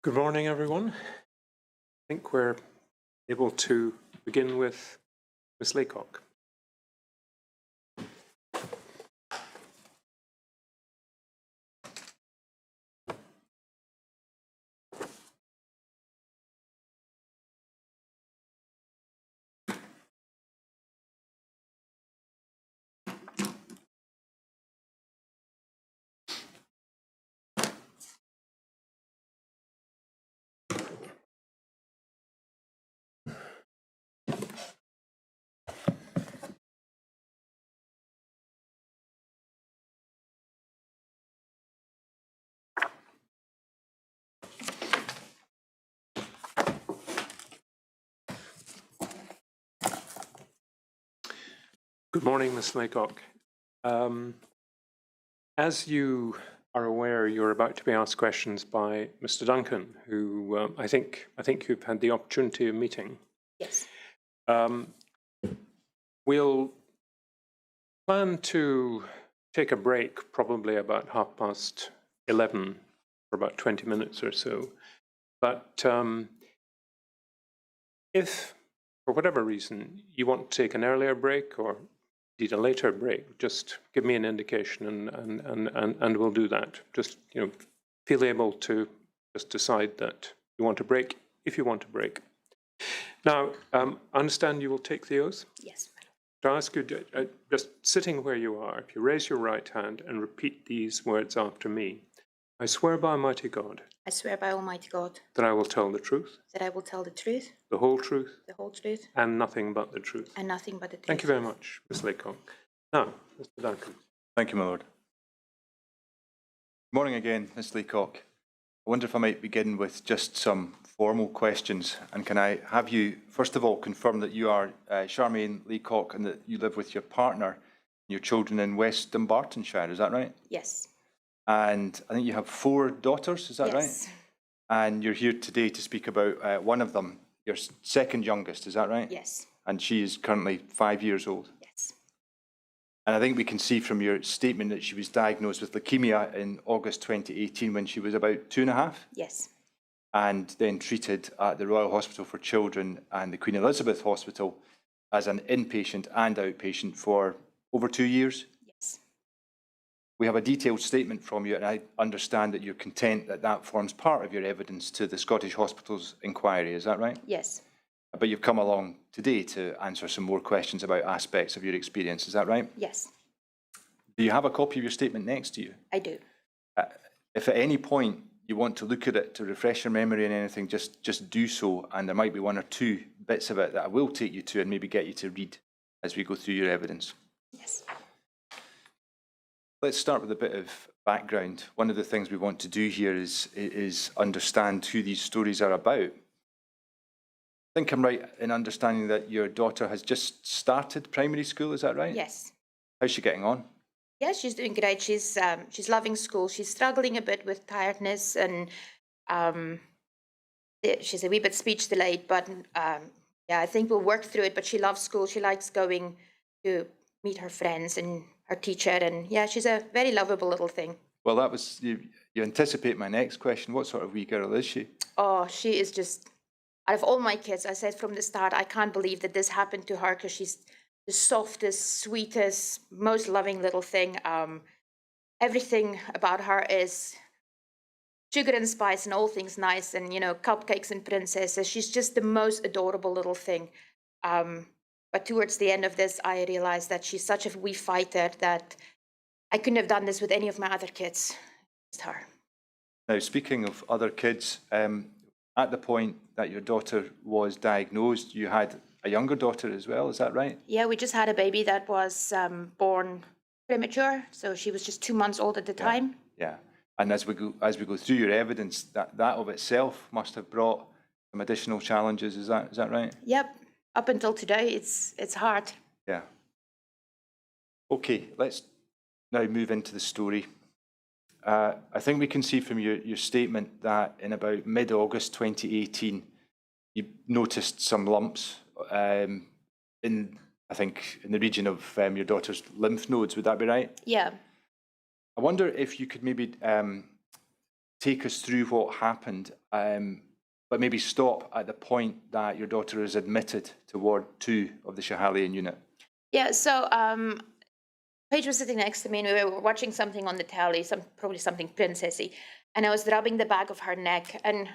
Good morning, everyone. I think we're able to begin with Ms. Lacock. Good morning, Ms. Lacock. As you are aware, you're about to be asked questions by Mr. Duncan, who I think you've had the opportunity of meeting. Yes. We'll plan to take a break, probably about 11:30 for about 20 minutes or so. But if, for whatever reason, you want to take an earlier break or indeed a later break, just give me an indication and we'll do that. Just, feel able to just decide that you want a break if you want a break. Now, I understand you will take the oath? Yes. To ask you, just sitting where you are, if you raise your right hand and repeat these words after me. I swear by Almighty God. I swear by Almighty God. That I will tell the truth. That I will tell the truth. The whole truth. The whole truth. And nothing but the truth. And nothing but the truth. Thank you very much, Ms. Lacock. Now, Mr. Duncan. Thank you, my lord. Good morning again, Ms. Lacock. I wonder if I might begin with just some formal questions. And can I have you, first of all, confirm that you are Charmaine Lacock and that you live with your partner and your children in West Dumbartonshire, is that right? Yes. And I think you have 4 daughters, is that right? Yes. And you're here today to speak about one of them, your second youngest, is that right? Yes. And she is currently 5 years old. Yes. And I think we can see from your statement that she was diagnosed with leukemia in August 2018 when she was about 2.5. Yes. And then treated at the Royal Hospital for Children and the Queen Elizabeth Hospital as an inpatient and outpatient for over 2 years. Yes. We have a detailed statement from you, and I understand that you're content that that forms part of your evidence to the Scottish Hospital's inquiry, is that right? Yes. But you've come along today to answer some more questions about aspects of your experience, is that right? Yes. Do you have a copy of your statement next to you? I do. If at any point you want to look at it to refresh your memory and anything, just do so, and there might be 1 or 2 bits of it that I will take you to and maybe get you to read as we go through your evidence. Yes. Let's start with a bit of background. One of the things we want to do here is understand who these stories are about. I think I'm right in understanding that your daughter has just started primary school, is that right? Yes. How's she getting on? Yeah, she's doing great. She's loving school. She's struggling a bit with tiredness and she's a wee bit speech delayed, but yeah, I think we'll work through it. But she loves school. She likes going to meet her friends and her teacher, and yeah, she's a very lovable little thing. Well, that was you anticipate my next question. What sort of wee girl is she? Oh, she is just, out of all my kids, I said from the start, I can't believe that this happened to her, because she's the softest, sweetest, most loving little thing. Everything about her is sugar and spice and all things nice, and cupcakes and princesses. She's just the most adorable little thing. But towards the end of this, I realized that she's such a wee fighter that I couldn't have done this with any of my other kids. Just her. Now, speaking of other kids, at the point that your daughter was diagnosed, you had a younger daughter as well, is that right? Yeah, we just had a baby that was born premature, so she was just 2 months old at the time. Yeah, and as we go through your evidence, that of itself must have brought some additional challenges. Is that right? Yep. Up until today, it's hard. Yeah. Okay, let's now move into the story. I think we can see from your statement that in about mid-August 2018, you noticed some lumps in the region of your daughter's lymph nodes. Would that be right? Yeah. I wonder if you could maybe take us through what happened, but maybe stop at the point that your daughter is admitted to Ward 2 of the Schiehallion unit. Yeah, so Paige was sitting next to me and we were watching something on the telly, probably something princessy, and I was rubbing the back of her neck. And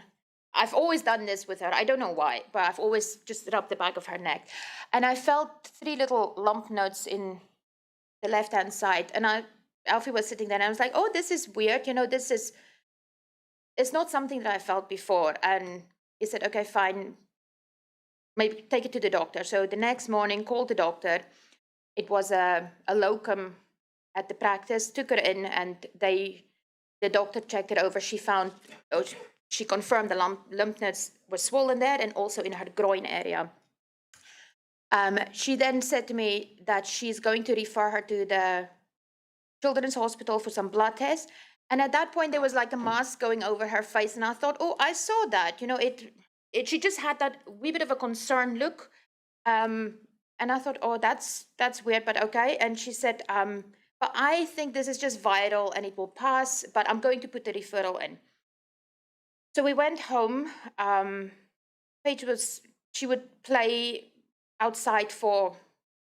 I've always done this with her. I don't know why, but I've always just rubbed the back of her neck. And I felt 3 little lump nodes in the left-hand side. And Alfie was sitting there and I was like, oh, this is weird. You know, it's not something that I felt before. And he said, okay, fine, maybe take it to the doctor. So the next morning, called the doctor. It was a locum at the practice, took her in, and the doctor checked it over. She confirmed the lymph nodes were swollen there and also in her groin area. She then said to me that she's going to refer her to the Children's Hospital for some blood tests. And at that point, there was like a mask going over her face. And I thought, oh, I saw that. You know, she just had that wee bit of a concerned look. And I thought, oh, that's weird, but okay. And she said, but I think this is just viral and it will pass, but I'm going to put the referral in. So we went home. Paige she would play outside for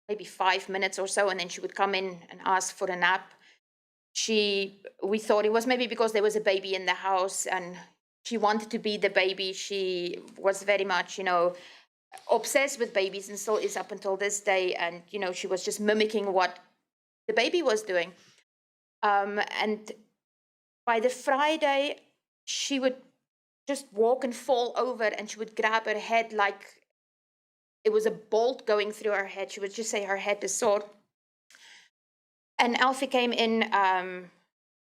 maybe 5 minutes or so, and then she would come in and ask for a nap. We thought it was maybe because there was a baby in the house and she wanted to be the baby. She was very much, you know, obsessed with babies and still is up until this day. And, you know, she was just mimicking what the baby was doing. And by the Friday, she would just walk and fall over and she would grab her head like it was a bolt going through her head. She would just say her head is sore. And Alfie came in,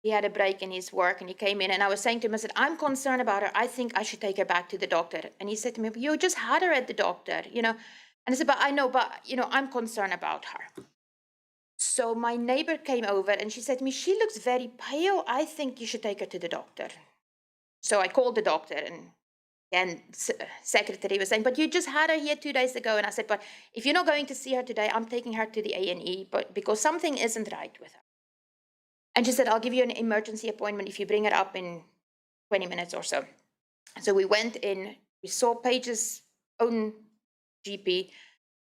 he had a break in his work and he came in and I was saying to him, I said, I'm concerned about her. I think I should take her back to the doctor. And he said to me, you just had her at the doctor, you know. And I said, but I know, but, you know, I'm concerned about her. So my neighbor came over and she said to me, she looks very pale. I think you should take her to the doctor. So I called the doctor and again, secretary was saying, but you just had her here 2 days ago. And I said, but if you're not going to see her today, I'm taking her to the A&E, but because something isn't right with her. And she said, I'll give you an emergency appointment if you bring her up in 20 minutes or so. So we went in, we saw Paige's own GP.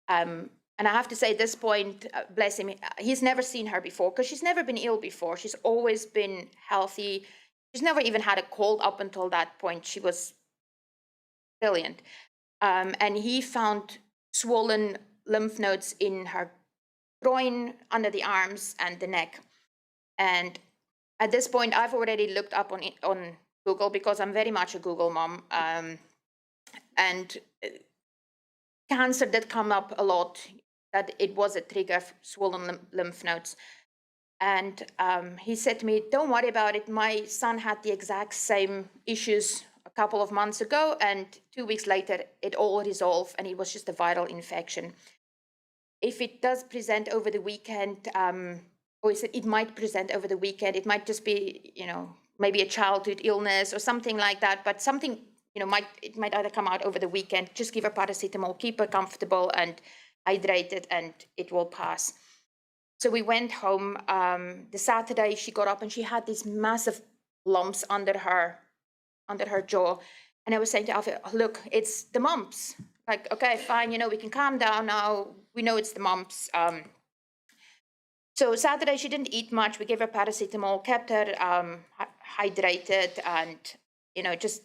And I have to say at this point, bless him, he's never seen her before because she's never been ill before. She's always been healthy. She's never even had a cold up until that point. She was brilliant. And he found swollen lymph nodes in her groin, under the arms and the neck. And at this point, I've already looked up on Google because I'm very much a Google mom. And cancer did come up a lot, that it was a trigger for swollen lymph nodes. And he said to me, don't worry about it. My son had the exact same issues a couple of months ago. And 2 weeks later, it all resolved and it was just a viral infection. If it does present over the weekend, or it might present over the weekend, it might just be, you know, maybe a childhood illness or something like that, but something, you know, it might either come out over the weekend. Just give her paracetamol, keep her comfortable and hydrated, and it will pass. So we went home. The Saturday she got up and she had these massive lumps under her jaw. And I was saying to Alfie, look, it's the mumps. Like, okay, fine, you know, we can calm down now. We know it's the mumps. So Saturday she didn't eat much. We gave her paracetamol, kept her hydrated and, you know, just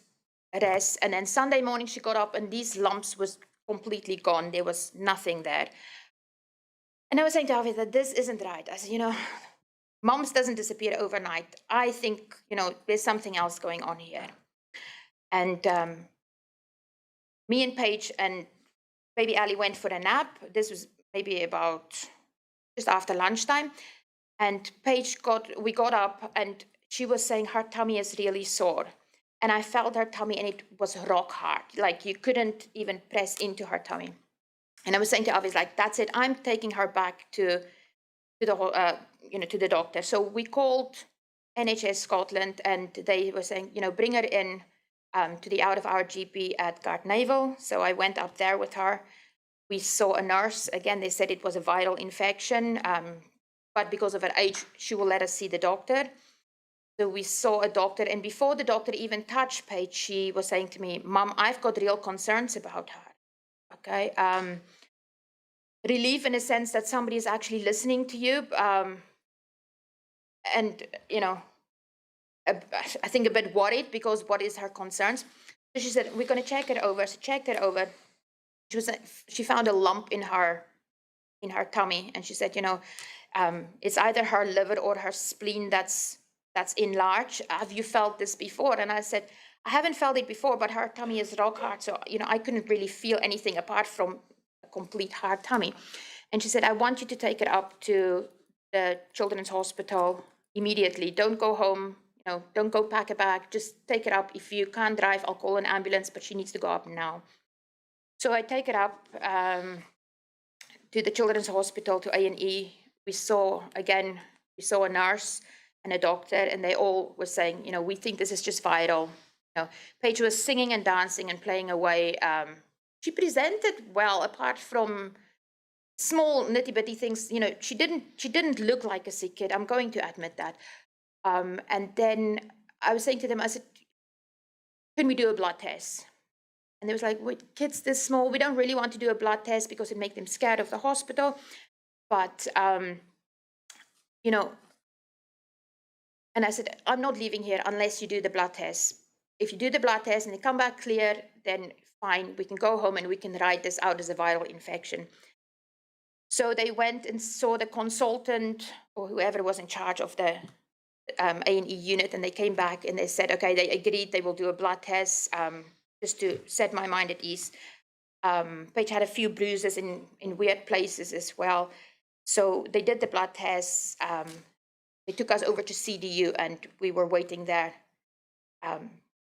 rest. And then Sunday morning she got up and these lumps was completely gone. There was nothing there. And I was saying to Alfie that this isn't right. I said, you know, mumps doesn't disappear overnight. I think, you know, there's something else going on here. And me and Paige and baby Ali went for a nap. This was maybe about just after lunchtime. And we got up and she was saying her tummy is really sore. And I felt her tummy and it was rock hard. Like you couldn't even press into her tummy. And I was saying to Alfie, like, that's it. I'm taking her back to the doctor. So we called NHS Scotland and they were saying, you know, bring her in to the out-of-hour GP at Gartnavel. So I went up there with her. We saw a nurse. Again, they said it was a viral infection, but because of her age, she will let us see the doctor. So we saw a doctor, and before the doctor even touched Paige, she was saying to me, Mom, I've got real concerns about her. Okay. Relief in a sense that somebody is actually listening to you. And, you know, I think a bit worried because what is her concerns? So she said, we're going to check it over. So checked it over. She found a lump in her tummy, and she said, you know, it's either her liver or her spleen that's enlarged. Have you felt this before? And I said, I haven't felt it before, but her tummy is rock hard, so you know I couldn't really feel anything apart from a complete hard tummy. And she said, I want you to take it up to the Children's Hospital immediately. Don't go home. You know, don't go pack a bag. Just take it up. If you can't drive, I'll call an ambulance, but she needs to go up now. So I take it up to the Children's Hospital, to A&E. We saw a nurse and a doctor, and they all were saying, you know, we think this is just viral. You know, Paige was singing and dancing and playing away. She presented well, apart from small nitty-bitty things. You know, she didn't look like a sick kid. I'm going to admit that. And then I was saying to them, I said, can we do a blood test? And they was like, wait, kids this small, we don't really want to do a blood test because it makes them scared of the hospital. But, you know, and I said, I'm not leaving here unless you do the blood test. If you do the blood test and they come back clear, then fine, we can go home and we can write this out as a viral infection. So they went and saw the consultant or whoever was in charge of the A&E unit, and they came back and they said, okay, they agreed they will do a blood test. Just to set my mind at ease. Paige had a few bruises in weird places as well. So they did the blood tests. They took us over to CDU, and we were waiting there.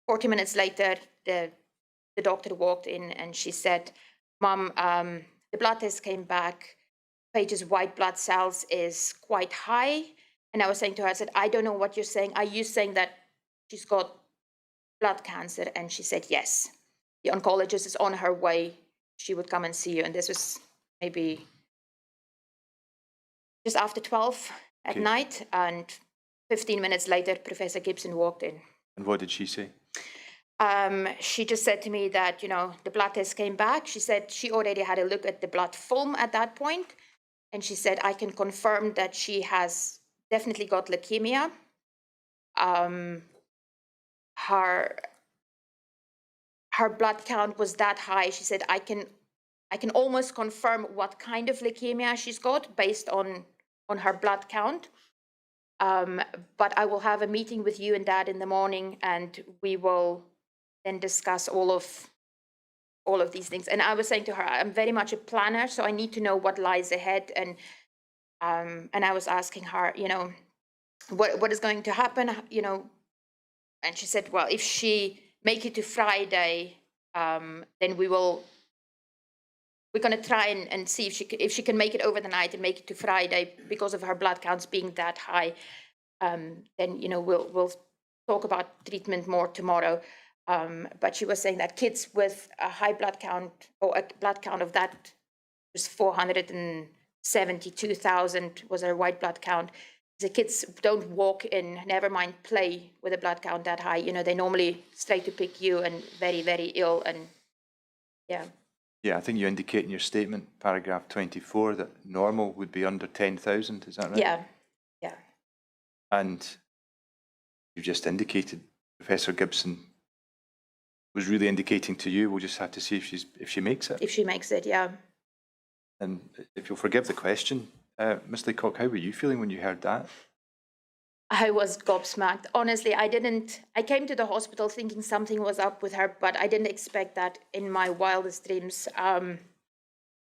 40 minutes later, the doctor walked in, and she said, Mom, the blood test came back. Paige's white blood cells is quite high. And I was saying to her, I said, I don't know what you're saying. Are you saying that she's got blood cancer? And she said, yes. The oncologist is on her way. She would come and see you. And this was maybe just after 12 at night. And 15 minutes later, Professor Gibson walked in. And what did she say? She just said to me that, you know, the blood test came back. She said she already had a look at the blood film at that point. And she said, I can confirm that she has definitely got leukemia. Her blood count was that high. She said, I can almost confirm what kind of leukemia she's got based on her blood count. But I will have a meeting with you and Dad in the morning, and we will then discuss all of these things. And I was saying to her, I'm very much a planner, so I need to know what lies ahead. And I was asking her, you know, what is going to happen, you know. And she said, well, if she make it to Friday, then we're going to try and see if she can make it over the night and make it to Friday because of her blood counts being that high. Then, you know, we'll talk about treatment more tomorrow. But she was saying that kids with a high blood count, or a blood count of that was 472,000 was her white blood count. The kids don't walk in, never mind play with a blood count that high. You know, they normally straight to pick you and very, very ill. And yeah. Yeah, I think you indicate in your statement, paragraph 24, that normal would be under 10,000. Is that right? Yeah, yeah. And you just indicated Professor Gibson was really indicating to you, we'll just have to see if she makes it. If she makes it, yeah. And if you'll forgive the question, Ms. Lacock, how were you feeling when you heard that? I was gobsmacked. Honestly, I came to the hospital thinking something was up with her, but I didn't expect that in my wildest dreams. I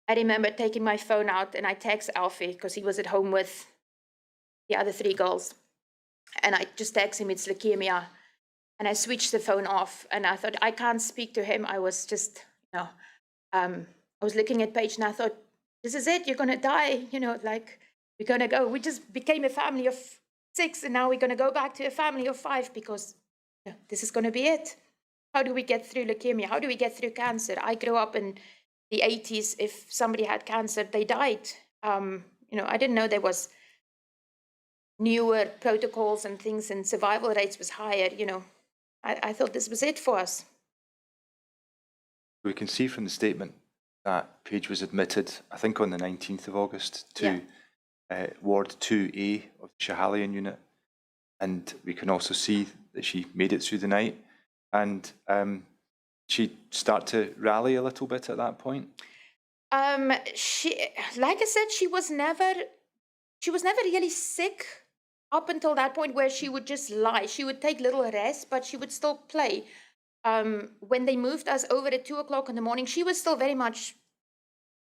remember taking my phone out and I text Alfie because he was at home with the other 3 girls. And I just text him, it's leukemia. And I switched the phone off and I thought, I can't speak to him. I was just, you know, I was looking at Paige and I thought, this is it, you're going to die, you know, like, we're going to go. We just became a family of 6 and now we're going to go back to a family of 5 because, you know, this is going to be it. How do we get through leukemia? How do we get through cancer? I grew up in the 80s. If somebody had cancer, they died. You know, I didn't know there was newer protocols and things, and survival rates was higher, you know, I thought this was it for us. We can see from the statement that Paige was admitted, I think on the 19th of August, to Ward 2A of the Schehallien unit. And we can also see that she made it through the night. And she'd start to rally a little bit at that point. She, like I said, she was never really sick up until that point where she would just lie. She would take little rest, but she would still play. When they moved us over at 2 o'clock in the morning, she was still very much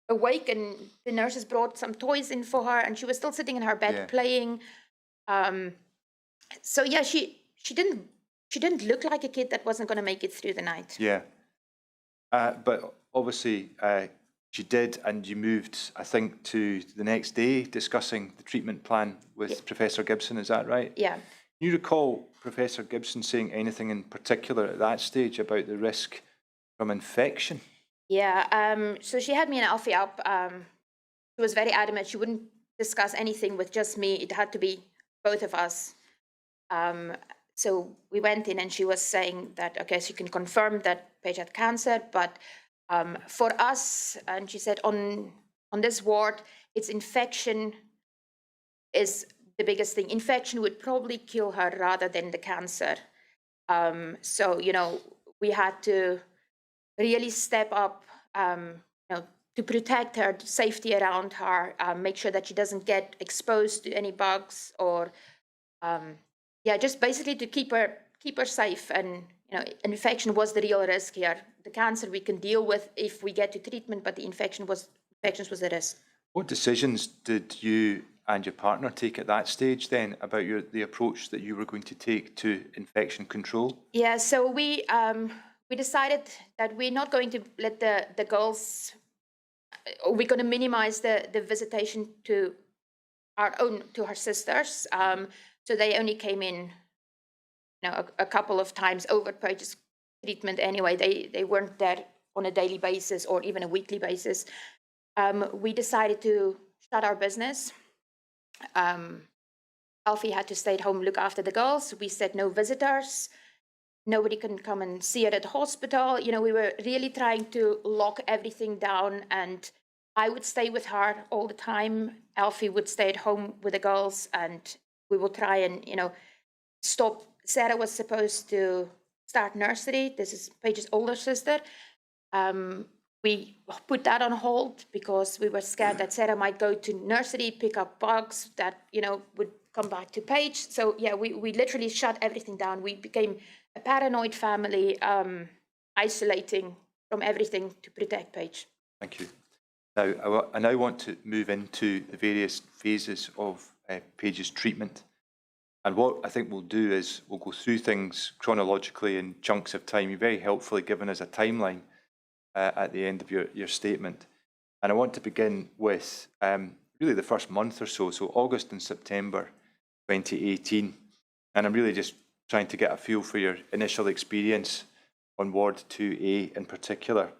awake, and the nurses brought some toys in for her, and she was still sitting in her bed playing. So yeah, she didn't look like a kid that wasn't going to make it through the night. Yeah. But obviously, she did, and you moved, I think, to the next day discussing the treatment plan with Professor Gibson, is that right? Yeah. Can you recall Professor Gibson saying anything in particular at that stage about the risk from infection? Yeah, so she had me and Alfie up. She was very adamant she wouldn't discuss anything with just me. It had to be both of us. So we went in, and she was saying that, okay, she can confirm that Paige had cancer, but for us, and she said on this ward, it's infection is the biggest thing. Infection would probably kill her rather than the cancer. So, you know, we had to really step up, you know, to protect her, safety around her, make sure that she doesn't get exposed to any bugs, or yeah, just basically to keep her safe. And you know, infection was the real risk here. The cancer we can deal with if we get to treatment, but the infections was the risk. What decisions did you and your partner take at that stage then about the approach that you were going to take to infection control? Yeah, so we decided that we're not going to let the girls, we're going to minimize the visitation to her sisters. So they only came in, you know, a couple of times over Page's treatment anyway. They weren't there on a daily basis or even a weekly basis. We decided to shut our business. Alfie had to stay at home, look after the girls. We said no visitors. Nobody can come and see her at the hospital. You know, we were really trying to lock everything down, and I would stay with her all the time. Alfie would stay at home with the girls, and we will try and, you know, stop. Sarah was supposed to start nursery. This is Paige's older sister. We put that on hold because we were scared that Sarah might go to nursery, pick up bugs that, you know, would come back to Paige. So yeah, we literally shut everything down. We became a paranoid family, isolating from everything to protect Paige. Thank you. Now, I now want to move into the various phases of Paige's treatment. And what I think we'll do is we'll go through things chronologically in chunks of time. You've very helpfully given us a timeline at the end of your statement. And I want to begin with really the first month or so, so August and September 2018. And I'm really just trying to get a feel for your initial experience on Ward 2A in particular.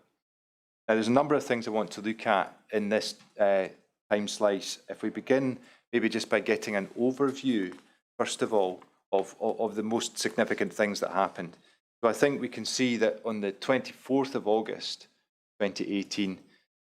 Now, there's a number of things I want to look at in this time slice. If we begin maybe just by getting an overview, first of all, of the most significant things that happened. So I think we can see that on the 24th of August 2018,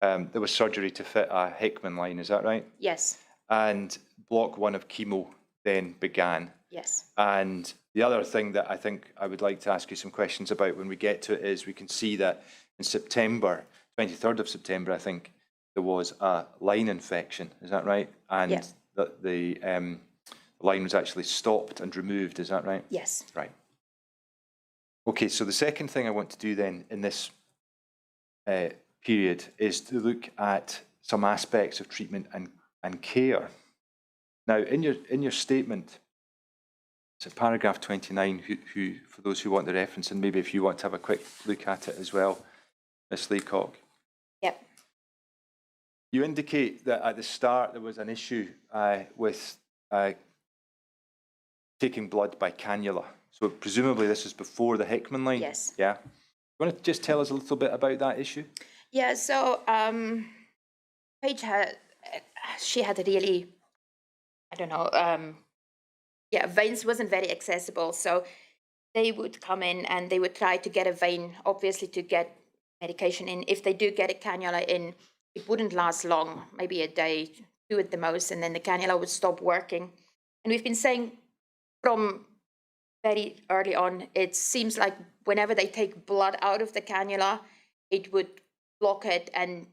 there was surgery to fit a Hickman line, is that right? Yes. And block 1 of chemo then began. Yes. And the other thing that I think I would like to ask you some questions about when we get to it is we can see that in September, 23rd of September, I think, there was a line infection, is that right? And yes. The line was actually stopped and removed, is that right? Yes. Right. Okay, so the second thing I want to do then in this period is to look at some aspects of treatment and care. Now, in your statement, it's in paragraph 29, who for those who want the reference, and maybe if you want to have a quick look at it as well, Ms. Lacock. Yep. You indicate that at the start there was an issue with taking blood by cannula. So presumably this is before the Hickman line? Yes. Yeah. You want to just tell us a little bit about that issue? Yeah, so Paige had a really, I don't know, veins wasn't very accessible. So they would come in and they would try to get a vein, obviously to get medication in. If they do get a cannula in, it wouldn't last long, maybe a day, 2 at the most, and then the cannula would stop working. And we've been saying from very early on, it seems like whenever they take blood out of the cannula, it would block it and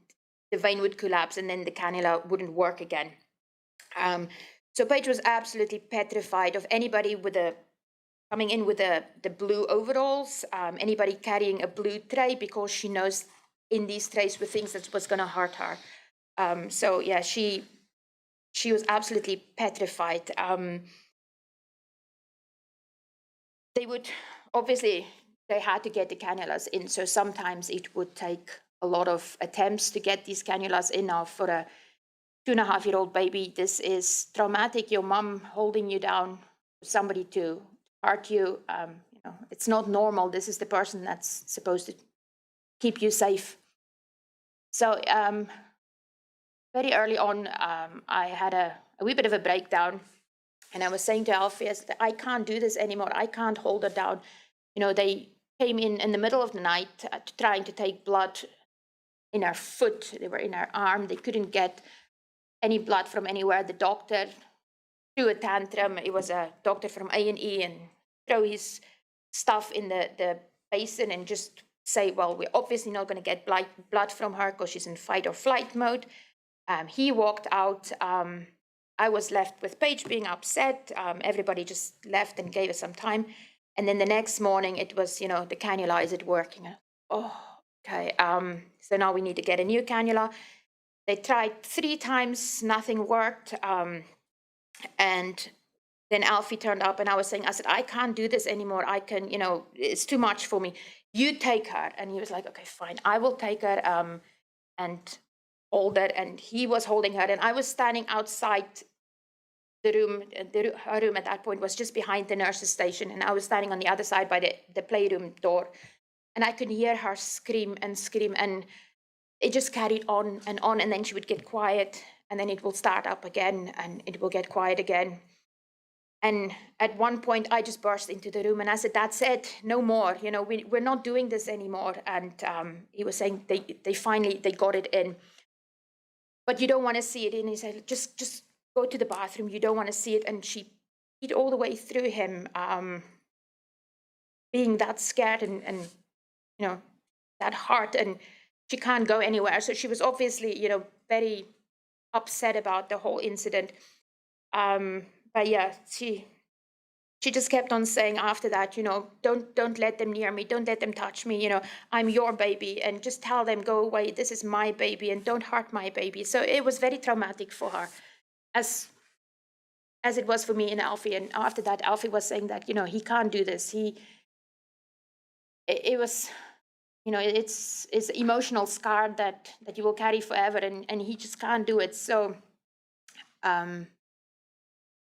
the vein would collapse and then the cannula wouldn't work again. So Paige was absolutely petrified of anybody with coming in with the blue overalls, anybody carrying a blue tray, because she knows in these trays were things that was going to hurt her. So yeah, she was absolutely petrified. They would, obviously, they had to get the cannulas in, so sometimes it would take a lot of attempts to get these cannulas in. Now, for a 2.5-year-old baby, this is traumatic. Your mom holding you down, somebody to hurt you, it's not normal. This is the person that's supposed to keep you safe. So very early on, I had a wee bit of a breakdown. And I was saying to Alfie, I can't do this anymore. I can't hold her down. They came in the middle of the night trying to take blood in her foot. They were in her arm. They couldn't get any blood from anywhere. The doctor threw a tantrum. It was a doctor from A&E and throw his stuff in the basin and just say, well, we're obviously not going to get blood from her because she's in fight or flight mode. He walked out. I was left with Paige being upset. Everybody just left and gave us some time. And then the next morning it was, the cannula, is it working? Oh, okay. So now we need to get a new cannula. They tried 3 times, nothing worked. And then Alfie turned up and I said, I can't do this anymore. It's too much for me. You take her. And he was like, okay, fine. I will take her and hold her. And he was holding her. And I was standing outside the room. Her room at that point was just behind the nurse's station. And I was standing on the other side by the playroom door. And I could hear her scream and scream. And it just carried on. And then she would get quiet. And then it will start up again. And it will get quiet again. And at one point, I just burst into the room and I said, that's it, no more. We're not doing this anymore. And he was saying they finally got it in. But you don't want to see it. And he said, just go to the bathroom. You don't want to see it. And she beat all the way through him, being that scared and that hurt. And she can't go anywhere. So she was obviously, very upset about the whole incident. But yeah, she just kept on saying after that, don't let them near me, don't let them touch me, I'm your baby, and just tell them, go away, this is my baby, and don't hurt my baby. So it was very traumatic for her, as it was for me and Alfie. And after that, Alfie was saying that, he can't do this. It was, it's emotional scar that you will carry forever, and he just can't do it. So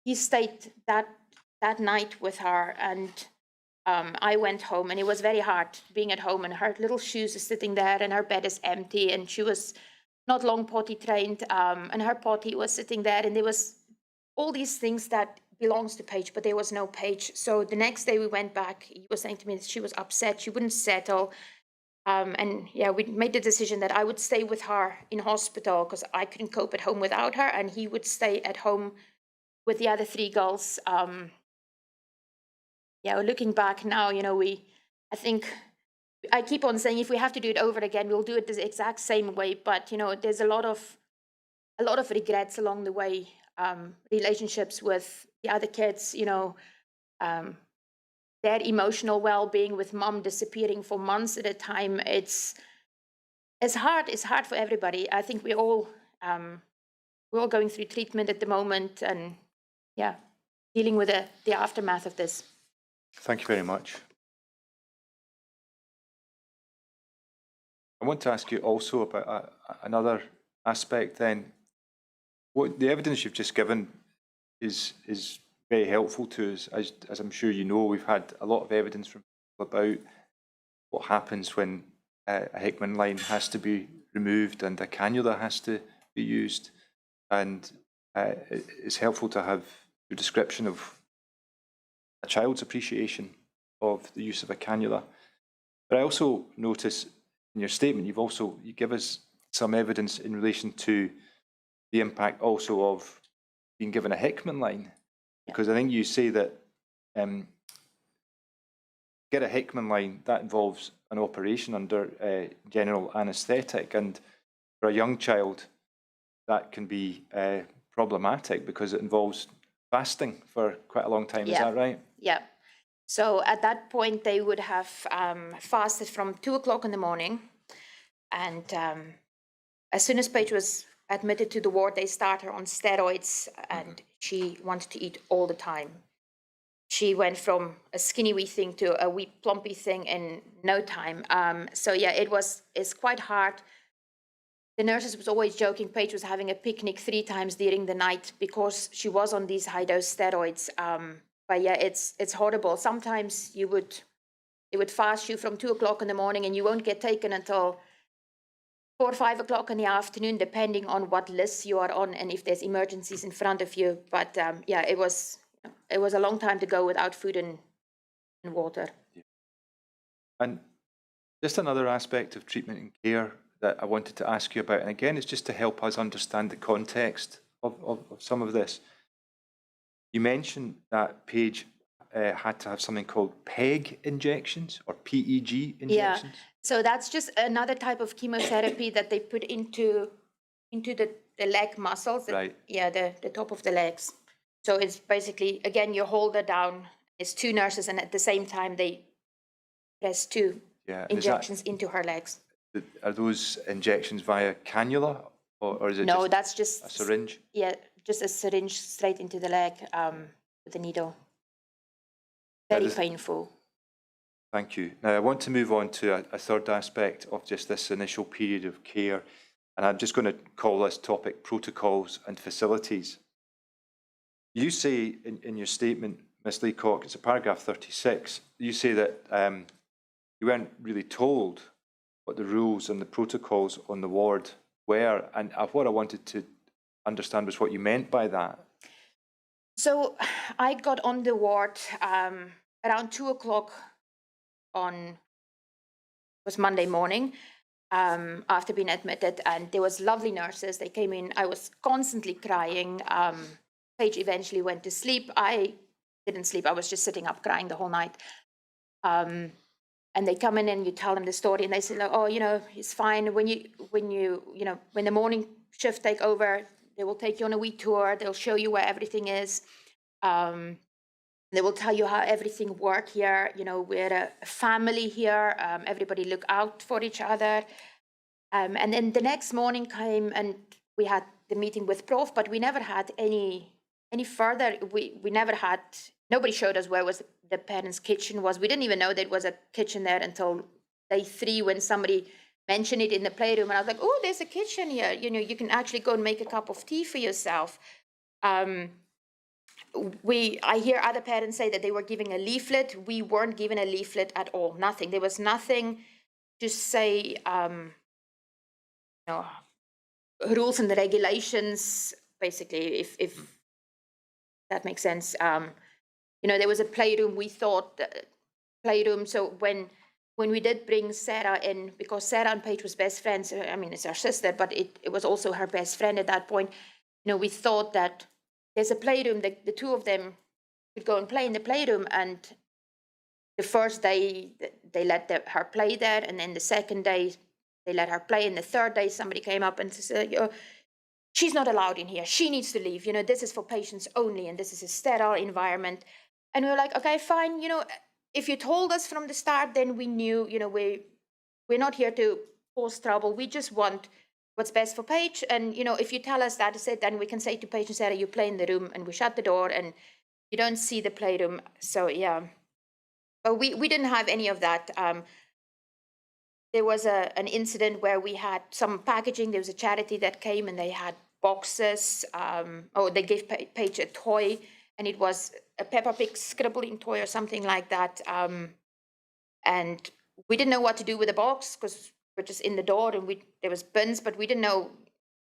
he stayed that night with her, and I went home, and it was very hard being at home, and her little shoes are sitting there, and her bed is empty, and she was not long potty trained, and her potty was sitting there, and there was all these things that belongs to Paige, but there was no Paige. So the next day we went back. He was saying to me that she was upset, she wouldn't settle, and yeah, we made the decision that I would stay with her in hospital because I couldn't cope at home without her, and he would stay at home with the other 3 girls. Looking back now, I think I keep on saying if we have to do it over again, we'll do it the exact same way. But there's a lot of regrets along the way. Relationships with the other kids, their emotional well-being with mom disappearing for months at a time. It's hard. It's hard for everybody. I think we're all going through treatment at the moment, and dealing with the aftermath of this. Thank you very much. I want to ask you also about another aspect then. What the evidence you've just given is very helpful to us. As I'm sure you know, we've had a lot of evidence from people about what happens when a Hickman line has to be removed and a cannula has to be used. And it's helpful to have your description of a child's appreciation of the use of a cannula. But I also notice in your statement, you give us some evidence in relation to the impact also of being given a Hickman line, because I think you say that get a Hickman line, that involves an operation under general anaesthetic, and for a young child that can be problematic because it involves fasting for quite a long time. Is that right? Yeah. So at that point they would have fasted from 2 o'clock in the morning, and as soon as Paige was admitted to the ward, they start her on steroids, and she wanted to eat all the time. She went from a skinny wee thing to a wee plumpy thing in no time. So yeah, it's quite hard. The nurses was always joking Paige was having a picnic 3 times during the night because she was on these high dose steroids. But yeah, it's horrible. Sometimes they would fast you from 2 o'clock in the morning and you won't get taken until 4 or 5 o'clock in the afternoon, depending on what list you are on and if there's emergencies in front of you. But yeah, it was a long time to go without food and water. Yeah. And just another aspect of treatment and care that I wanted to ask you about, and again, it's just to help us understand the context of some of this. You mentioned that Paige had to have something called PEG injections or PEG injections. Yeah, so that's just another type of chemotherapy that they put into the leg muscles. Right. Yeah, the top of the legs. So it's basically, again, you hold her down. It's 2 nurses, and at the same time they press 2 injections into her legs. Are those injections via cannula, or is it No, just that's just a syringe? Yeah, just a syringe straight into the leg with a needle. Very painful. Thank you. Now I want to move on to a third aspect of just this initial period of care, and I'm just going to call this topic protocols and facilities. You say in your statement, Ms. Lacock, it's a paragraph 36, you say that you weren't really told what the rules and the protocols on the ward were, and what I wanted to understand was what you meant by that. So I got on the ward around 2 o'clock was Monday morning after being admitted, and there was lovely nurses. They came in. I was constantly crying. Paige eventually went to sleep. I didn't sleep. I was just sitting up crying the whole night. And they come in and you tell them the story, and they say, like, oh, it's fine. When the morning shift take over, they will take you on a wee tour. They'll show you where everything is. They will tell you how everything works here. We're a family here. Everybody look out for each other. And then the next morning came, and we had the meeting with Prof, but we never had any further. We never had. Nobody showed us where was the parents' kitchen was. We didn't even know there was a kitchen there until day 3 when somebody mentioned it in the playroom, and I was like, oh, there's a kitchen here. You can actually go and make a cup of tea for yourself. I hear other parents say that they were giving a leaflet. We weren't given a leaflet at all. Nothing. There was nothing to say, rules and regulations, basically, if that makes sense. There was a playroom. We thought playroom. So when we did bring Sarah in, because Sarah and Paige was best friends, it's our sister, but it was also her best friend at that point. We thought that there's a playroom that the 2 of them could go and play in the playroom. And the first day they let her play there, and then the second day they let her play, and the third day somebody came up and said, she's not allowed in here. She needs to leave. This is for patients only, and this is a sterile environment. And we were like, okay, fine. If you told us from the start, then we knew, we're not here to cause trouble. We just want what's best for Paige. And, if you tell us that is it, then we can say to Paige and Sarah, you play in the room, and we shut the door and you don't see the playroom. So, yeah. But we didn't have any of that. There was an incident where we had some packaging. There was a charity that came and they had boxes. They gave Paige a toy, and it was a Peppa Pig scribbling toy or something like that. And we didn't know what to do with the box because we're just in the door, and there was bins, but we didn't know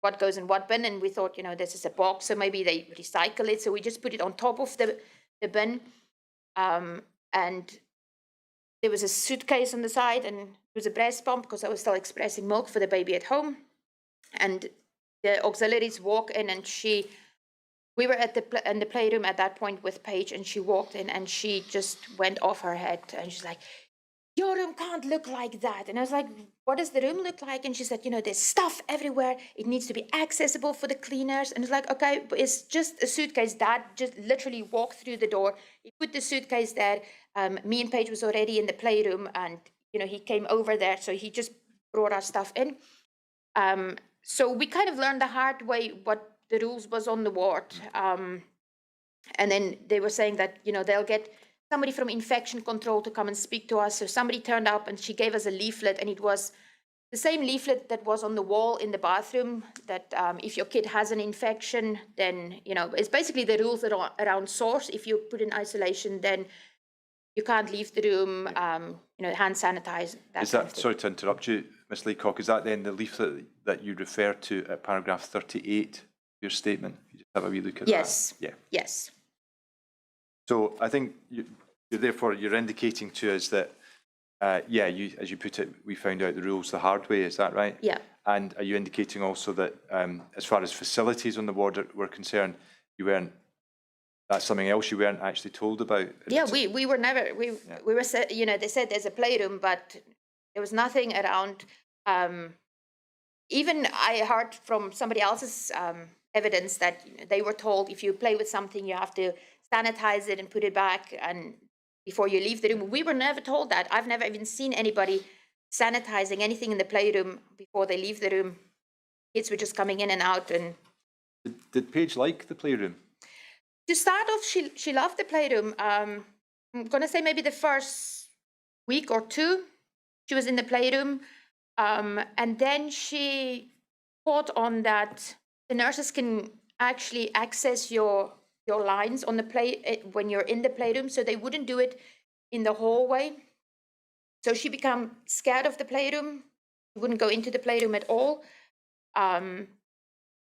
what goes in what bin. And we thought, this is a box, so maybe they recycle it. So we just put it on top of the bin. and there was a suitcase on the side, and it was a breast pump because I was still expressing milk for the baby at home. And the auxiliaries walk in, and we were in the playroom at that point with Paige, and she walked in and she just went off her head, and she's like, "Your room can't look like that." And I was like, "What does the room look like?" And she said, "There's stuff everywhere. It needs to be accessible for the cleaners." And it's like, okay, but it's just a suitcase. Dad just literally walked through the door. He put the suitcase there. Me and Paige was already in the playroom, and he came over there, so he just brought our stuff in. So we kind of learned the hard way what the rules was on the ward. And then they were saying that, they'll get somebody from infection control to come and speak to us. So somebody turned up and she gave us a leaflet, and it was the same leaflet that was on the wall in the bathroom, that if your kid has an infection, then, it's basically the rules around source. If you put in isolation, then you can't leave the room, hand sanitize. Is that, sorry to interrupt you, Ms. Lacock, is that then the leaflet that you refer to at paragraph 38 of your statement? You just have a wee look at yes. that. Yeah. Yes. So I think you're indicating to us that, you, as you put it, we found out the rules the hard way, is that right? Yeah. And are you indicating also that as far as facilities on the ward were concerned, that's something else you weren't actually told about? Yeah, we were never, we were said, they said there's a playroom, but there was nothing around. Even I heard from somebody else's evidence that they were told if you play with something, you have to sanitize it and put it back and before you leave the room. We were never told that. I've never even seen anybody sanitizing anything in the playroom before they leave the room. Kids were just coming in and out. And did Paige like the playroom? to start off, she loved the playroom. I'm gonna say maybe the first week or two, she was in the playroom, and then she caught on that the nurses can actually access your lines on the when you're in the playroom, so they wouldn't do it in the hallway. So she became scared of the playroom. She wouldn't go into the playroom at all.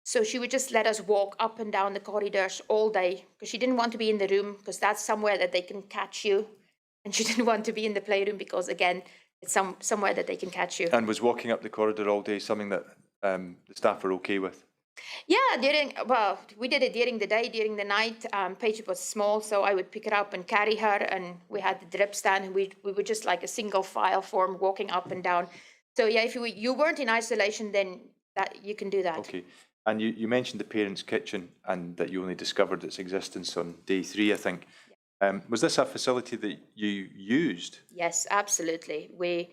So she would just let us walk up and down the corridors all day because she didn't want to be in the room because that's somewhere that they can catch you. And she didn't want to be in the playroom because, again, it's somewhere that they can catch you. And was walking up the corridor all day something that the staff were okay with? Yeah, we did it during the day, during the night. Paige was small, so I would pick her up and carry her, and we had the drip stand, and we were just like a single file form walking up and down. So yeah, if you weren't in isolation, then that you can do that. Okay. And you mentioned the parents' kitchen and that you only discovered its existence on day 3, I think. Yeah. Was this a facility that you used? Yes, absolutely. With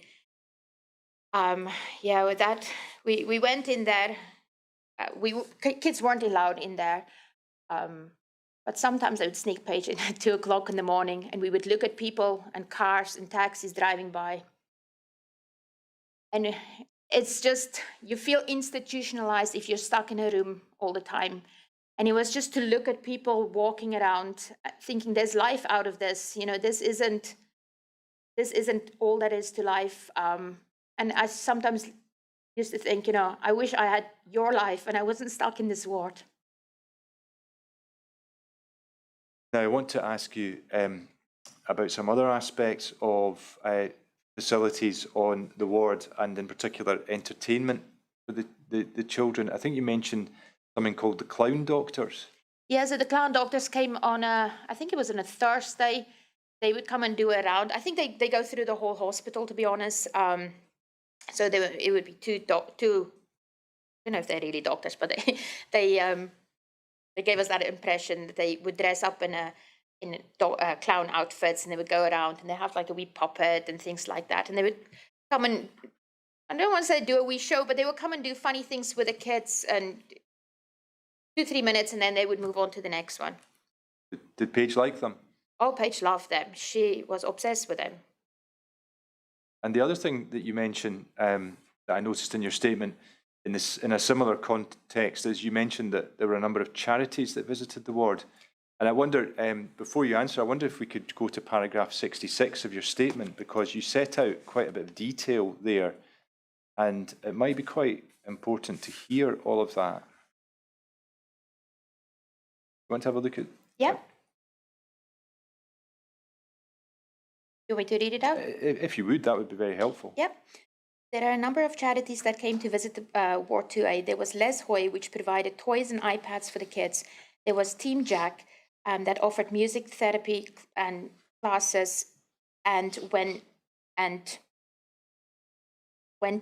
that, we went in there. Kids weren't allowed in there, but sometimes I would sneak Paige in at 2 o'clock in the morning, and we would look at people and cars and taxis driving by. And it's just, you feel institutionalized if you're stuck in a room all the time. And it was just to look at people walking around thinking there's life out of this. This isn't all that is to life. And I sometimes used to think, I wish I had your life and I wasn't stuck in this ward. Now, I want to ask you about some other aspects of facilities on the ward, and in particular entertainment for the children. I think you mentioned something called the clown doctors. Yeah, so the clown doctors came on I think it was on a Thursday. They would come and do a round. I think they go through the whole hospital, to be honest. So it would be two, I don't know if they're really doctors, but they gave us that impression that they would dress up in clown outfits, and they would go around and they have like a wee puppet and things like that. And they would come and, I don't want to say do a wee show, but they would come and do funny things with the kids and 2-3 minutes, and then they would move on to the next one. Did Paige like them? Oh, Paige loved them. She was obsessed with them. And the other thing that you mentioned that I noticed in your statement in a similar context is you mentioned that there were a number of charities that visited the ward. And I wonder, before you answer, I wonder if we could go to paragraph 66 of your statement, because you set out quite a bit of detail there, and it might be quite important to hear all of that. You want to have a look at? Yeah. You want me to read it out? If you would, that would be very helpful. Yep. There are a number of charities that came to visit Ward 2A. There was Les Hoy, which provided toys and iPads for the kids. There was Team Jack, that offered music therapy and classes, and went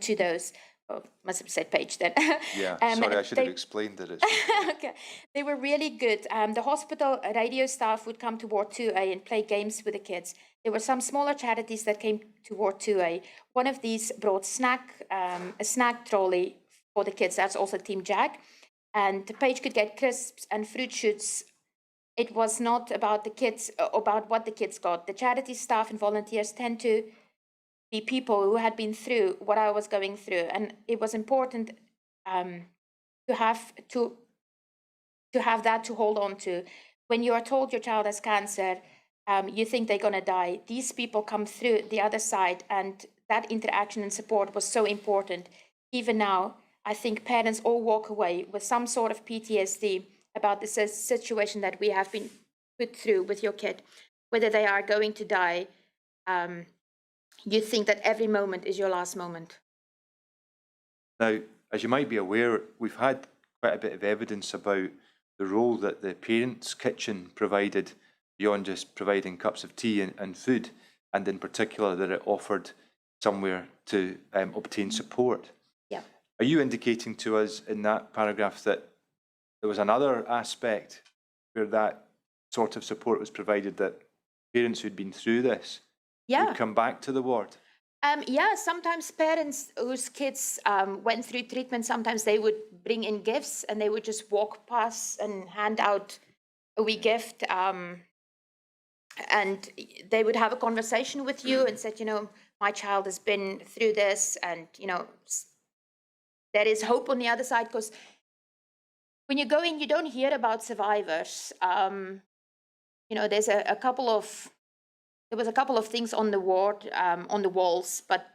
to those. Oh, must have said page then. Yeah, sorry, I should have explained it. Okay, they were really good. The hospital radio staff would come to Ward 2A and play games with the kids. There were some smaller charities that came to Ward 2A. One of these brought a snack trolley for the kids. That's also Team Jack. And the page could get crisps and fruit shoots. It was not about the kids, about what the kids got. The charity staff and volunteers tend to be people who had been through what I was going through, and it was important to have that to hold on to. When you are told your child has cancer, you think they're going to die. These people come through the other side, and that interaction and support was so important. Even now, I think parents all walk away with some sort of PTSD about the situation that we have been put through with your kid, whether they are going to die. You think that every moment is your last moment. Now, as you might be aware, we've had quite a bit of evidence about the role that the parents' kitchen provided beyond just providing cups of tea and food, and in particular that it offered somewhere to obtain support. Yeah. Are you indicating to us in that paragraph that there was another aspect where that sort of support was provided, that parents who'd been through this would come back to the ward? Yeah, sometimes parents whose kids went through treatment, sometimes they would bring in gifts and they would just walk past and hand out a wee gift. And they would have a conversation with you and said, my child has been through this, and, there is hope on the other side. Because when you go in, you don't hear about survivors. There's a couple of things on the ward, on the walls, but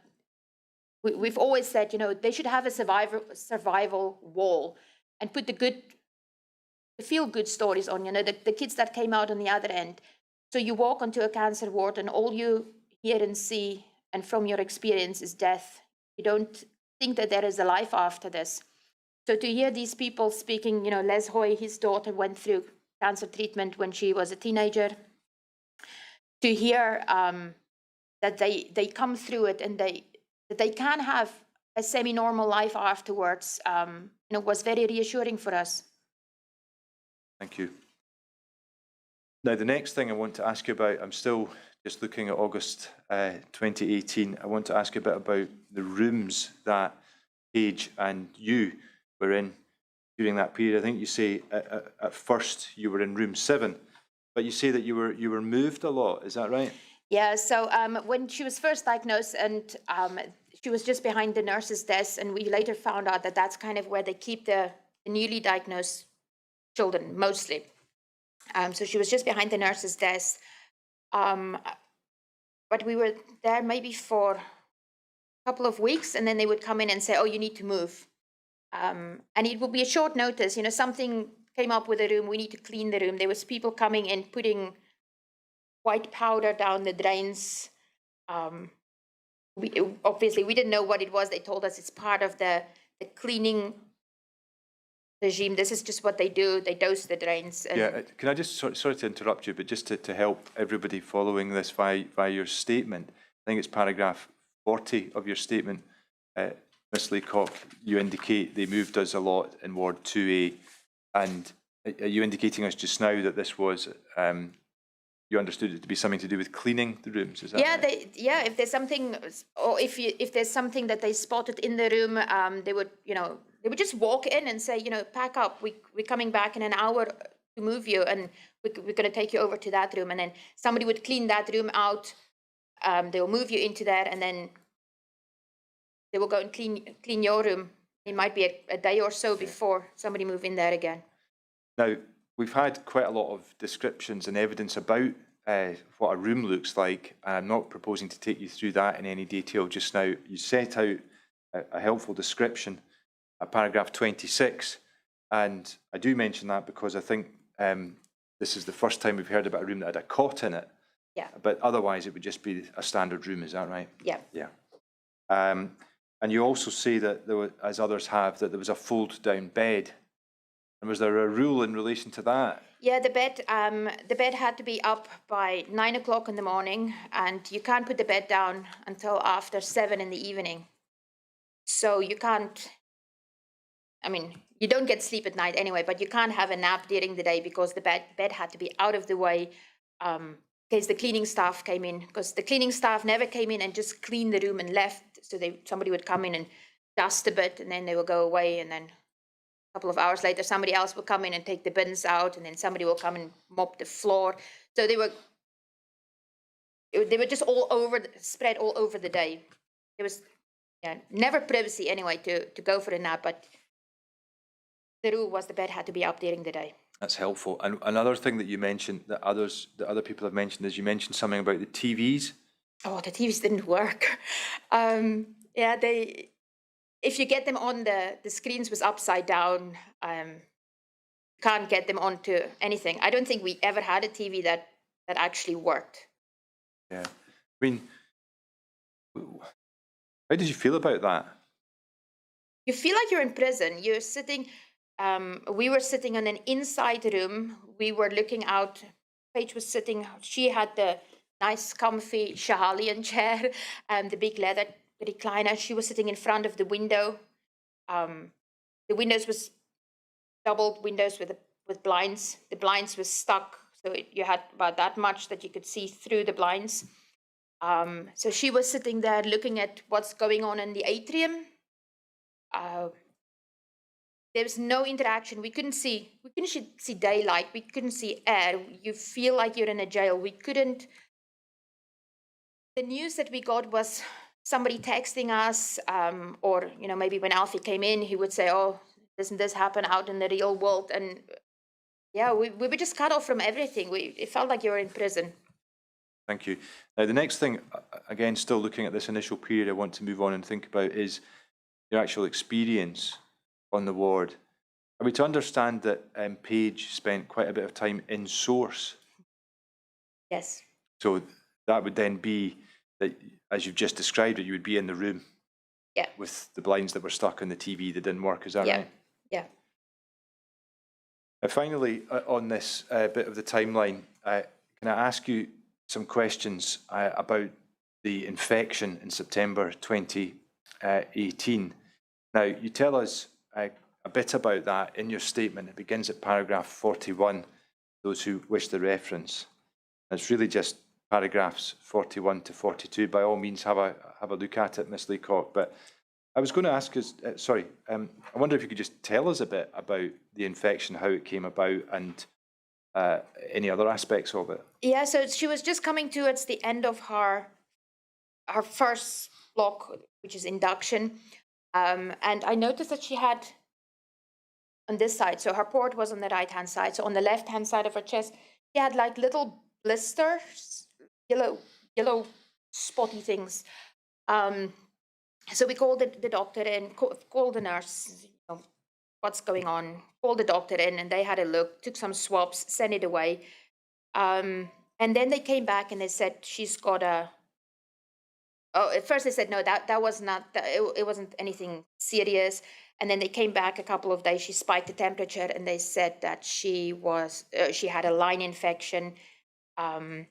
we've always said, they should have a survival wall and put the feel-good stories on, the kids that came out on the other end. So you walk onto a cancer ward and all you hear and see, and from your experience, is death. You don't think that there is a life after this. So to hear these people speaking, Les Hoy, his daughter went through cancer treatment when she was a teenager. To hear that they come through it and that they can have a semi-normal life afterwards, was very reassuring for us. Thank you. Now, the next thing I want to ask you about, I'm still just looking at August 2018. I want to ask you a bit about the rooms that Paige and you were in during that period. I think you say at first you were in room 7. But you say that you were moved a lot, is that right? Yeah, so when she was first diagnosed, and she was just behind the nurse's desk, and we later found out that that's kind of where they keep the newly diagnosed children, mostly. So she was just behind the nurse's desk. But we were there maybe for a couple of weeks, and then they would come in and say, oh, you need to move. And it would be a short notice, something came up with the room, we need to clean the room. There was people coming in, putting white powder down the drains. Obviously, we didn't know what it was. They told us it's part of the cleaning regime. This is just what they do. They dose the drains. Yeah, can I just, sorry to interrupt you, but just to help everybody following this via your statement, I think it's paragraph 40 of your statement, Ms. Lacock, you indicate they moved us a lot in Ward 2A. And are you indicating us just now that this was, you understood it to be something to do with cleaning the rooms? Is that right? If there's something, or if there's something that they spotted in the room, they would just walk in and say, pack up. We're coming back in an hour to move you, and we're going to take you over to that room. And then somebody would clean that room out. They will move you into there, and then they will go and clean your room. It might be a day or so before somebody move in there again. Now, we've had quite a lot of descriptions and evidence about what a room looks like, and I'm not proposing to take you through that in any detail just now. You set out a helpful description at paragraph 26, and I do mention that because I think this is the first time we've heard about a room that had a cot in it. Yeah. But otherwise, it would just be a standard room, is that right? Yeah. Yeah. And you also say that there was, as others have, that there was a fold-down bed. And was there a rule in relation to that? Yeah, the bed had to be up by 9 o'clock in the morning, and you can't put the bed down until after 7 in the evening. So you can't, I mean, you don't get sleep at night anyway, but you can't have a nap during the day because the bed had to be out of the way in case the cleaning staff came in, because the cleaning staff never came in and just cleaned the room and left. So somebody would come in and dust a bit, and then they would go away, and then a couple of hours later, somebody else will come in and take the bins out, and then somebody will come and mop the floor. So they were just all over, spread all over the day. There was never privacy anyway to go for a nap, but the rule was the bed had to be up during the day. That's helpful. And another thing that you mentioned that other people have mentioned is you mentioned something about the TVs. Oh, the TVs didn't work. If you get them on, the screens was upside down. Can't get them onto anything. I don't think we ever had a TV that actually worked. Yeah. I mean, how did you feel about that? You feel like you're in prison. You're sitting, we were sitting in an inside room. We were looking out. Paige was sitting, she had the nice comfy Shahalian chair and the big leather recliner. She was sitting in front of the window. The windows was double windows with blinds. The blinds were stuck, so you had about that much that you could see through the blinds. So she was sitting there looking at what's going on in the atrium. There was no interaction. We couldn't see daylight. We couldn't see air. You feel like you're in a jail. We couldn't. The news that we got was somebody texting us, or maybe when Alfie came in, he would say, "Oh, doesn't this happen out in the real world?" And yeah, we were just cut off from everything. It felt like you were in prison. Thank you. Now, the next thing, again, still looking at this initial period, I want to move on and think about is your actual experience on the ward. Are we to understand that Paige spent quite a bit of time in source? Yes. So that would then be that, as you've just described it, you would be in the room with the blinds that were stuck and the TV that didn't work. Is that right? Yeah. Finally, on this bit of the timeline, can I ask you some questions about the infection in September 2018? Now, you tell us a bit about that in your statement. It begins at paragraph 41, those who wish the reference. And it's really just paragraphs 41 to 42. By all means, have a look at it, Ms. Lacock. But I was going to ask us, I wonder if you could just tell us a bit about the infection, how it came about, and any other aspects of it. Yeah, so she was just coming towards the end of her first block, which is induction. And I noticed that she had on this side, so her port was on the right-hand side. So on the left-hand side of her chest, she had like little blisters, yellow spotty things. So we called the doctor in, called the nurse, what's going on, called the doctor in, and they had a look, took some swabs, sent it away. And then they came back and they said, she's got at first they said, no, that was not, it wasn't anything serious. And then they came back a couple of days, she spiked the temperature, and they said that she had a line infection, and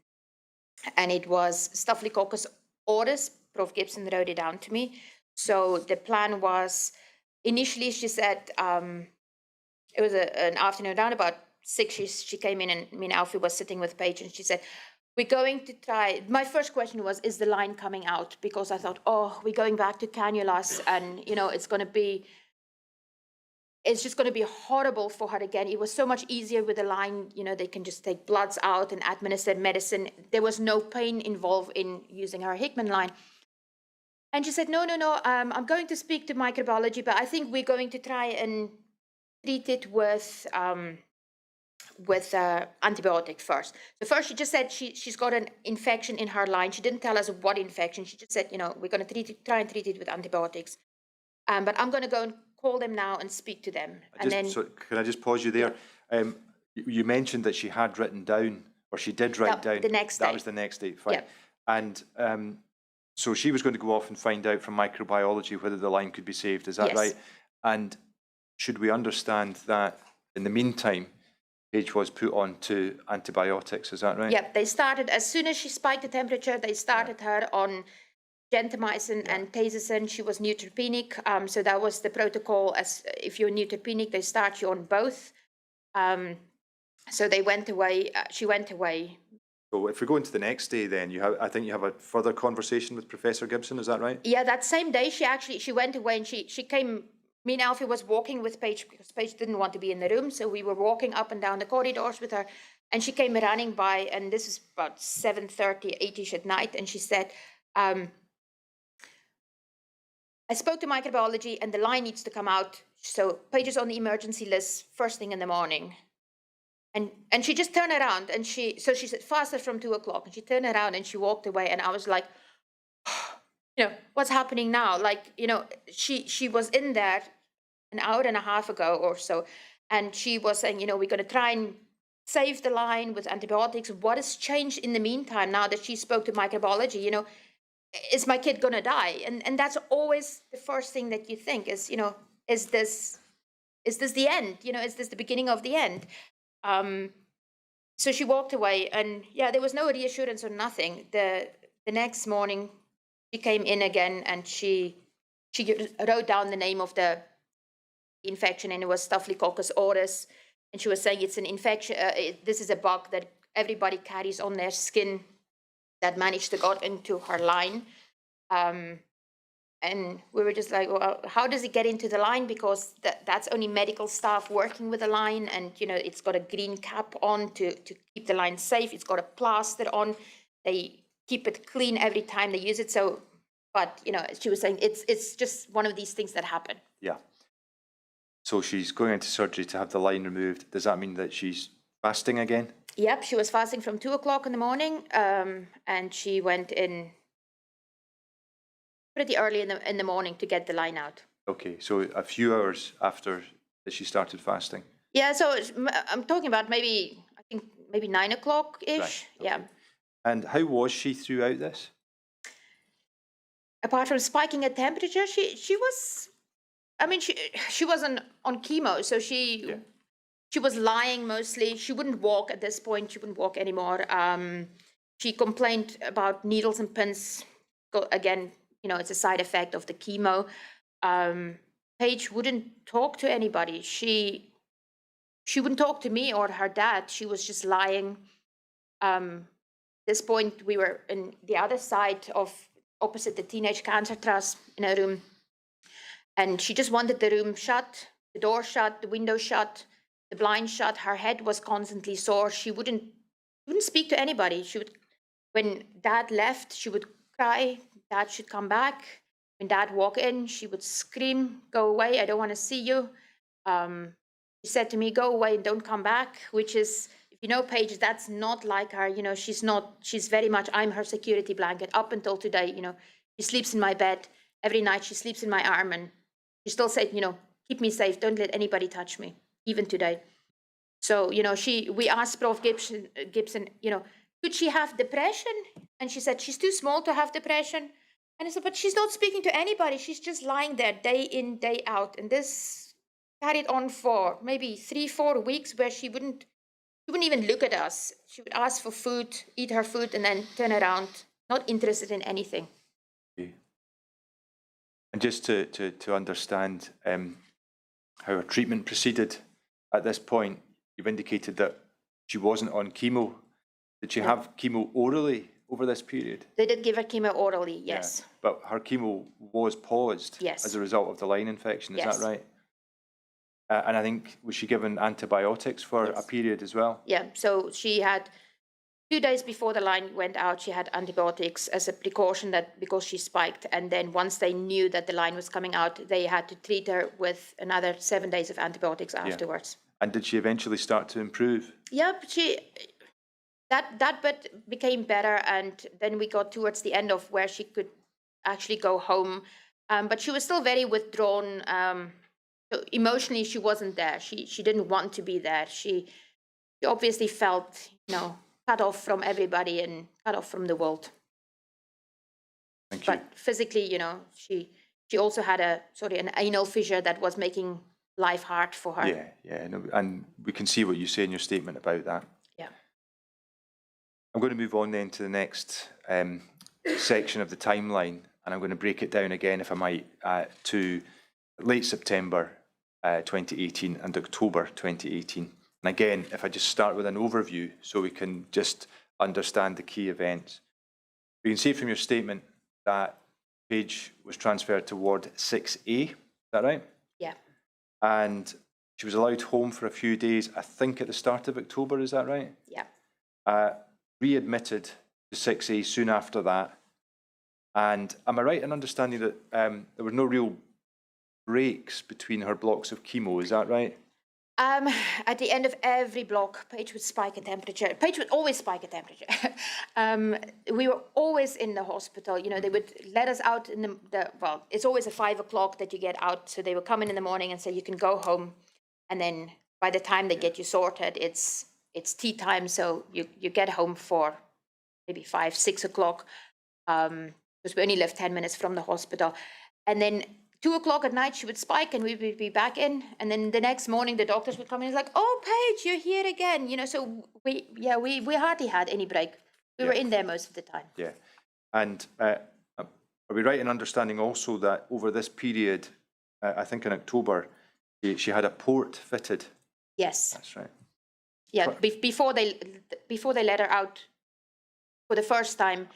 it was Staphylococcus aureus. Prof. Gibson wrote it down to me. So the plan was, initially she said, it was an afternoon, around about 6, she came in, and me and Alfie was sitting with Paige, and she said, we're going to try, my first question was, is the line coming out? Because I thought, oh, we're going back to cannulas, and it's just going to be horrible for her again. It was so much easier with the line, they can just take bloods out and administer medicine. There was no pain involved in using her Hickman line. And she said, no, I'm going to speak to microbiology, but I think we're going to try and treat it with antibiotic first. So first she just said she's got an infection in her line. She didn't tell us what infection. She just said, we're going to try and treat it with antibiotics. But I'm going to go and call them now and speak to them. So can I just pause you there? You mentioned that she had written down or she did write down. The next day. That was the next day, fine. Yeah. And so she was going to go off and find out from microbiology whether the line could be saved, is that Yes. right? And should we understand that in the meantime, Paige was put on to antibiotics, is that right? Yep, they started, as soon as she spiked the temperature, they started her on gentamicin and tazocin. She was neutropenic, so that was the protocol. As if you're neutropenic, they start you on both. So they went away, she went away. So if we go into the next day then, I think you have a further conversation with Professor Gibson, is that right? Yeah, that same day she went away, and she came. Me and Alfie was walking with Paige because Paige didn't want to be in the room, so we were walking up and down the corridors with her, and she came running by, and this is about 7:30, 8ish at night, and she said, I spoke to microbiology and the line needs to come out, so Paige is on the emergency list first thing in the morning. And she just turned around, and she said faster from 2 o'clock, and she turned around and she walked away, and I was like, what's happening now? Like, she was in there an hour and a half ago or so, and she was saying, we're going to try and save the line with antibiotics. What has changed in the meantime now that she spoke to microbiology? Is my kid going to die? And that's always the first thing that you think is, is this the end? Is this the beginning of the end? So she walked away, and there was no reassurance or nothing. The next morning, she came in again, and she wrote down the name of the infection, and it was Staphylococcus aureus. And she was saying it's an infection. This is a bug that everybody carries on their skin that managed to get into her line. And we were just like, well, how does it get into the line? Because that's only medical staff working with the line, and it's got a green cap on to keep the line safe. It's got a plaster on. They keep it clean every time they use it. So, but she was saying it's just one of these things that happen. Yeah. So she's going into surgery to have the line removed. Does that mean that she's fasting again? Yep, she was fasting from 2 o'clock in the morning, and she went in pretty early in the morning to get the line out. Okay, so a few hours after that she started fasting. Yeah, so I'm talking about maybe 9 o'clock-ish. Right, okay. Yeah. And how was she throughout this? Apart from spiking a temperature, she was, she wasn't on chemo, so she was lying mostly. She wouldn't walk at this point. She wouldn't walk anymore. She complained about needles and pins. Again, it's a side effect of the chemo. Paige wouldn't talk to anybody. She wouldn't talk to me or her dad. She was just lying. At this point, we were in the other side opposite the teenage cancer trust in a room. And she just wanted the room shut, the door shut, the window shut, the blind shut. Her head was constantly sore. She wouldn't speak to anybody. When Dad left, she would cry. Dad should come back. When Dad walked in, she would scream, "Go away, I don't want to see you." She said to me, "Go away and don't come back," which is, if you know Paige, that's not like her. She's very much, I'm her security blanket up until today. She sleeps in my bed. Every night she sleeps in my arm, and she still said, keep me safe, don't let anybody touch me, even today. So, we asked Prof. Gibson, could she have depression? And she said, she's too small to have depression. And I said, but she's not speaking to anybody. She's just lying there day in, day out. And this carried on for maybe 3-4 weeks, where she wouldn't even look at us. She would ask for food, eat her food, and then turn around, not interested in anything. Okay. And just to understand how her treatment proceeded at this point, you've indicated that she wasn't on chemo. Did she have chemo orally over this period? They did give her chemo orally, yes. Yeah, but her chemo was paused as a result of the line infection, is that right? And I think, was she given antibiotics for a period as well? Yeah, so she had 2 days before the line went out, she had antibiotics as a precaution, that because she spiked. And then once they knew that the line was coming out, they had to treat her with another 7 days of antibiotics afterwards. And did she eventually start to improve? Yeah, that bit became better, and then we got towards the end of where she could actually go home. But she was still very withdrawn. So emotionally, she wasn't there. She didn't want to be there. She obviously felt, cut off from everybody and cut off from the world. Thank you. But physically, you know, she also had an anal fissure that was making life hard for her. Yeah, no, and we can see what you say in your statement about that. Yeah. I'm going to move on then to the next section of the timeline, and I'm going to break it down again, if I might, to late September 2018 and October 2018. And again, if I just start with an overview so we can just understand the key events. You can see from your statement that Paige was transferred to Ward 6A, is that right? Yeah. And she was allowed home for a few days, I think at the start of October, is that right? Yeah. Readmitted to 6A soon after that. And am I right in understanding that there were no real breaks between her blocks of chemo, is that right? At the end of every block, Paige would spike a temperature. Paige would always spike a temperature. We were always in the hospital. You know, they would let us out in well, it's always at 5 o'clock that you get out. So they would come in the morning and say, you can go home. And then by the time they get you sorted, it's tea time. So you get home for maybe 5, 6 o'clock. Because we only lived 10 minutes from the hospital. And then 2 o'clock at night, she would spike and we would be back in. And then the next morning, the doctors would come in and like, oh, Paige, you're here again. You know, so we hardly had any break. We were in there most of the time. Yeah. And are we right in understanding also that over this period, I think in October, she had a port fitted? Yes. That's right. Yeah, before they let her out for the first time.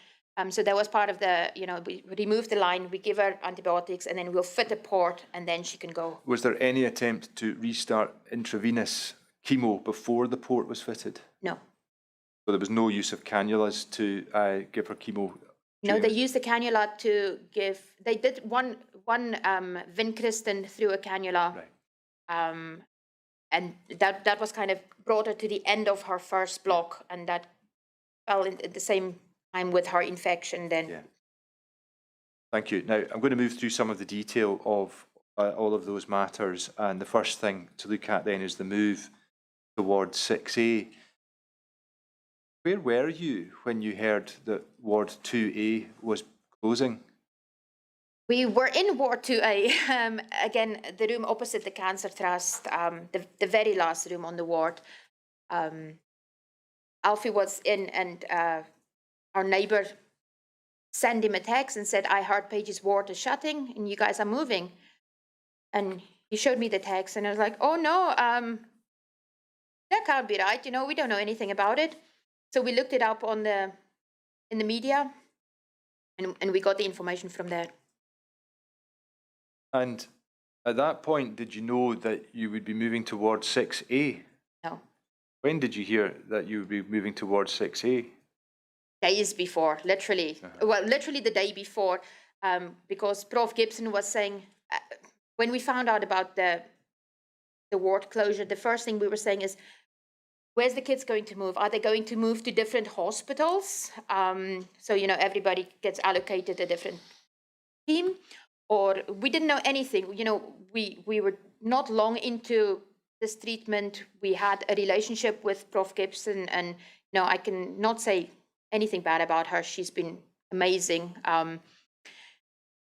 So that was part of the, you know, we remove the line, we give her antibiotics, and then we'll fit a port, and then she can go. Was there any attempt to restart intravenous chemo before the port was fitted? No. So there was no use of cannulas to give her chemo? No, they used the cannula to give, they did one vincristine through a cannula. Right. And that was kind of brought her to the end of her first block, and that fell at the same time with her infection then. Yeah. Thank you. Now, I'm going to move through some of the detail of all of those matters. And the first thing to look at then is the move towards 6A. Where were you when you heard that Ward 2A was closing? We were in Ward 2A, again, the room opposite the Cancer Trust, the very last room on the ward. Alfie was in, and our neighbor sent him a text and said, I heard Paige's ward is shutting and you guys are moving. And he showed me the text and I was like, oh no, that can't be right. You know, we don't know anything about it. So we looked it up in the media and we got the information from there. And at that point, did you know that you would be moving towards 6A? No. When did you hear that you would be moving towards 6A? Days before, literally. Well, literally the day before, because Prof. Gibson was saying, when we found out about the ward closure, the first thing we were saying is, where's the kids going to move? Are they going to move to different hospitals? So, you know, everybody gets allocated a different team. Or we didn't know anything. You know, we were not long into this treatment. We had a relationship with Prof. Gibson, and you know, I can not say anything bad about her. She's been amazing.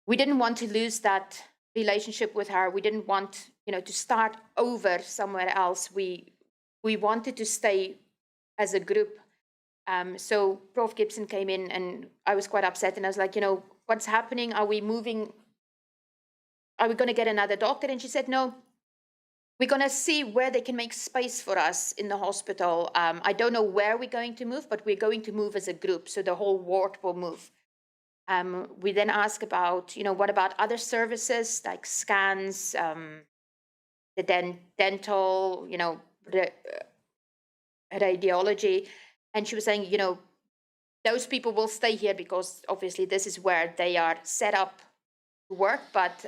We didn't want to lose that relationship with her. We didn't want, you know, to start over somewhere else. We wanted to stay as a group. So Prof. Gibson came in, and I was quite upset. And I was like, you know, what's happening? Are we moving? Are we going to get another doctor? And she said, no, we're going to see where they can make space for us in the hospital. I don't know where we're going to move, but we're going to move as a group. So the whole ward will move. We then ask about, you know, what about other services like scans, the dental, you know, radiology. And she was saying, you know, those people will stay here because obviously this is where they are set up to work. But,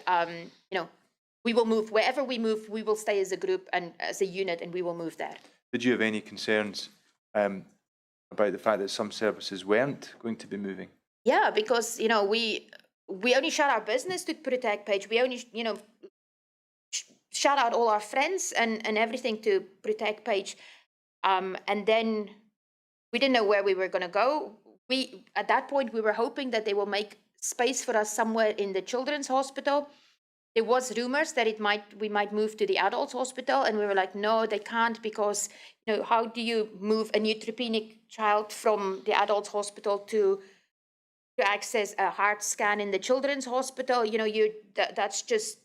you know, we will move. Wherever we move, we will stay as a group and as a unit, and we will move there. Did you have any concerns about the fact that some services weren't going to be moving? Yeah, because, you know, we only shut our business to protect Paige. We only, you know, shut out all our friends and everything to protect Paige. And then we didn't know where we were going to go. At that point, we were hoping that they will make space for us somewhere in the children's hospital. There was rumors that we might move to the adults hospital, and we were like, no, they can't, because how do you move a neutropenic child from the adults hospital to access a heart scan in the children's hospital? That's just.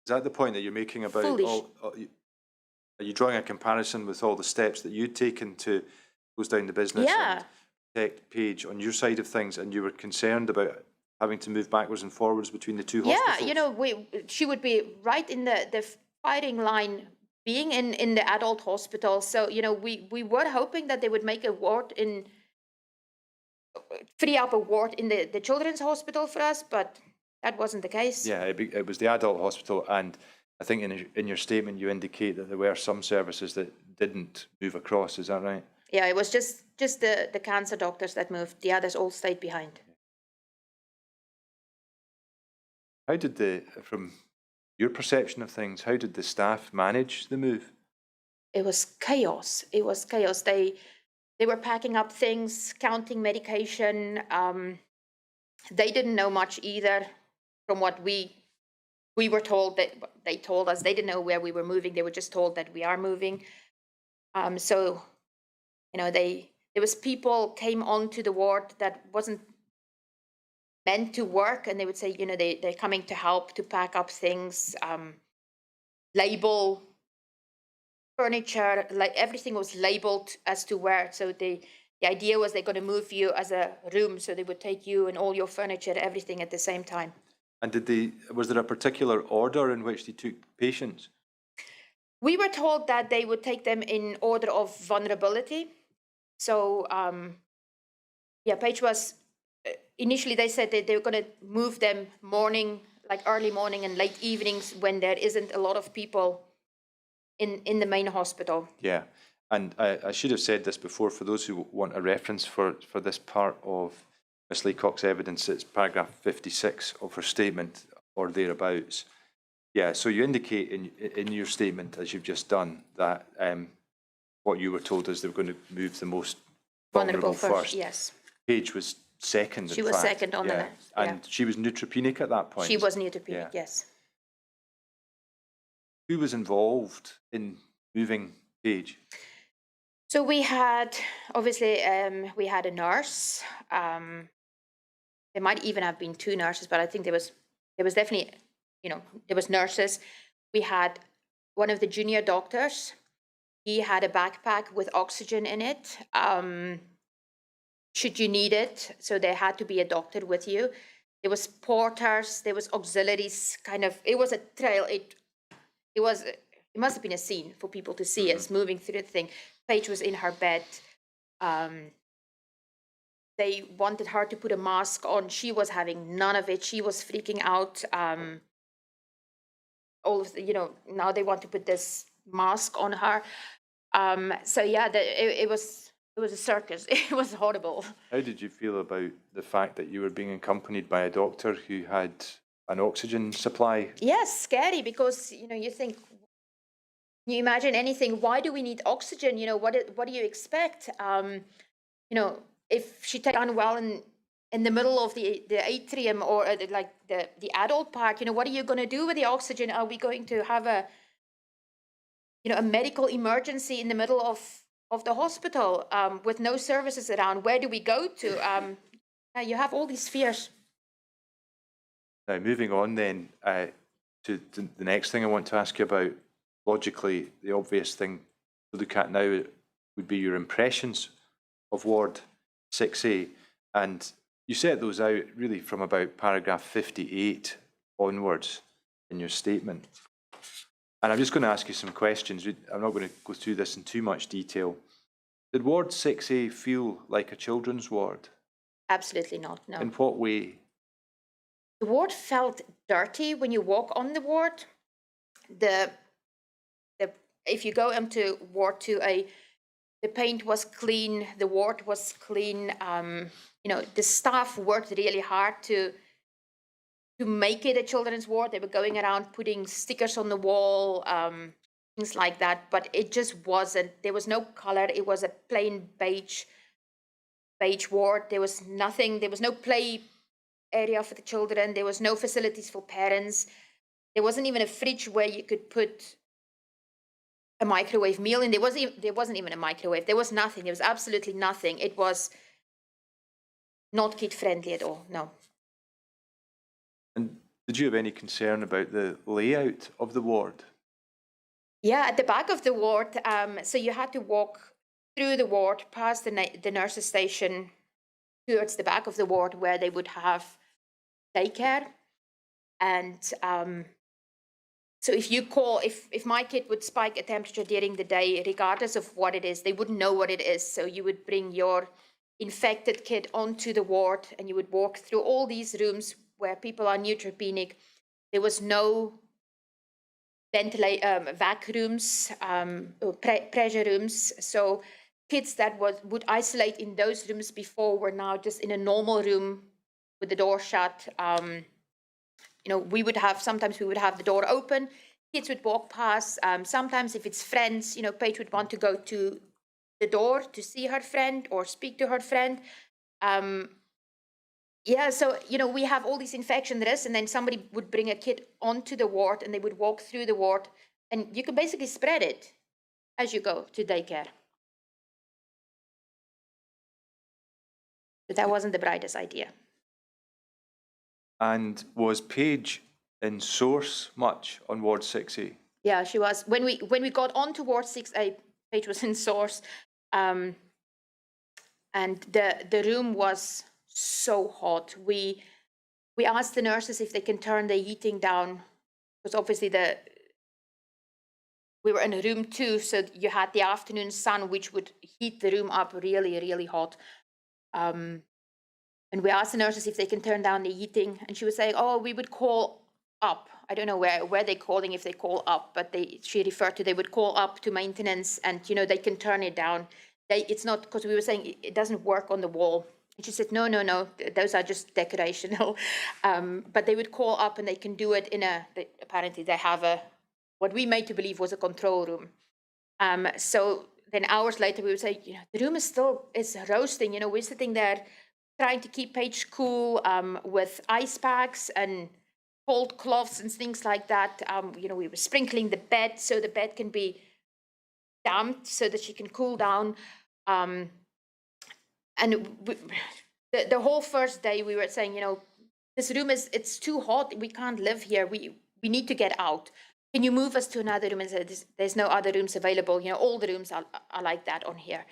Is that the point that you're making about foolish. Are you drawing a comparison with all the steps that you'd taken to close down the business and protect Paige on your side of things, and you were concerned about having to move backwards and forwards between the two hospitals? She would be right in the firing line, being in the adult hospital. So, we were hoping that they would make free up a ward in the children's hospital for us, but that wasn't the case. Yeah, it was the adult hospital, and I think in your statement you indicate that there were some services that didn't move across. Is that right? Yeah, it was just the cancer doctors that moved. The others all stayed behind. How did from your perception of things, how did the staff manage the move? It was chaos. It was chaos. They were packing up things, counting medication. They didn't know much either. From what we were told, that they told us, they didn't know where we were moving. They were just told that we are moving. So, there was people came onto the ward that wasn't meant to work, and they would say, they're coming to help to pack up things, label furniture, like everything was labeled as to where. So the idea was they're going to move you as a room, so they would take you and all your furniture, everything at the same time. And was there a particular order in which they took patients? We were told that they would take them in order of vulnerability. So, Paige was, initially they said that they were going to move them early morning and late evenings when there isn't a lot of people in the main hospital. Yeah, and I should have said this before, for those who want a reference for this part of Ms. Lacock's evidence, it's paragraph 56 of her statement or thereabouts. Yeah, so you indicate in your statement, as you've just done, that what you were told is they were going to move the most vulnerable first. Yes. Paige was second. She was second on the list. And she was neutropenic at that point. She was neutropenic, yes. Who was involved in moving Paige? So we had, obviously, we had a nurse. There might even have been two nurses, but I think there was definitely, there was nurses. We had one of the junior doctors. He had a backpack with oxygen in it, should you need it. So there had to be a doctor with you. There was porters, there was auxiliaries, it was a trail. It must have been a scene for people to see us moving through the thing. Paige was in her bed. They wanted her to put a mask on. She was having none of it. She was freaking out. Now they want to put this mask on her. It was a circus. It was horrible. How did you feel about the fact that you were being accompanied by a doctor who had an oxygen supply? Yes, scary, because you think, you imagine anything. Why do we need oxygen? What do you expect? If she takes unwell in the middle of the atrium or the adult part, what are you going to do with the oxygen? Are we going to have a medical emergency in the middle of the hospital with no services around? Where do we go to? You have all these fears. Now, moving on then to the next thing I want to ask you about. Logically, the obvious thing to look at now would be your impressions of Ward 6A. And you set those out really from about paragraph 58 onwards in your statement. And I'm just going to ask you some questions. I'm not going to go through this in too much detail. Did Ward 6A feel like a children's ward? Absolutely not, no. In what way? The ward felt dirty when you walk on the ward. If you go into Ward 2A, the paint was clean, the ward was clean. The staff worked really hard to make it a children's ward. They were going around putting stickers on the wall. things like that, but it just wasn't, there was no color. It was a plain beige ward. There was nothing, there was no play area for the children. There was no facilities for parents. There wasn't even a fridge where you could put a microwave meal in. There wasn't even a microwave. There was nothing. There was absolutely nothing. It was not kid friendly at all. No. And did you have any concern about the layout of the ward? Yeah, at the back of the ward, so you had to walk through the ward, past the nurse's station, towards the back of the ward where they would have daycare. And so if my kid would spike a temperature during the day, regardless of what it is, they wouldn't know what it is. So you would bring your infected kid onto the ward and you would walk through all these rooms where people are neutropenic. There was no vac rooms, pressure rooms. So kids that would isolate in those rooms before were now just in a normal room with the door shut. Sometimes we would have the door open, kids would walk past. Sometimes if it's friends, Paige would want to go to the door to see her friend or speak to her friend. So, we have all these infection risks, and then somebody would bring a kid onto the ward and they would walk through the ward, and you could basically spread it as you go to daycare. But that wasn't the brightest idea. And was Paige in source much on Ward 6A? Yeah, she was. When we got onto Ward 6A, Paige was in source, and the room was so hot. We asked the nurses if they can turn the heating down, because obviously we were in room 2, so you had the afternoon sun, which would heat the room up really, really hot. And we asked the nurses if they can turn down the heating, and she was saying, "Oh, we would call up." I don't know where they're calling, if they call up, but she referred to they would call up to maintenance, and they can turn it down. It's not, because we were saying it doesn't work on the wall. And she said, no, those are just decorational. But they would call up and they can do it apparently they have what we made to believe was a control room. So then hours later we would say, the room is roasting. We're sitting there trying to keep Paige cool with ice packs and cold cloths and things like that. We were sprinkling the bed so the bed can be damped so that she can cool down. And the whole first day we were saying, this room it's too hot. We can't live here. We need to get out. Can you move us to another room? And said, there's no other rooms available. All the rooms are like that on here.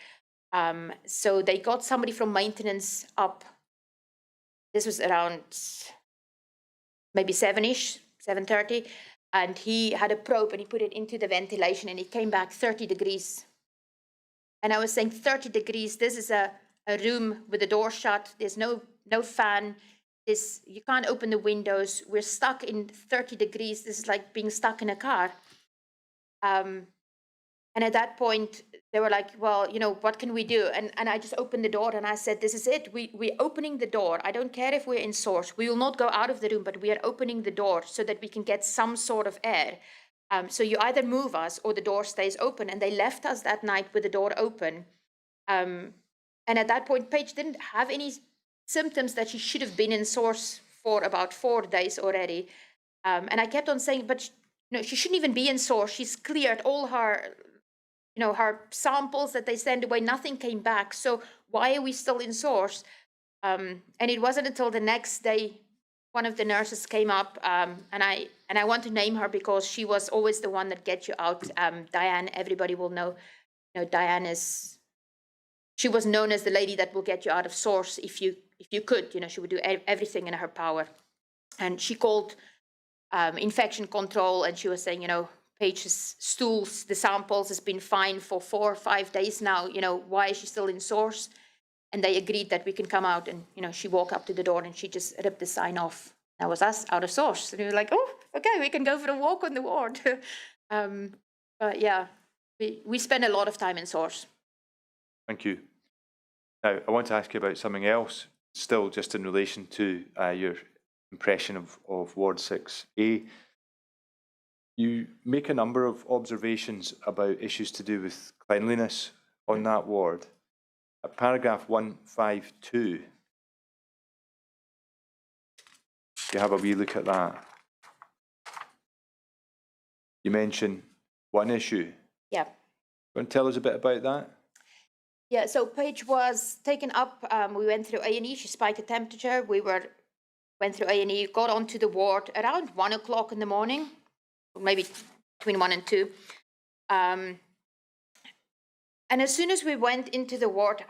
So they got somebody from maintenance up. This was around maybe 7-ish, 7:30. And he had a probe and he put it into the ventilation and it came back 30 degrees. And I was saying 30 degrees, this is a room with the door shut. There's no fan. You can't open the windows. We're stuck in 30 degrees. This is like being stuck in a car. And at that point, they were like, well, what can we do? And I just opened the door and I said, this is it. We're opening the door. I don't care if we're in source. We will not go out of the room, but we are opening the door so that we can get some sort of air. So you either move us or the door stays open. And they left us that night with the door open. And at that point, Paige didn't have any symptoms that she should have been in source for about 4 days already. And I kept on saying, but she shouldn't even be in source. She's cleared all her samples that they sent away. Nothing came back. So why are we still in source? And it wasn't until the next day, one of the nurses came up, and I want to name her because she was always the one that gets you out. Diane, everybody will know. Diane she was known as the lady that will get you out of source if you could. She would do everything in her power. And she called infection control, and she was saying, Paige's stools, the samples has been fine for 4 or 5 days now. Why is she still in source? And they agreed that we can come out, and she walked up to the door and she just ripped the sign off. That was us out of source. And we were like, oh, okay, we can go for a walk on the ward. But yeah, we spend a lot of time in source. Thank you. Now, I want to ask you about something else, still just in relation to your impression of Ward 6A. You make a number of observations about issues to do with cleanliness on that ward. At paragraph 152, you have a wee look at that. You mention one issue. Yeah. Want to tell us a bit about that? Yeah, so Paige was taken up. We went through A&E. She spiked the temperature. Went through A&E, got onto the ward around 1 o'clock in the morning, maybe between 1 and 2. And as soon as we went into the ward,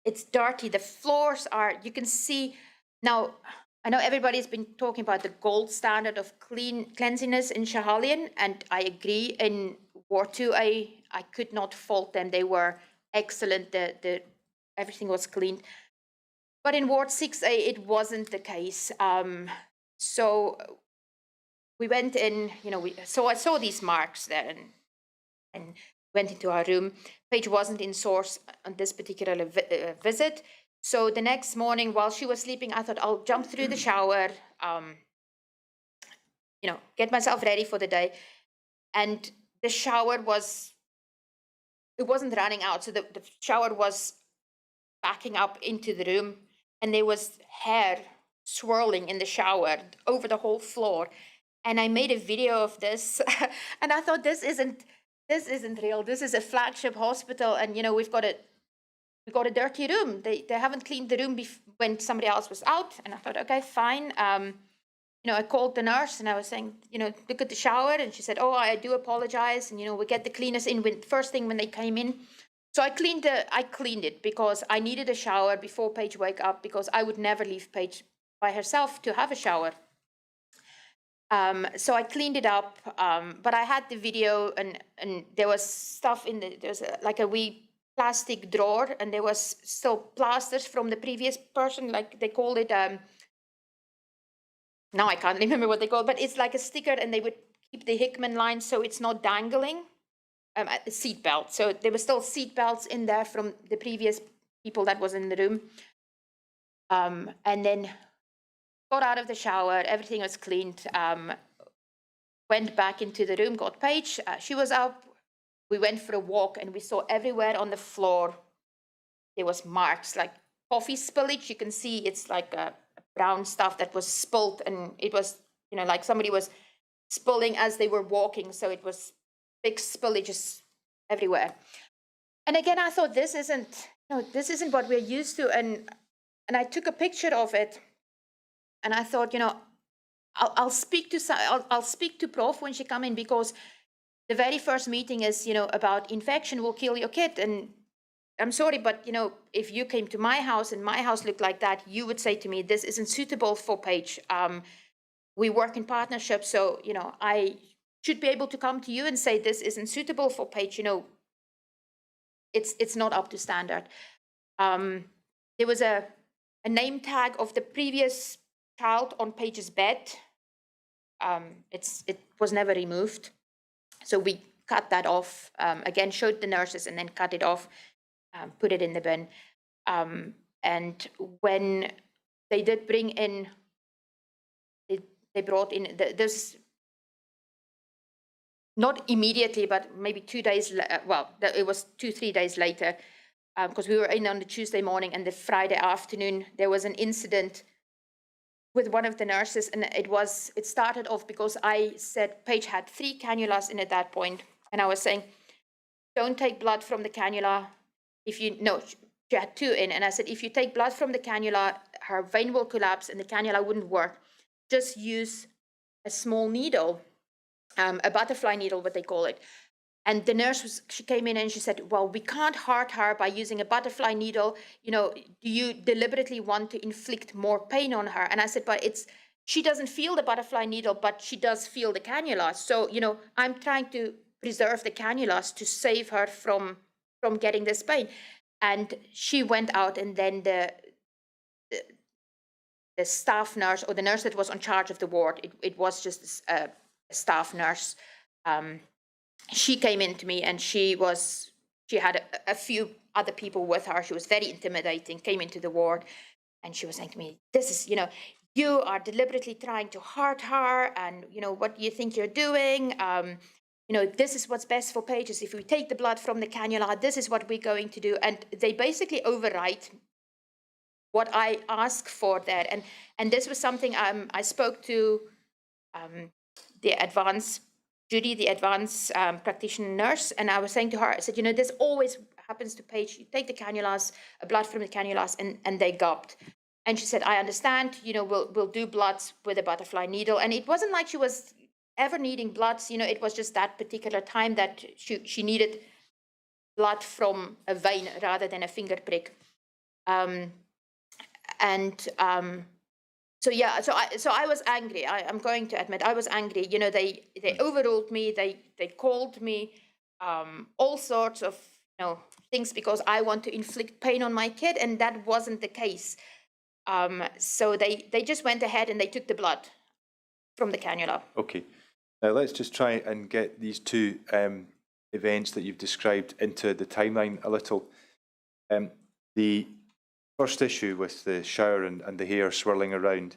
it's dirty. The floors are, you can see, now, I know everybody's been talking about the gold standard of cleanliness in Schiehallion, and I agree. In Ward 2A, I could not fault them. They were excellent. Everything was cleaned. But in Ward 6A, it wasn't the case. So we went in, so I saw these marks there and went into our room. Paige wasn't in source on this particular visit. So the next morning while she was sleeping, I thought I'll jump through the shower, get myself ready for the day. And the shower it wasn't running out. So the shower was backing up into the room, and there was hair swirling in the shower over the whole floor. And I made a video of this, and I thought, this isn't real. This is a flagship hospital, and we've got a dirty room. They haven't cleaned the room when somebody else was out. And I thought, okay, fine. I called the nurse and I was saying, look at the shower. And she said, oh, I do apologize. And, we get the cleaners in first thing when they came in. So I cleaned it because I needed a shower before Paige wake up, because I would never leave Paige by herself to have a shower. So I cleaned it up, but I had the video, and there was stuff there's like a wee plastic drawer, and there was still plasters from the previous person, like they called it, now I can't remember what they call it, but it's like a sticker, and they would keep the Hickman line so it's not dangling at the seat belt. So there were still seat belts in there from the previous people that was in the room. And then got out of the shower, everything was cleaned, went back into the room, got Paige, she was up, we went for a walk, and we saw everywhere on the floor, there was marks, like coffee spillage. You can see it's like a brown stuff that was spilled, and it was, like somebody was spilling as they were walking, so it was big spillages everywhere. And again, I thought, this isn't what we're used to, and I took a picture of it, and I thought, I'll speak to Prof when she come in, because the very first meeting is, about infection will kill your kid. And I'm sorry, but, if you came to my house and my house looked like that, you would say to me, this isn't suitable for Paige. We work in partnership, so, I should be able to come to you and say, this isn't suitable for Paige. It's not up to standard. There was a name tag of the previous child on Paige's bed. It was never removed. So we cut that off, again, showed the nurses, and then cut it off, put it in the bin. And when they did bring in, they brought in, this, not immediately, but maybe 2 days, it was 2-3 days later, because we were in on the Tuesday morning, and the Friday afternoon, there was an incident with one of the nurses, and it started off because I said Paige had 3 cannulas in at that point, and I was saying, don't take blood from the cannula. She had 2 in, and I said, if you take blood from the cannula, her vein will collapse and the cannula wouldn't work. Just use a small needle, a butterfly needle, what they call it. And the nurse she came in and she said, well, we can't hurt her by using a butterfly needle. Do you deliberately want to inflict more pain on her? And I said, but she doesn't feel the butterfly needle, but she does feel the cannula. So, I'm trying to preserve the cannulas to save her from getting this pain. And she went out, and then the staff nurse, or the nurse that was in charge of the ward, it was just a staff nurse, she came in to me, and she had a few other people with her. She was very intimidating, came into the ward, and she was saying to me, this is, you are deliberately trying to hurt her, and what do you think you're doing? This is what's best for Paige. If we take the blood from the cannula, this is what we're going to do. And they basically overwrite what I ask for there. And this was something I spoke to the advanced Judy, the advanced practitioner nurse, and I was saying to her, I said, this always happens to Paige. You take the cannulas, blood from the cannulas, and they gulped. And she said, I understand, we'll do bloods with a butterfly needle. And it wasn't like she was ever needing bloods, it was just that particular time that she needed blood from a vein rather than a finger prick. So I was angry. I'm going to admit I was angry. They overruled me. They called me all sorts of things because I want to inflict pain on my kid, and that wasn't the case. So they just went ahead and they took the blood from the cannula. Okay. Now let's just try and get these two events that you've described into the timeline a little. The first issue with the shower and the hair swirling around,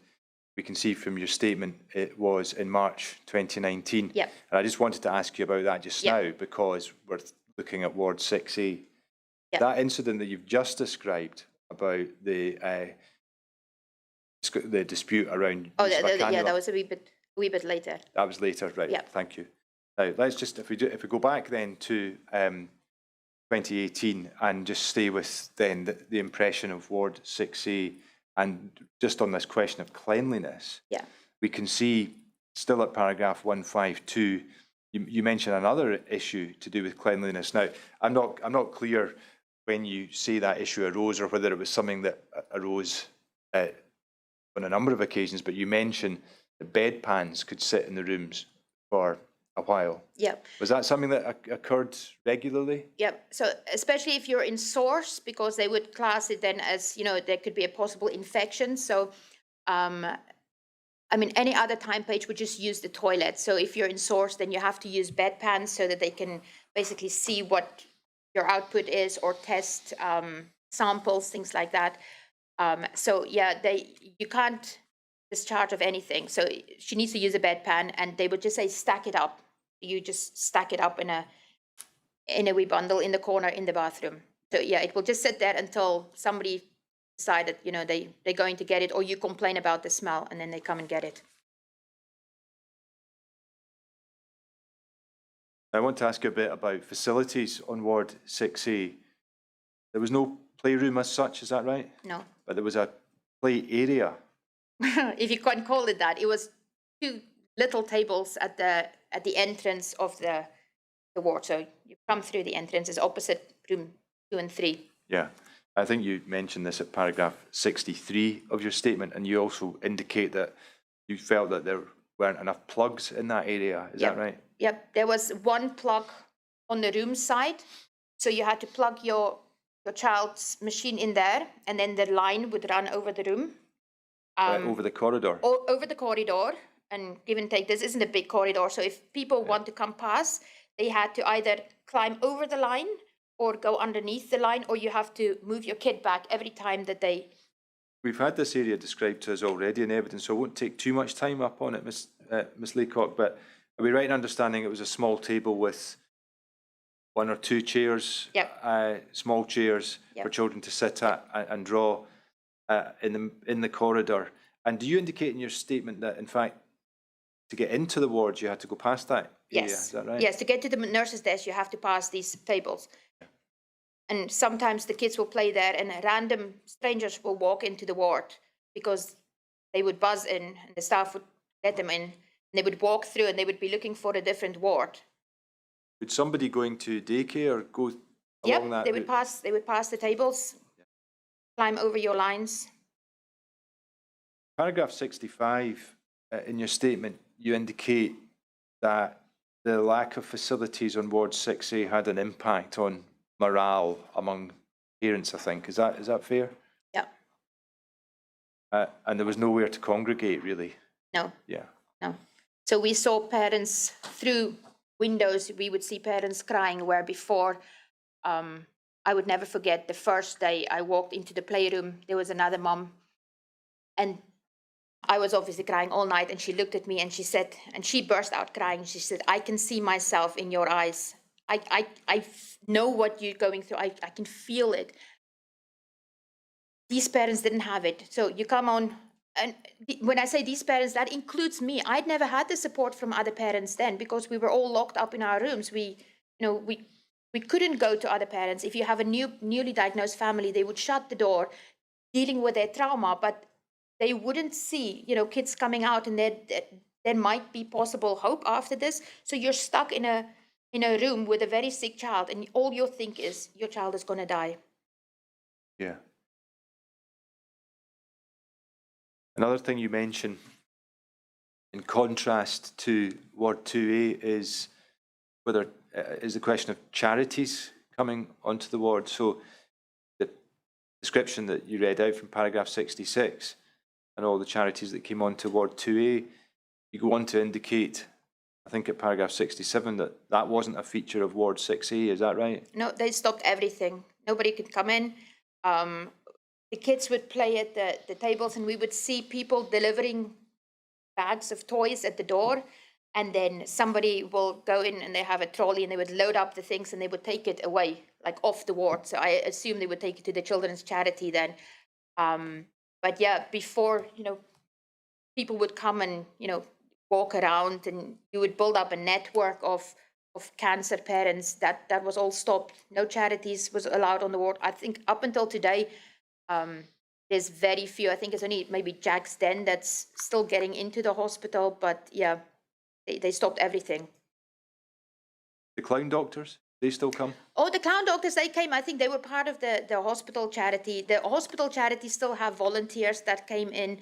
we can see from your statement it was in March 2019. Yep. And I just wanted to ask you about that just now because we're looking at Ward 6A. Yep. That incident that you've just described about the dispute around that was a wee bit later. That was later, right? Yep. Thank you. Now let's just if we go back then to 2018 and just stay with then the impression of Ward 6A, and just on this question of cleanliness, we can see still at paragraph 152, you mention another issue to do with cleanliness. Now, I'm not clear when you say that issue arose or whether it was something that arose on a number of occasions, but you mention that bedpans could sit in the rooms for a while. Yep. Was that something that occurred regularly? Yep. So especially if you're in source, because they would class it then as, there could be a possible infection. So, any other time Paige would just use the toilet. So if you're in source, then you have to use bedpans so that they can basically see what your output is or test samples, things like that. You can't discharge of anything. So she needs to use a bedpan, and they would just say stack it up. You just stack it up in a wee bundle in the corner in the bathroom. So it will just sit there until somebody decided they're going to get it, or you complain about the smell, and then they come and get it. I want to ask you a bit about facilities on Ward 6A. There was no playroom as such, is that right? No. But there was a play area. If you can call it that. It was two little tables at the entrance of the ward. So you come through the entrances opposite room 2 and 3. Yeah, I think you mentioned this at paragraph 63 of your statement, and you also indicate that you felt that there weren't enough plugs in that area. Is that right? Yep, there was one plug on the room side. So you had to plug your child's machine in there, and then the line would run over the room. Over the corridor? Over the corridor, and give and take. This isn't a big corridor, so if people want to come past, they had to either climb over the line or go underneath the line, or you have to move your kid back every time that they... We've had this area described to us already in evidence, so I won't take too much time up on it, Ms. Lacock, but are we right in understanding it was a small table with 1 or 2 chairs, small chairs for children to sit at and draw in the corridor? And do you indicate in your statement that, in fact, to get into the wards, you had to go past that area? Yes. Is that right? Yes, to get to the nurse's desk, you have to pass these tables. And sometimes the kids will play there, and random strangers will walk into the ward because they would buzz in, and the staff would let them in, and they would walk through, and they would be looking for a different ward. Would somebody going to daycare go along that route? They would pass the tables, climb over your lines. Paragraph 65, in your statement, you indicate that the lack of facilities on Ward 6A had an impact on morale among parents, I think. Is that fair? Yeah. And there was nowhere to congregate, really? No. Yeah. No. So we saw parents through windows. We would see parents crying, where before, I would never forget the first day I walked into the playroom, there was another mom, and I was obviously crying all night, and she looked at me and she said, and she burst out crying. She said, I can see myself in your eyes. I know what you're going through. I can feel it. These parents didn't have it. So you come on, and when I say these parents, that includes me. I'd never had the support from other parents then, because we were all locked up in our rooms. We couldn't go to other parents. If you have a newly diagnosed family, they would shut the door, dealing with their trauma, but they wouldn't see, kids coming out, and there might be possible hope after this. So you're stuck in a room with a very sick child, and all you think is your child is going to die. Yeah. Another thing you mention, in contrast to Ward 2A, is the question of charities coming onto the ward. So the description that you read out from paragraph 66 and all the charities that came onto Ward 2A, you go on to indicate, I think at paragraph 67, that wasn't a feature of Ward 6A, is that right? No, they stopped everything. Nobody could come in. The kids would play at the tables, and we would see people delivering bags of toys at the door, and then somebody will go in and they have a trolley and they would load up the things and they would take it away, like off the ward. So I assume they would take it to the children's charity then. But yeah, before, people would come and, walk around, and you would build up a network of cancer parents. That was all stopped. No charities was allowed on the ward. I think up until today, there's very few. I think it's only maybe Jack's Den that's still getting into the hospital, but yeah, they stopped everything. The clown doctors, they still come? Oh, the clown doctors, they came. I think they were part of the hospital charity. The hospital charity still have volunteers that came in.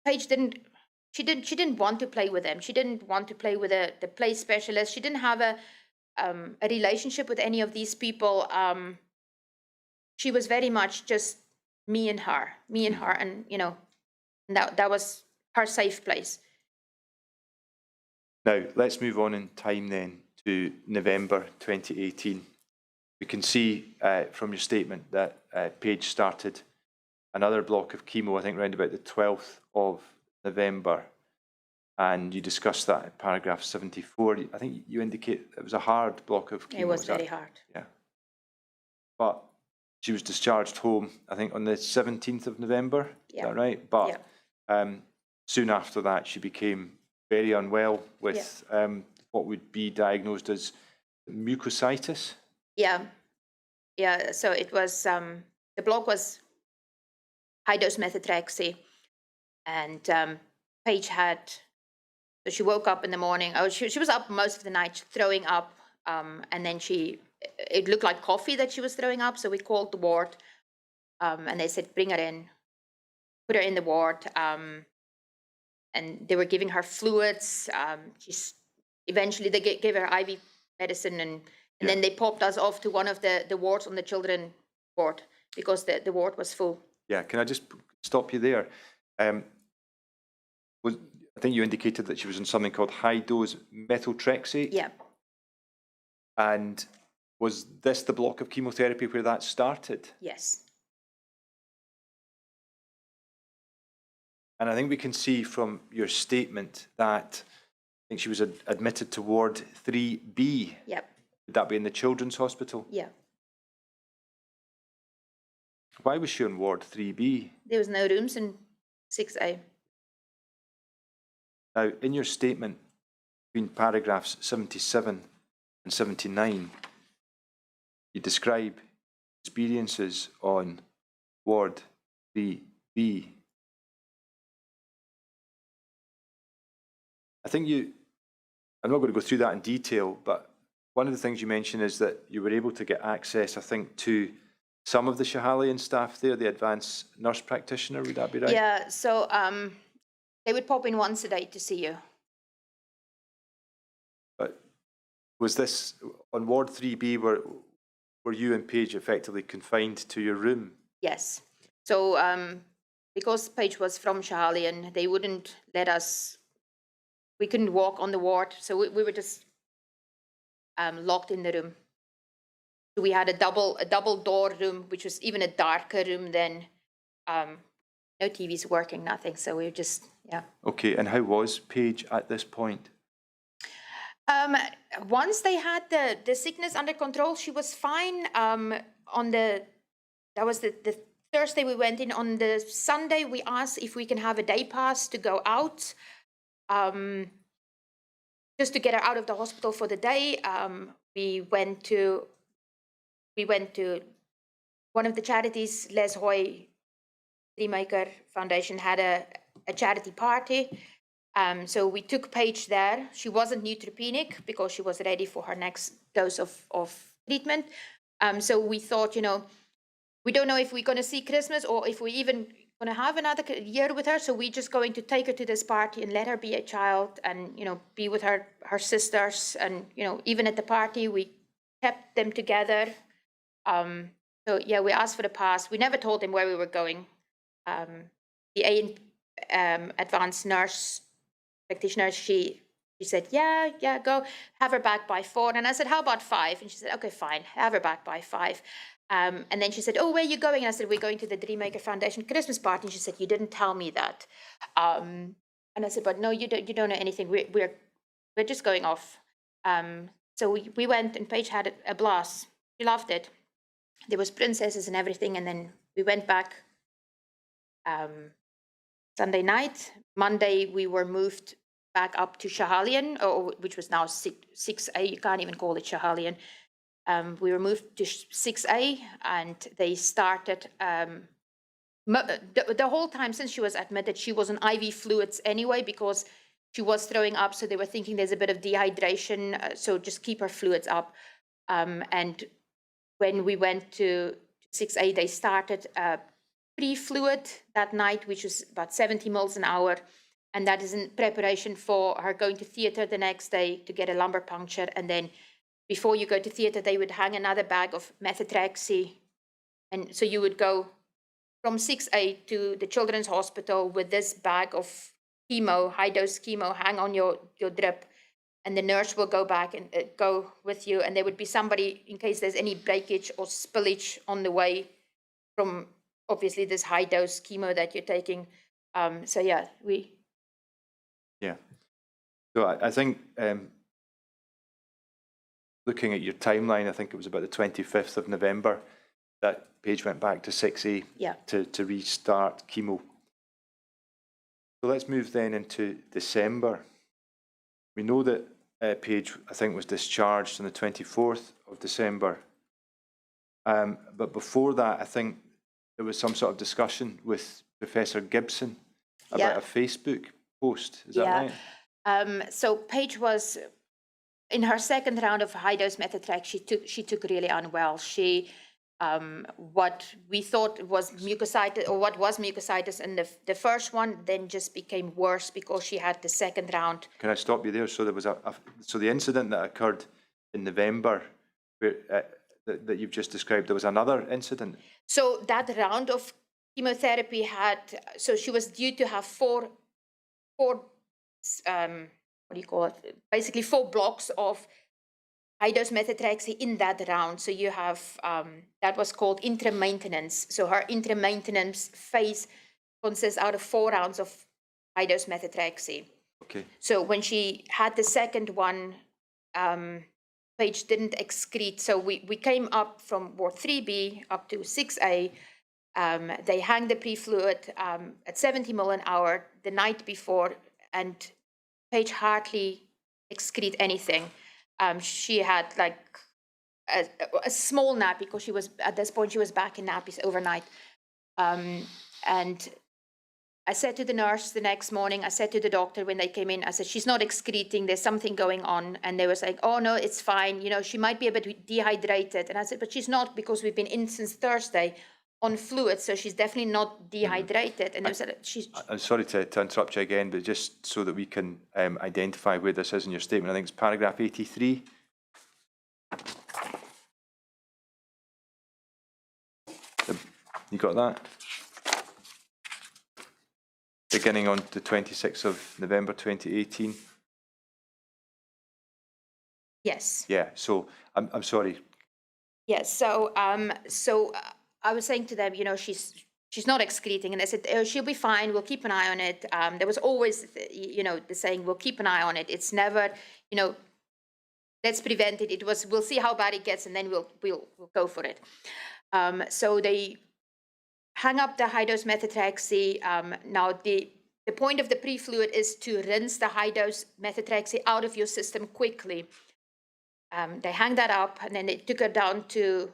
Paige didn't want to play with them. She didn't want to play with the play specialist. She didn't have a relationship with any of these people. She was very much just me and her, and that was her safe place. Now, let's move on in time then to November 2018. We can see from your statement that Paige started another block of chemo, I think around about the 12th of November, and you discussed that in paragraph 74. I think you indicate it was a hard block of chemo. It was very hard. Yeah. But she was discharged home, I think, on the 17th of November. Yeah. Is that right? But soon after that, she became very unwell with what would be diagnosed as mucositis. Yeah. Yeah. So it was, the block was high-dose methotrexate, and Paige so she woke up in the morning. Oh, she was up most of the night throwing up, and then it looked like coffee that she was throwing up. So we called the ward, and they said, bring her in, put her in the ward. And they were giving her fluids. Eventually they gave her IV medicine, and then they popped us off to one of the wards on the children ward, because the ward was full. Yeah, can I just stop you there? I think you indicated that she was on something called high-dose methotrexate. Yeah. And was this the block of chemotherapy where that started? Yes. And I think we can see from your statement that I think she was admitted to Ward 3B. Yep. Would that be in the Children's Hospital? Yeah. Why was she on Ward 3B? There was no rooms in 6A. Now, in your statement, between paragraphs 77 and 79, you describe experiences on Ward 3B. I think I'm not going to go through that in detail, but one of the things you mentioned is that you were able to get access, I think, to some of the Schahalian staff there, the advanced nurse practitioner, would that be right? Yeah, so they would pop in once a day to see you. But was this, on Ward 3B, were you and Paige effectively confined to your room? Yes. So because Paige was from Schahalian, they wouldn't let us, we couldn't walk on the ward, so we were just locked in the room. So we had a double door room, which was even a darker room than no TV's working, nothing. So we were just, yeah. Okay, and how was Paige at this point? Once they had the sickness under control, she was fine. That was the Thursday we went in. On the Sunday, we asked if we can have a day pass to go out, just to get her out of the hospital for the day. We went to one of the charities, Les Hoy Dreammaker Foundation had a charity party. So we took Paige there. She wasn't neutropenic because she was ready for her next dose of treatment. So we thought, we don't know if we're going to see Christmas or if we even going to have another year with her. So we're just going to take her to this party and let her be a child and, be with her sisters. And, even at the party, we kept them together. So yeah, we asked for the pass. We never told them where we were going. The advanced nurse practitioner, she said, yeah, go, have her back by 4. And I said, how about 5? And she said, okay, fine, have her back by 5. And then she said, oh, where are you going? And I said, we're going to the Dreammaker Foundation Christmas party. And she said, you didn't tell me that. And I said, but no, you don't know anything. We're just going off. So we went, and Paige had a blast. She loved it. There was princesses and everything. And then we went back Sunday night. Monday, we were moved back up to Schahalian, which was now 6A. You can't even call it Schahalian. We were moved to 6A, and they started the whole time since she was admitted, she was on IV fluids anyway because she was throwing up. So they were thinking there's a bit of dehydration. So just keep her fluids up. And when we went to 6A, they started pre-fluid that night, which was about 70 mils an hour. And that is in preparation for her going to theater the next day to get a lumbar puncture. And then before you go to theater, they would hang another bag of methotrexate. And so you would go from 6A to the Children's Hospital with this bag of chemo, high-dose chemo, hang on your drip. And the nurse will go back and go with you. And there would be somebody in case there's any breakage or spillage on the way from obviously this high-dose chemo that you're taking. So yeah, Yeah. So I think looking at your timeline, I think it was about the 25th of November that Paige went back to 6A to restart chemo. So let's move then into December. We know that Paige, I think, was discharged on the 24th of December. But before that, I think there was some sort of discussion with Professor Gibson about a Facebook post. Is that right? So Paige was in her second round of high-dose methotrexate. She took really unwell. She what we thought was mucositis, or what was mucositis in the first one, then just became worse because she had the second round. Can I stop you there? So there was so the incident that occurred in November, where, that you've just described, there was another incident. So that round of chemotherapy so she was due to have four what do you call it? Basically 4 blocks of high-dose methotrexate in that round. So you have, that was called intra-maintenance. So her intra-maintenance phase consists out of 4 rounds of high-dose methotrexate. Okay. So when she had the second one, Paige didn't excrete. So we came up from ward 3B up to 6A. They hang the pre-fluid at 70 ml an hour the night before, and Paige hardly excrete anything. She had like a small nappy because she was, at this point, she was back in nappies overnight. And I said to the nurse the next morning, I said to the doctor when they came in, I said, she's not excreting, there's something going on. And they was like, oh no, it's fine. She might be a bit dehydrated. And I said, but she's not, because we've been in since Thursday on fluids, so she's definitely not dehydrated. And they said, I'm sorry to interrupt you again, but just so that we can identify where this is in your statement, I think it's paragraph 83. You got that? Beginning on the 26th of November 2018. yes. Yeah. So I'm sorry. Yes. So I was saying to them, she's she's not excreting. And they said, oh, she'll be fine. We'll keep an eye on it. There was always, the saying, we'll keep an eye on it. It's never, let's prevent it. It was, we'll see how bad it gets, and then we'll go for it. So they hung up the high-dose methotrexate. Now, the point of the pre-fluid is to rinse the high-dose methotrexate out of your system quickly. They hung that up, and then they took her down to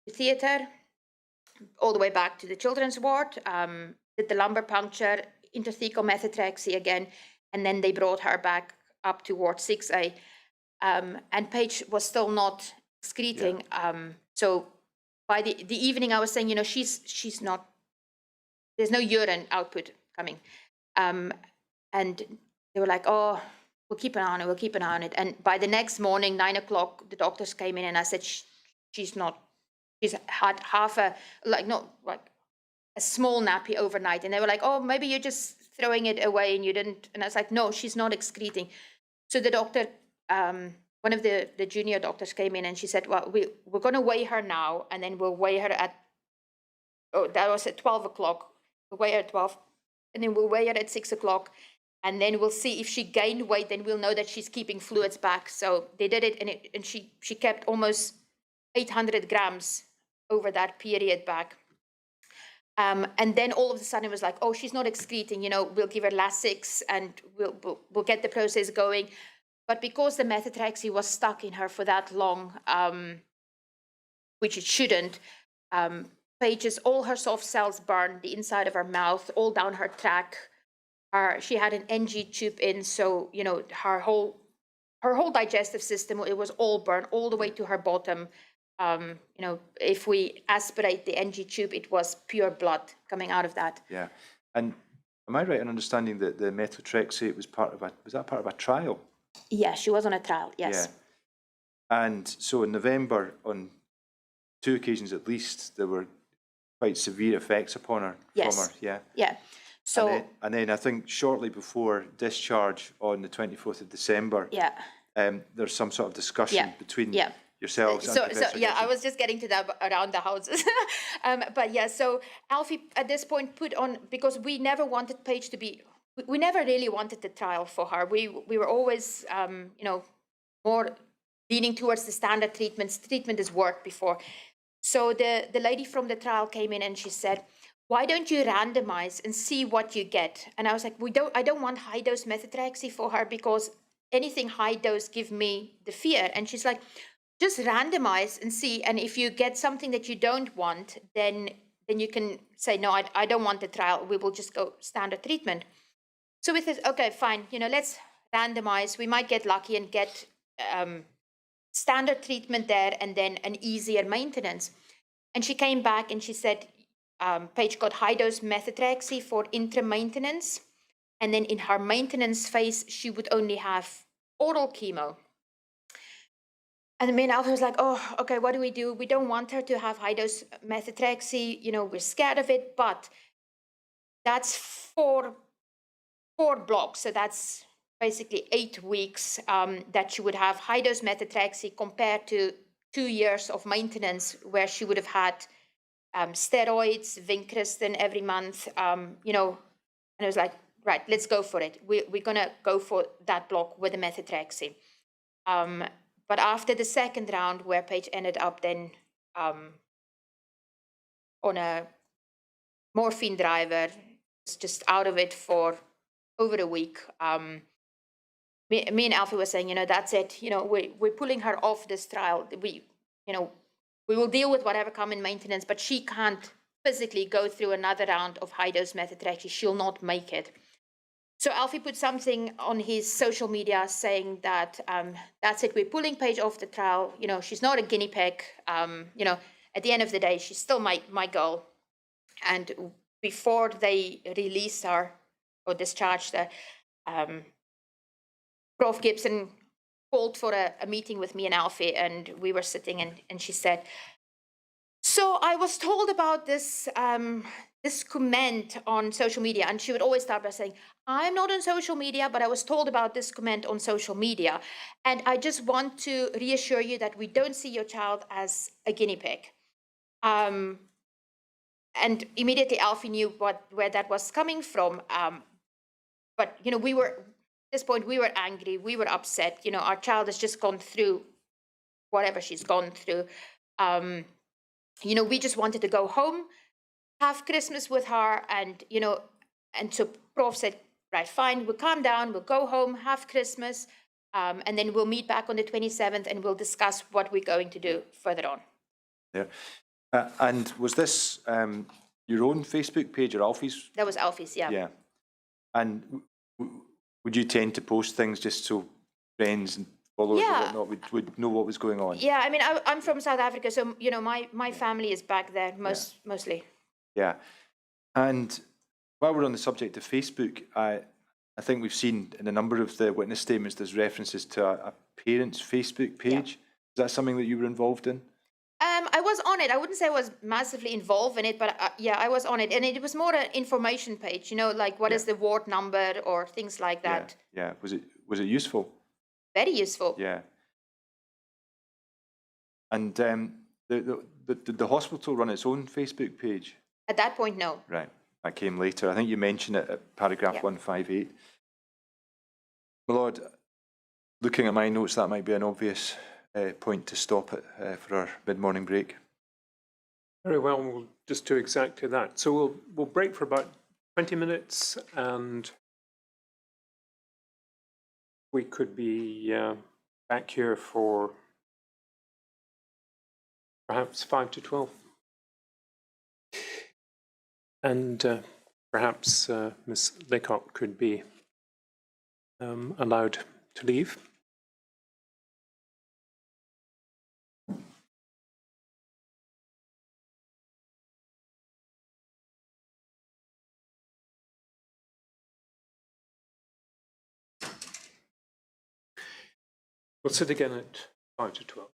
the theater, all the way back to the children's ward, did the lumbar puncture, intrathecal methotrexate again, and then they brought her back up to Ward 6A. And Paige was still not excreting. Yeah. So by the evening, I was saying, she's not, there's no urine output coming. And they were like, oh, we'll keep an eye on it, we'll keep an eye on it. And by the next morning, 9 o'clock, the doctors came in, and I said, she's had half a, a small nappy overnight. And they were like, oh, maybe you're just throwing it away and you didn't. And I was like, no, she's not excreting. So the doctor, one of the junior doctors came in, and she said, well, we're going to weigh her now, and then we'll weigh her that was at 12 o'clock. We'll weigh her at 12, and then we'll weigh her at 6 o'clock. And then we'll see if she gained weight, then we'll know that she's keeping fluids back. So they did it, and she kept almost 800 grams over that period back. And then all of a sudden it was like, oh, she's not excreting, we'll give her Lasix and we'll get the process going. But because the methotrexate was stuck in her for that long, which it shouldn't, Paige's, all her soft cells burned, the inside of her mouth, all down her tract. She had an NG tube in, so, her whole digestive system, it was all burned all the way to her bottom. If we aspirate the NG tube, it was pure blood coming out of that. Yeah. And am I right in understanding that the methotrexate was part of a trial? Yeah, she was on a trial, yes. Yeah. And so in November, on 2 occasions at least, there were quite severe effects upon her. Yes. From her, yeah. Yeah. So and then I think shortly before discharge on the 24th of December, there's some sort of discussion between yourselves. So I was just getting to that around the houses. But yeah, so Alfie at this point put on, because we never wanted Paige to be, we never really wanted the trial for her. We were always, more leaning towards the standard treatments. Treatment has worked before. So the lady from the trial came in and she said, why don't you randomize and see what you get? And I was like, I don't want high dose methotrexate for her, because anything high dose give me the fear. And she's like, just randomize and see. And if you get something that you don't want, then you can say, no, I don't want the trial. We will just go standard treatment. So we said, okay, fine. Let's randomize. We might get lucky and get standard treatment there, and then an easier maintenance. And she came back and she said, Paige got high-dose methotrexate for interim maintenance, and then in her maintenance phase, she would only have oral chemo. And me and Alfie was like, oh, okay, what do? We don't want her to have high-dose methotrexate, we're scared of it, but that's four blocks, so that's basically 8 weeks that she would have high-dose methotrexate compared to 2 years of maintenance where she would have had steroids, vincristine every month, and I was like, right, let's go for it. We're going to go for that block with the methotrexate. But after the second round, where Paige ended up then on a morphine driver, just out of it for over a week, me and Alfie were saying, that's it. We're pulling her off this trial. We will deal with whatever come in maintenance, but she can't physically go through another round of high-dose methotrexate. She'll not make it. So Alfie put something on his social media saying that that's it. We're pulling Paige off the trial. She's not a guinea pig. At the end of the day, she's still my girl. And before they release her or discharged her, Prof. Gibson called for a meeting with me and Alfie, and we were sitting, and she said, so I was told about this this comment on social media, and she would always start by saying, I'm not on social media, but I was told about this comment on social media, and I just want to reassure you that we don't see your child as a guinea pig. And and immediately Alfie knew where that was coming from. But, you know, at this point, we were angry, we were upset. You know, our child has just gone through whatever she's gone through. You know, we just wanted to go home, have Christmas with her, and, you know, and so Prof said, right, fine, we'll calm down, we'll go home, have Christmas, and then we'll meet back on the 27th and we'll discuss what we're going to do further on. Yeah. And was this your own Facebook page or Alfie's? That was Alfie's, yeah. Yeah. And would you tend to post things just so friends and followers and whatnot would know what was going on? Yeah, I mean, I'm from South Africa, so, you know, my family is back there mostly. Yeah. And while we're on the subject of Facebook, I think we've seen in a number of the witness statements there's references to a parent's Facebook page. Yeah. Is that something that you were involved in? I was on it. I wouldn't say I was massively involved in it, but yeah, I was on it. And it was more an information page, you know, like what is the ward number or things like that. Yeah. Was it useful? Very useful. Yeah. And did the hospital run its own Facebook page? At that point, no. Right. That came later. I think you mentioned it at paragraph 158. My Lord, looking at my notes, that might be an obvious point to stop it for our mid-morning break. Very well, we'll just do exactly that. So we'll break for about 20 minutes, and we could be back here for perhaps 5 to 12. And perhaps Ms. Lacock could be allowed to leave. We'll sit again at 5 to 12.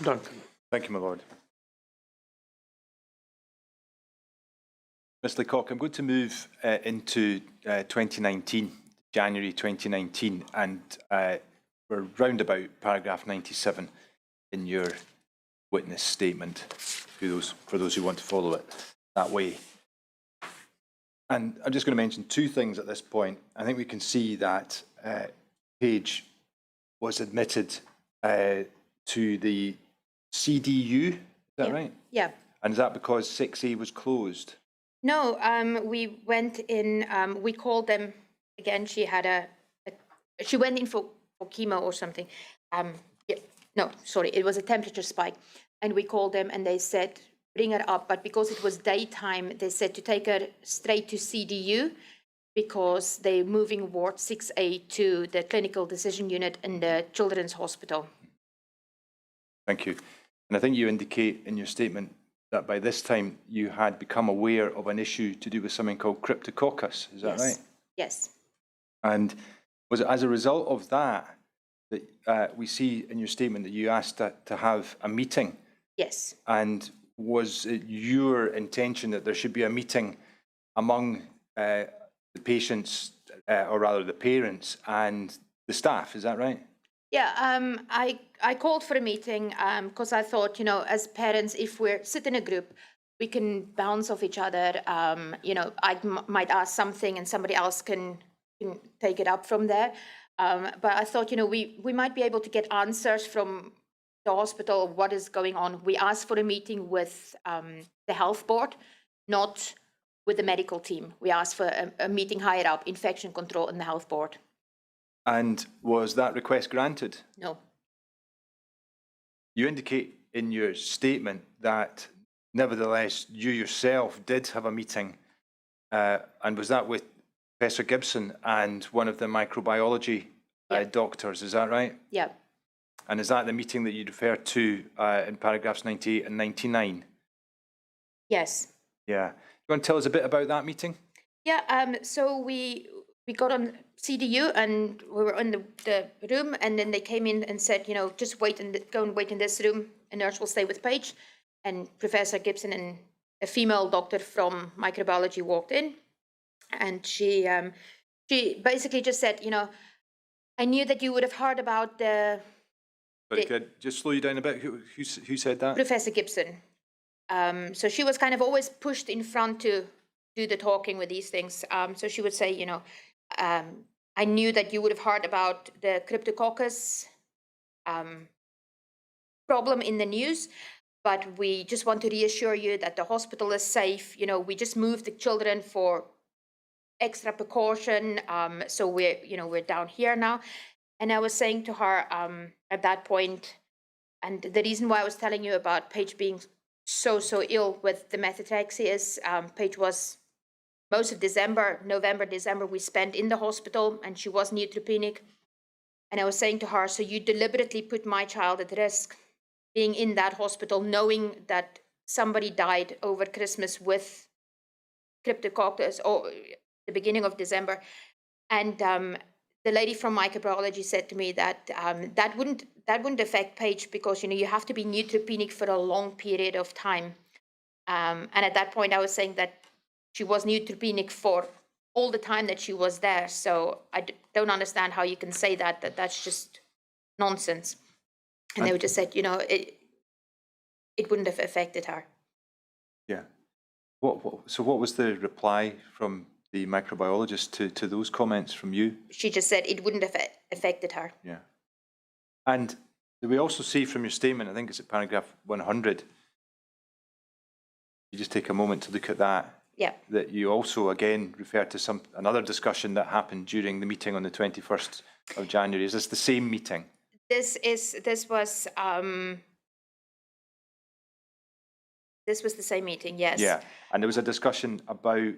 Mr. Duncan. Thank you, my lord. Ms. Lacock, I'm going to move into 2019, January 2019, and we're round about paragraph 97 in your witness statement for those who want to follow it that way. And I'm just going to mention two things at this point. I think we can see that Paige was admitted to the CDU, is that right? Yeah. And is that because 6A was closed? No, we went in, we called them, again, she had she went in for chemo or something. Yeah, no, sorry, it was a temperature spike. And we called them and they said, bring her up. But because it was daytime, they said to take her straight to CDU because they're moving ward 6A to the clinical decision unit in the Children's Hospital. Thank you. And I think you indicate in your statement that by this time you had become aware of an issue to do with something called cryptococcus, is that right? Yes. And was it as a result of that that we see in your statement that you asked to have a meeting? Yes. And was it your intention that there should be a meeting among the patients, or rather the parents and the staff, is that right? Yeah, I called for a meeting because I thought, you know, as parents, if we're sit in a group, we can bounce off each other. You know, I might ask something and somebody else can take it up from there. But I thought, you know, we might be able to get answers from the hospital, what is going on. We asked for a meeting with the health board, not with the medical team. We asked for a meeting higher up, infection control and the health board. And was that request granted? No. You indicate in your statement that nevertheless you yourself did have a meeting, and was that with Professor Gibson and one of the microbiology doctors, is that right? Yeah. And is that the meeting that you refer to in paragraphs 98 and 99? Yes. Yeah. You want to tell us a bit about that meeting? Yeah, so we got on CDU and we were in the room, and then they came in and said, you know, just wait and go and wait in this room. A nurse will stay with Paige. And Professor Gibson and a female doctor from microbiology walked in, and she basically just said, you know, I knew that you would have heard about the. Sorry, could I just slow you down a bit? Who said that? Professor Gibson. So she was kind of always pushed in front to do the talking with these things. So she would say, you know, I knew that you would have heard about the cryptococcus problem in the news, but we just want to reassure you that the hospital is safe. You know, we just moved the children for extra precaution. So we're down here now. And I was saying to her at that point, and the reason why I was telling you about Paige being so ill with the methotrexate is Paige was most of November, December, we spent in the hospital, and she was neutropenic. And I was saying to her, so you deliberately put my child at risk being in that hospital, knowing that somebody died over Christmas with cryptococcus or the beginning of December. And the lady from microbiology said to me that that wouldn't affect Paige because, you know, you have to be neutropenic for a long period of time. And at that point, I was saying that she was neutropenic for all the time that she was there. So I don't understand how you can say that's just nonsense. And they just said, you know, it wouldn't have affected her. Yeah. So what was the reply from the microbiologist to those comments from you? She just said it wouldn't have affected her. Yeah. And we also see from your statement, I think it's at paragraph 100, you just take a moment to look at that. Yeah. That you also again refer to another discussion that happened during the meeting on the 21st of January. Is this the same meeting? This was the same meeting, yes. Yeah, and there was a discussion about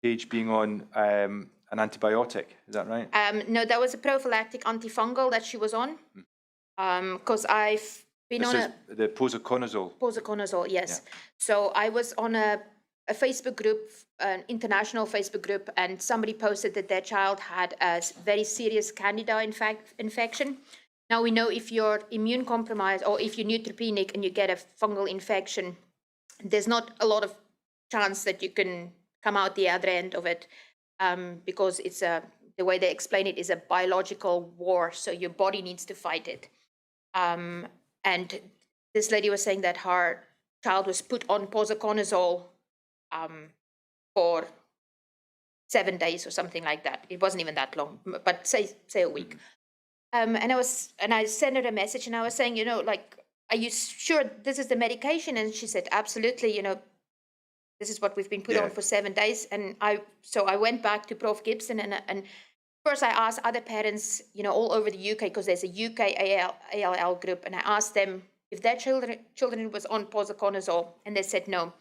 Paige being on an antibiotic, is that right? No, that was a prophylactic antifungal that she was on. Because I've been the posaconazole. Posaconazole, yes. Yeah. So I was on a Facebook group, an international Facebook group, and somebody posted that their child had a very serious Candida infection. Now we know if you're immune compromised or if you're neutropenic and you get a fungal infection, there's not a lot of chance that you can come out the other end of it, because it's the way they explain it is a biological war, so your body needs to fight it. And this lady was saying that her child was put on posaconazole for 7 days or something like that. It wasn't even that long, but say a week. And I sent her a message and I was saying, like, are you sure this is the medication? And she said, absolutely, this is what we've been put on for 7 days. And so I went back to Prof. Gibson and first I asked other parents, all over the UK, because there's a UK ALL group, and I asked them if their children was on posaconazole, and they said no.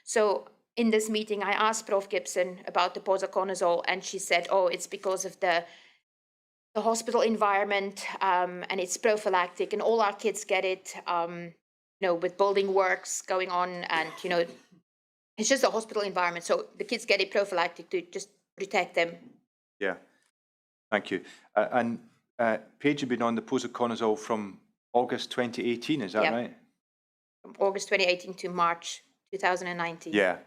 So in this meeting, I asked Prof. Gibson about the posaconazole, and she said, oh, it's because of the hospital environment, and it's prophylactic, and all our kids get it, with building works going on, and, it's just a hospital environment. So the kids get it prophylactic to just protect them. Yeah, thank you. And Paige had been on the posaconazole from August 2018, is that right? From August 2018 to March 2019. Yeah.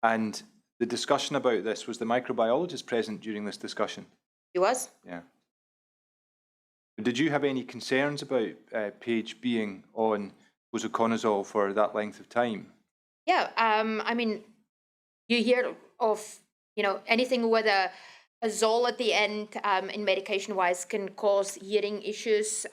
And the discussion about this, was the microbiologist present during this discussion? He was? Yeah. Did you have any concerns about Paige being on posaconazole for that length of time? Yeah, I mean, you hear of, anything with a zol at the end in medication-wise can cause hearing issues.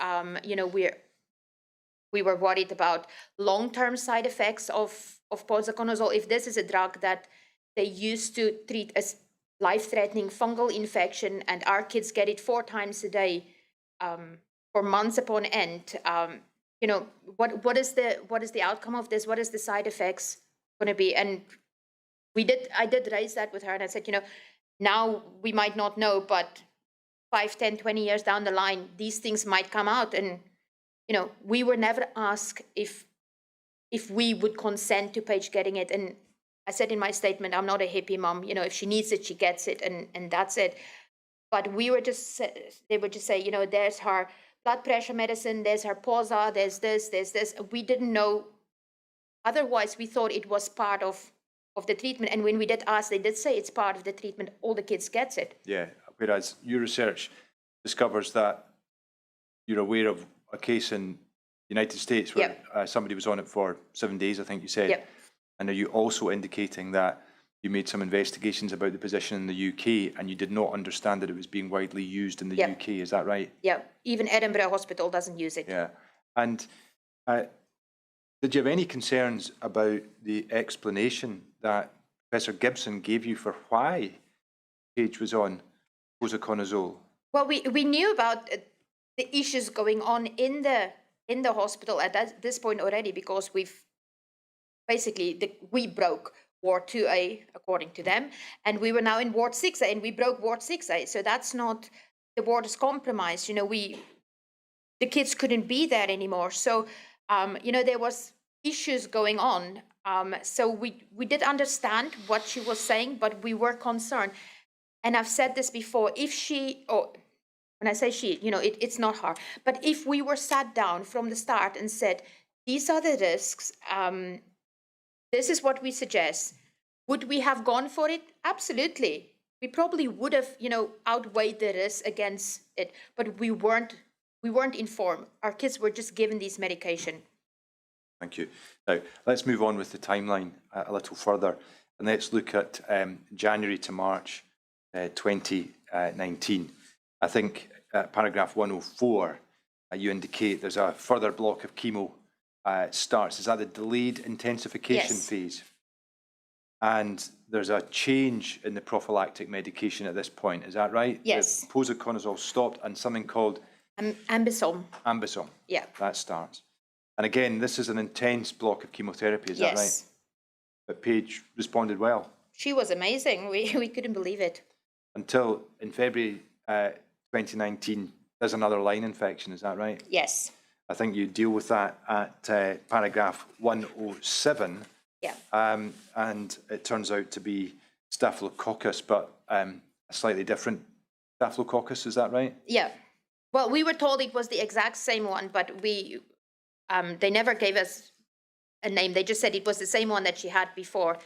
We were worried about long-term side effects of posaconazole. If this is a drug that they used to treat as life-threatening fungal infection, and our kids get it 4 times a day for months upon end, what is the outcome of this? What is the side effects going to be? And I did raise that with her, and I said, now we might not know, but 5, 10, 20 years down the line, these things might come out. And, we were never asked if we would consent to Paige getting it. And I said in my statement, I'm not a hippie mom. If she needs it, she gets it, and that's it. But they would just say, there's her blood pressure medicine, there's her posa, there's this. We didn't know. Otherwise, we thought it was part of the treatment. And when we did ask, they did say it's part of the treatment. All the kids gets it. Yeah, whereas your research discovers that you're aware of a case in the United States where somebody was on it for 7 days, I think you said. Yep. And are you also indicating that you made some investigations about the position in the UK and you did not understand that it was being widely used in the UK, is that right? Yeah, even Edinburgh Hospital doesn't use it. Yeah. And did you have any concerns about the explanation that Professor Gibson gave you for why Paige was on posaconazole? Well, we knew about the issues going on in the hospital at this point already, because we broke Ward 2A according to them, and we were now in Ward 6A, and we broke Ward 6A. So that's not, the ward is compromised. The kids couldn't be there anymore. So there was issues going on. So we did understand what she was saying, but we were concerned. And I've said this before, when I say she, it's not her, but if we were sat down from the start and said, these are the risks, this is what we suggest, would we have gone for it? Absolutely. We probably would have, outweighed the risk against it, but we weren't informed. Our kids were just given these medication. Thank you. Now, let's move on with the timeline a little further, and let's look at January to March 2019. I think paragraph 104, you indicate there's a further block of chemo starts. Is that the delayed intensification phase? And there's a change in the prophylactic medication at this point, is that right? Yes. The posaconazole stopped and something called? Ambisome. Ambisome. Yeah. That starts. And again, this is an intense block of chemotherapy, is that right? But Paige responded well. She was amazing. We couldn't believe it. Until in February 2019, there's another line infection, is that right? Yes. I think you deal with that at paragraph 107. Yeah. And it turns out to be Staphylococcus, but a slightly different Staphylococcus, is that right? Yeah. Well, we were told it was the exact same one, but they never gave us a name. They just said it was the same one that she had before.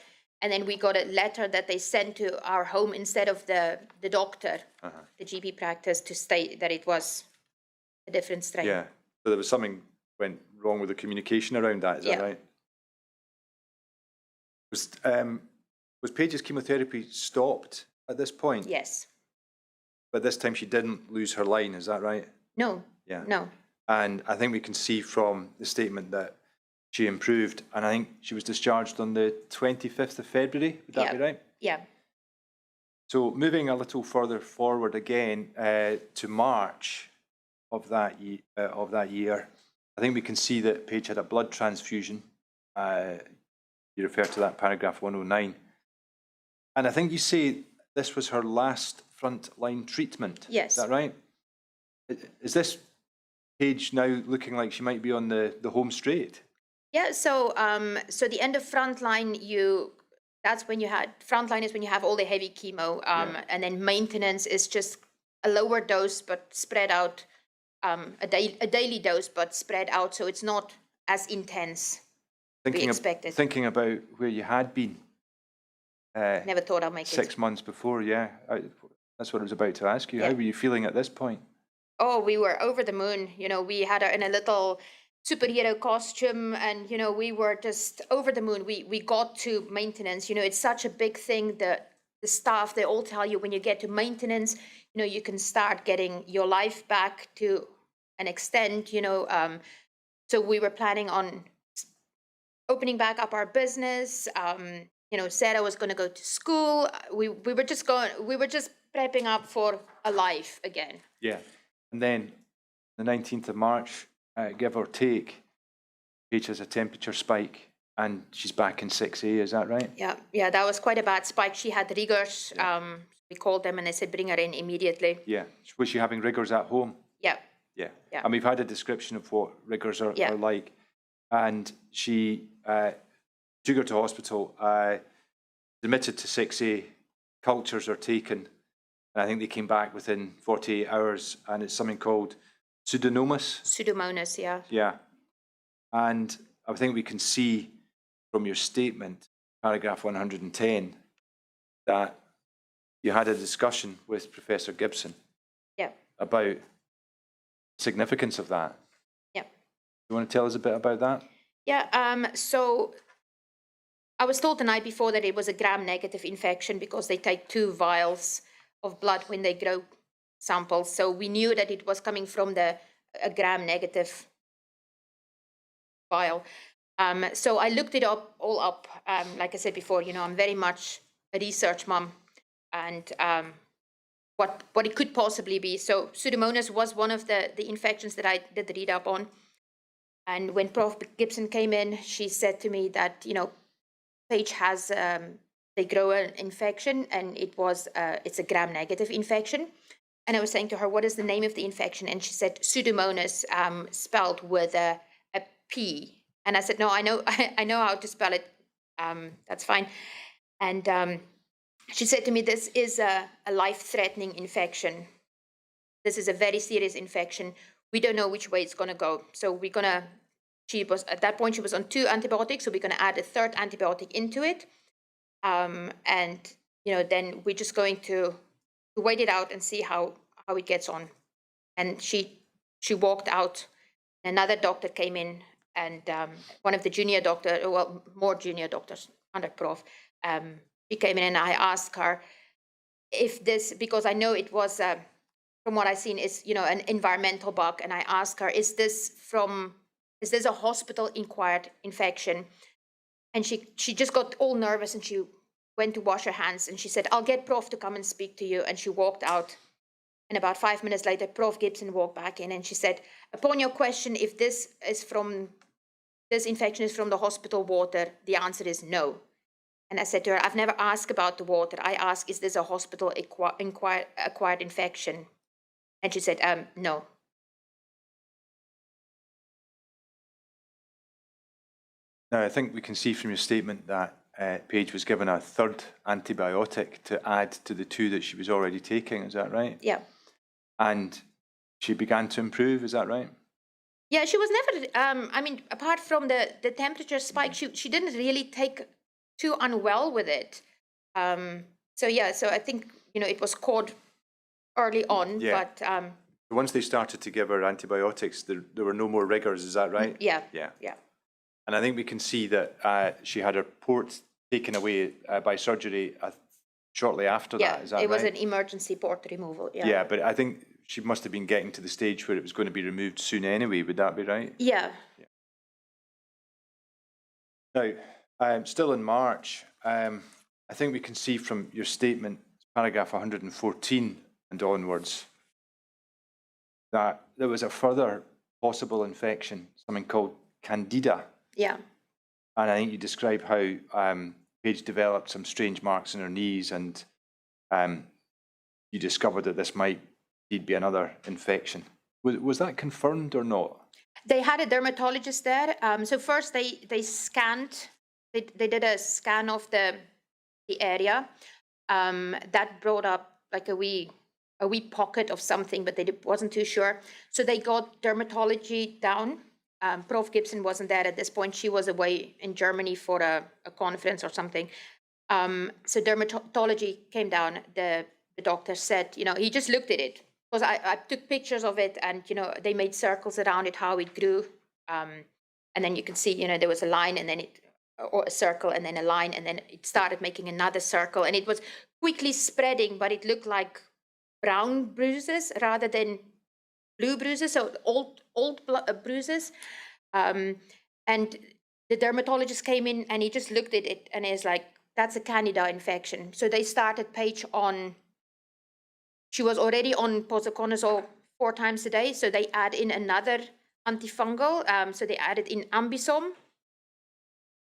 And then we got a letter that they sent to our home instead of the doctor, the GP practice, to state that it was a different strain. Yeah, so there was something went wrong with the communication around that, is that right? Was Paige's chemotherapy stopped at this point? Yes. But this time she didn't lose her line, is that right? No. Yeah. No. And I think we can see from the statement that she improved, and I think she was discharged on the 25th of February, would that be right? Yeah. So moving a little further forward again to March of that year, I think we can see that Paige had a blood transfusion. You refer to that paragraph 109. And I think you say this was her last frontline treatment. Yes. Is that right? Is this Paige now looking like she might be on the home straight? Yeah, so the end of frontline, that's when you had, frontline is when you have all the heavy chemo, and then maintenance is just a lower dose but spread out, a daily dose but spread out, so it's not as intense. We expected. Thinking about where you had been. Never thought I'd make 6 months before, yeah. That's what I was about to ask you. How were you feeling at this point? Oh, we were over the moon. You know, we had her in a little superhero costume, and, you know, we were just over the moon. We got to maintenance. You know, it's such a big thing that the staff, they all tell you when you get to maintenance, you know, you can start getting your life back to an extent, you know. So we were planning on opening back up our business. You know, Sarah was going to go to school. We were just prepping up for a life again. Yeah. And then the 19th of March, give or take, Paige has a temperature spike and she's back in 6A, is that right? Yeah, that was quite a bad spike. She had rigors. We called them and they said, bring her in immediately. Yeah. Was she having rigors at home? Yeah. And we've had a description of what rigors are like. And she took her to hospital, admitted to 6A, cultures are taken, and I think they came back within 48 hours, and it's something called Pseudomonas, yeah. Yeah. And I think we can see from your statement, paragraph 110, that you had a discussion with Professor Gibson about significance of that. Yeah. You want to tell us a bit about that? Yeah, so I was told the night before that it was a gram-negative infection because they take 2 vials of blood when they grow samples. So we knew that it was coming from a gram-negative vial. So I looked it all up. Like I said before, you know, I'm very much a research mom, and what it could possibly be. So Pseudomonas was one of the infections that I did the read up on. And when Prof. Gibson came in, she said to me that, you know, Paige has the grower infection, and it's a gram-negative infection. And I was saying to her, what is the name of the infection? And she said Pseudomonas, spelled with a P. And I said, no, I know how to spell it. That's fine. And she said to me, this is a life-threatening infection. This is a very serious infection. We don't know which way it's going to go. So at that point, she was on 2 antibiotics. So we're going to add a 3rd antibiotic into it. And, you know, then we're just going to wait it out and see how it gets on. And she walked out. Another doctor came in, and one of the junior doctors, well, more junior doctors under Prof, she came in, and I asked her if this, because I know it was, from what I've seen, is, you know, an environmental bug. And I asked her, is this a hospital-acquired infection? And she just got all nervous, and she went to wash her hands, and she said, I'll get Prof to come and speak to you. And she walked out. And about 5 minutes later, Prof. Gibson walked back in, and she said, upon your question, if this infection is from the hospital water, the answer is no. And I said to her, I've never asked about the water. I asked, is this a hospital-acquired infection? And she said, no. Now, I think we can see from your statement that Paige was given a 3rd antibiotic to add to the 2 that she was already taking. Is that right? Yeah. And she began to improve, is that right? Yeah, she was never, I mean, apart from the temperature spike, she didn't really take too unwell with it. So yeah, so I think, you know, it was caught early on, Yeah. but Once they started to give her antibiotics, there were no more rigors, is that right? yeah, Yeah. yeah. And I think we can see that she had her port taken away by surgery shortly after Yeah, that, is that right? it was an emergency port removal, yeah. Yeah, but I think she must have been getting to the stage where it was going to be removed soon anyway, would that be right? Yeah. Now, still in March, I think we can see from your statement, paragraph 114 and onwards, that there was a further possible infection, something called Candida. Yeah. And I think you describe how Paige developed some strange marks in her knees, and you discovered that this might indeed be another infection. Was that confirmed or not? They had a dermatologist there. So first they scanned, they did a scan of the area. That brought up like a wee pocket of something, but they wasn't too sure. So they got dermatology down. Prof. Gibson wasn't there at this point. She was away in Germany for a conference or something. So dermatology came down. The doctor said, you know, he just looked at it. Because I took pictures of it, and, you know, they made circles around it, how it grew. And then you can see, you know, there was a line, and then or a circle, and then a line, and then it started making another circle. And it was quickly spreading, but it looked like brown bruises rather than blue bruises, so old bruises. And the dermatologist came in, and he just looked at it, and he's like, that's a Candida infection. So they started Paige on, she was already on posaconazole 4 times a day, so they add in another antifungal. So they added in Ambisome.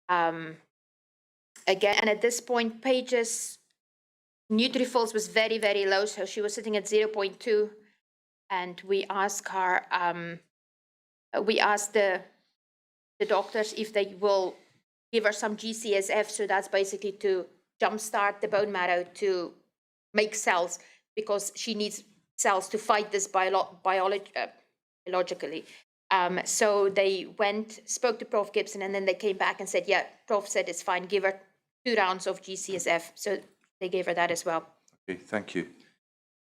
Again, and at this point, Paige's neutrophils was very, very low, so she was sitting at 0.2. And we asked her, we asked the doctors if they will give her some GCSF, so that's basically to jumpstart the bone marrow to make cells, because she needs cells to fight this biologically. So they went, spoke to Prof. Gibson, and then they came back and said, yeah, Prof said it's fine, give her 2 rounds of GCSF. So they gave her that as well. Okay, thank you.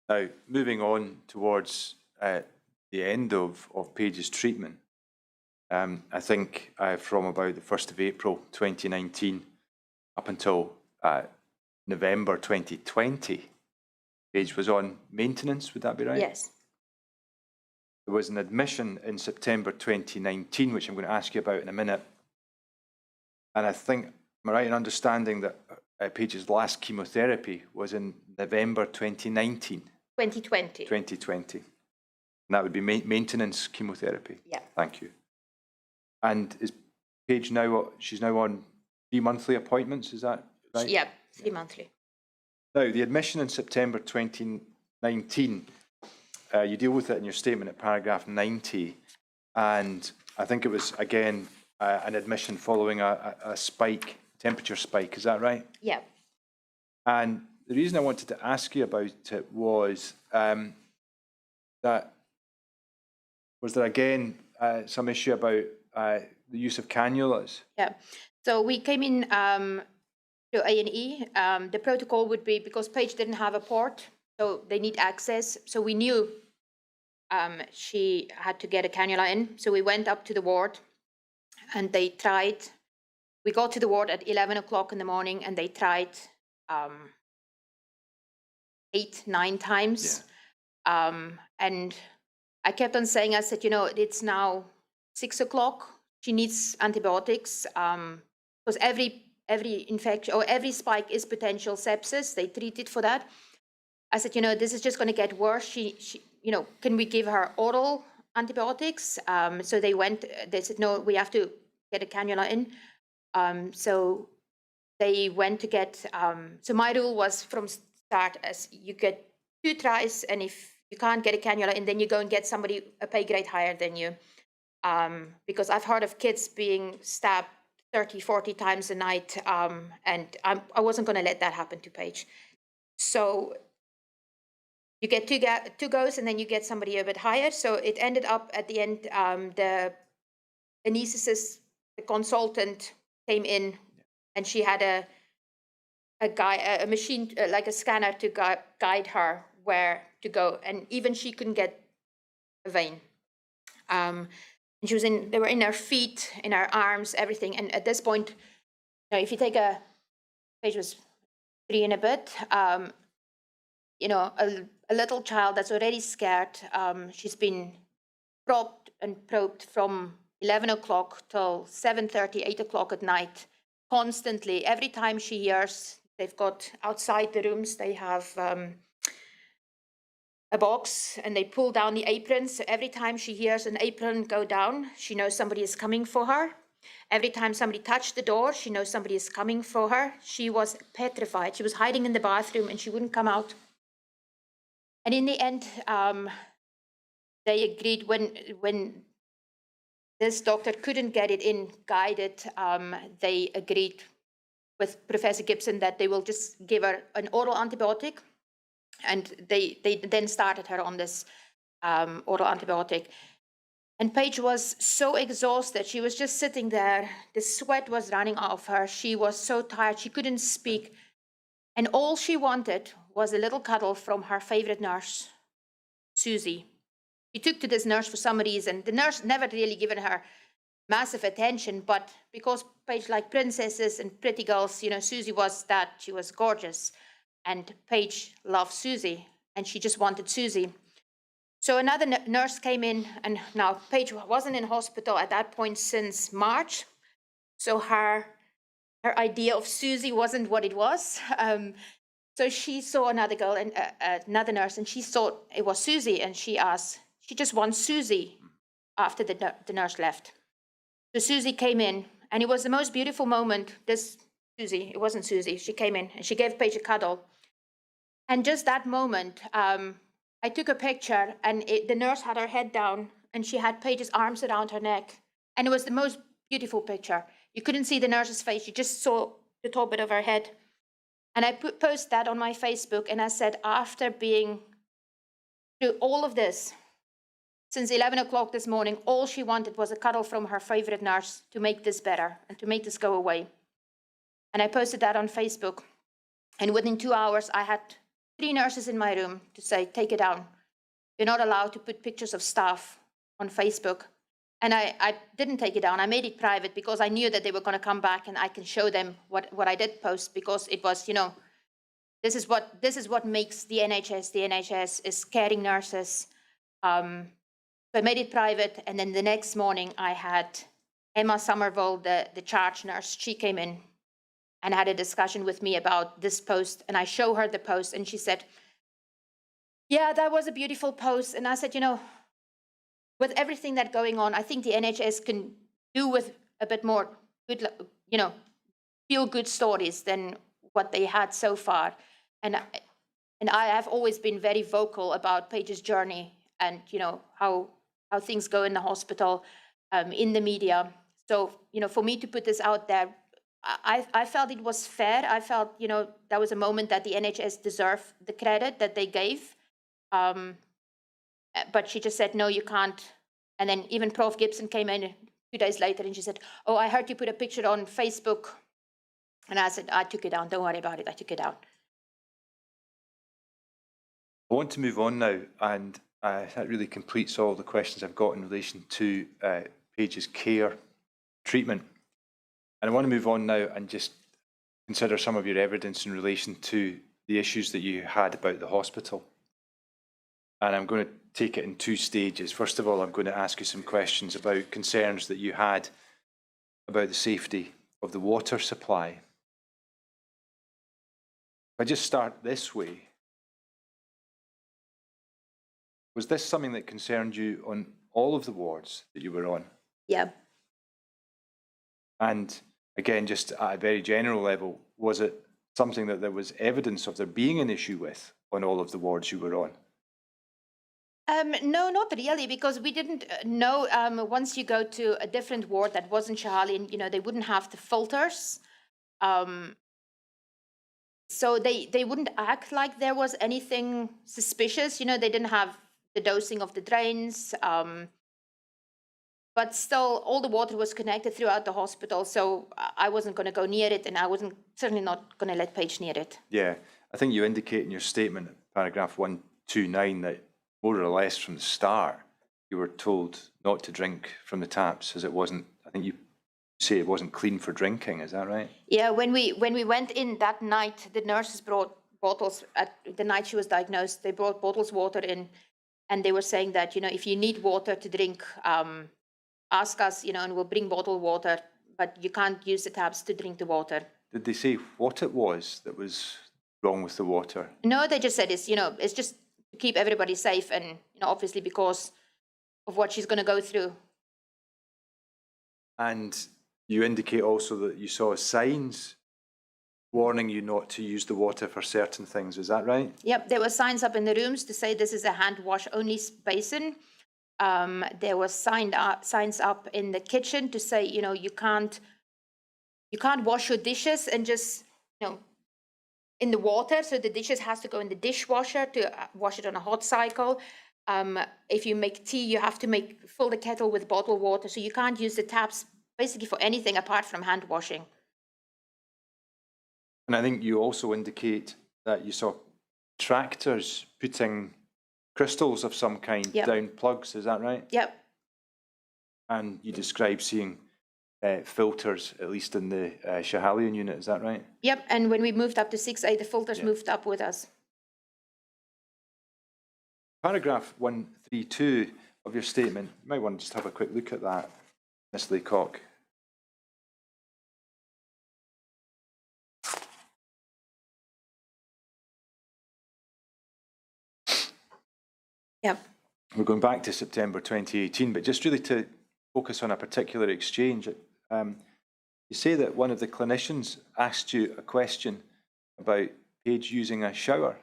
Now, moving on towards the end of Paige's treatment, I think from about the 1st of April 2019 up until November 2020, Paige was on maintenance, would that be right? Yes. There was an admission in September 2019, which I'm going to ask you about in a minute. And I think, am I right in understanding that Paige's last chemotherapy was in November 2019? 2020. 2020. And that would be maintenance chemotherapy? Yeah. Thank you. And is Paige now, she's now on 3 monthly appointments, is that right? Yeah, 3 monthly. Now, the admission in September 2019, you deal with it in your statement at paragraph 90, and I think it was, again, an admission following a spike, temperature spike, is that right? Yeah. And the reason I wanted to ask you about it was that, was there again some issue about the use of cannulas? Yeah. So we came in to A&E. The protocol would be, because Paige didn't have a port, so they need access. So we knew she had to get a cannula in. So we went up to the ward, and they tried. We got to the ward at 11 o'clock in the morning, and they tried 8, 9 times. Yeah. And I kept on saying, I said, you know, it's now 6 o'clock. She needs antibiotics, because every infection or every spike is potential sepsis. They treat it for that. I said, you know, this is just going to get worse. She, you know, can we give her oral antibiotics? So they said, no, we have to get a cannula in. So they went to get, so my rule was from start as you get 2 tries, and if you can't get a cannula in, then you go and get somebody a pay grade higher than you. Because I've heard of kids being stabbed 30, 40 times a night, and I wasn't going to let that happen to Paige. So you get two goes, and then you get somebody a bit higher. So it ended up at the end, the anesthetist, the consultant came in, and she had a machine, like a scanner, to guide her where to go, and even she couldn't get a vein. And she was they were in her feet, in her arms, everything. And at this point, if you take Paige was 3 and a bit, a little child that's already scared. She's been probed and probed from 11 o'clock till 7:30, 8 o'clock at night, constantly. Every time she hears, they've got outside the rooms, they have a box, and they pull down the aprons. So every time she hears an apron go down, she knows somebody is coming for her. Every time somebody touched the door, she knows somebody is coming for her. She was petrified. She was hiding in the bathroom, and she wouldn't come out. And in the end, they agreed, when this doctor couldn't get it in guided, they agreed with Professor Gibson that they will just give her an oral antibiotic. And they then started her on this oral antibiotic. And Paige was so exhausted. She was just sitting there. The sweat was running off her. She was so tired. She couldn't speak. And all she wanted was a little cuddle from her favorite nurse, Susie. She took to this nurse for some reason. The nurse never really given her massive attention, but because Paige liked princesses and pretty girls, Susie was that. She was gorgeous. And Paige loved Susie, and she just wanted Susie. So another nurse came in, and now Paige wasn't in hospital at that point since March. So her idea of Susie wasn't what it was. So she saw another girl, and another nurse, and she thought it was Susie, and she just wants Susie after the nurse left. So Susie came in, and it was the most beautiful moment. It wasn't Susie. She came in, and she gave Paige a cuddle. And just that moment, I took a picture, and the nurse had her head down, and she had Paige's arms around her neck. And it was the most beautiful picture. You couldn't see the nurse's face. You just saw the top bit of her head. And I posted that on my Facebook, and I said, after being through all of this, since 11 o'clock this morning, all she wanted was a cuddle from her favorite nurse to make this better and to make this go away. And I posted that on Facebook. And within 2 hours, I had 3 nurses in my room to say, take it down. You're not allowed to put pictures of staff on Facebook. And I didn't take it down. I made it private because I knew that they were going to come back, and I can show them what I did post, because it was, this is what makes the NHS. The NHS is caring nurses. So I made it private, and then the next morning I had Emma Somerville, the charge nurse. She came in and had a discussion with me about this post, and I show her the post, and she said, yeah, that was a beautiful post. And I said, with everything that's going on, I think the NHS can do with a bit more good, feel good stories than what they had so far. And I have always been very vocal about Paige's journey, and how things go in the hospital, in the media. So for me to put this out there, I felt it was fair. I felt that was a moment that the NHS deserved the credit that they gave. But she just said, no, you can't. And then even Prof. Gibson came in 2 days later, and she said, oh, I heard you put a picture on Facebook. And I said, I took it down. Don't worry about it. I took it down. I want to move on now, and that really completes all the questions I've got in relation to Paige's care treatment. And I want to move on now and just consider some of your evidence in relation to the issues that you had about the hospital. And I'm going to take it in 2 stages. First of all, I'm going to ask you some questions about concerns that you had about the safety of the water supply. If I just start this way, was this something that concerned you on all of the wards that you were on? Yeah. And again, just at a very general level, was it something that there was evidence of there being an issue with on all of the wards you were on? No, not really, because we didn't know. Once you go to a different ward that wasn't Charlie, and they wouldn't have the filters. So they wouldn't act like there was anything suspicious. You know, they didn't have the dosing of the drains. But still, all the water was connected throughout the hospital, so I wasn't going to go near it, and I wasn't certainly not going to let Paige near it. Yeah, I think you indicate in your statement, paragraph 129, that more or less from the start, you were told not to drink from the taps, as it wasn't, I think you say it wasn't clean for drinking, is that right? Yeah, when we went in that night, the nurses brought bottles, at the night she was diagnosed, they brought bottles of water in, and they were saying that, you know, if you need water to drink, ask us, you know, and we'll bring bottled water, but you can't use the taps to drink the water. Did they say what it was that was wrong with the water? No, they just said it's, you know, it's just to keep everybody safe, and, you know, obviously because of what she's going to go through. And you indicate also that you saw signs warning you not to use the water for certain things, is that right? Yep, there were signs up in the rooms to say this is a hand wash only basin. There were signs up in the kitchen to say, you know, you can't wash your dishes and just, you know, in the water. So the dishes has to go in the dishwasher to wash it on a hot cycle. If you make tea, you have to fill the kettle with bottled water. So you can't use the taps basically for anything apart from hand washing. And I think you also indicate that you saw tractors putting crystals of some kind down plugs, is that right? Yep. And you describe seeing filters, at least in the Schehallien unit, is that right? Yep, and when we moved up to 6A, the filters moved up with us. Paragraph 132 of your statement, you might want to just have a quick look at that, Ms. Lacock. Yep. We're going back to September 2018, but just really to focus on a particular exchange. You say that one of the clinicians asked you a question about Paige using a shower.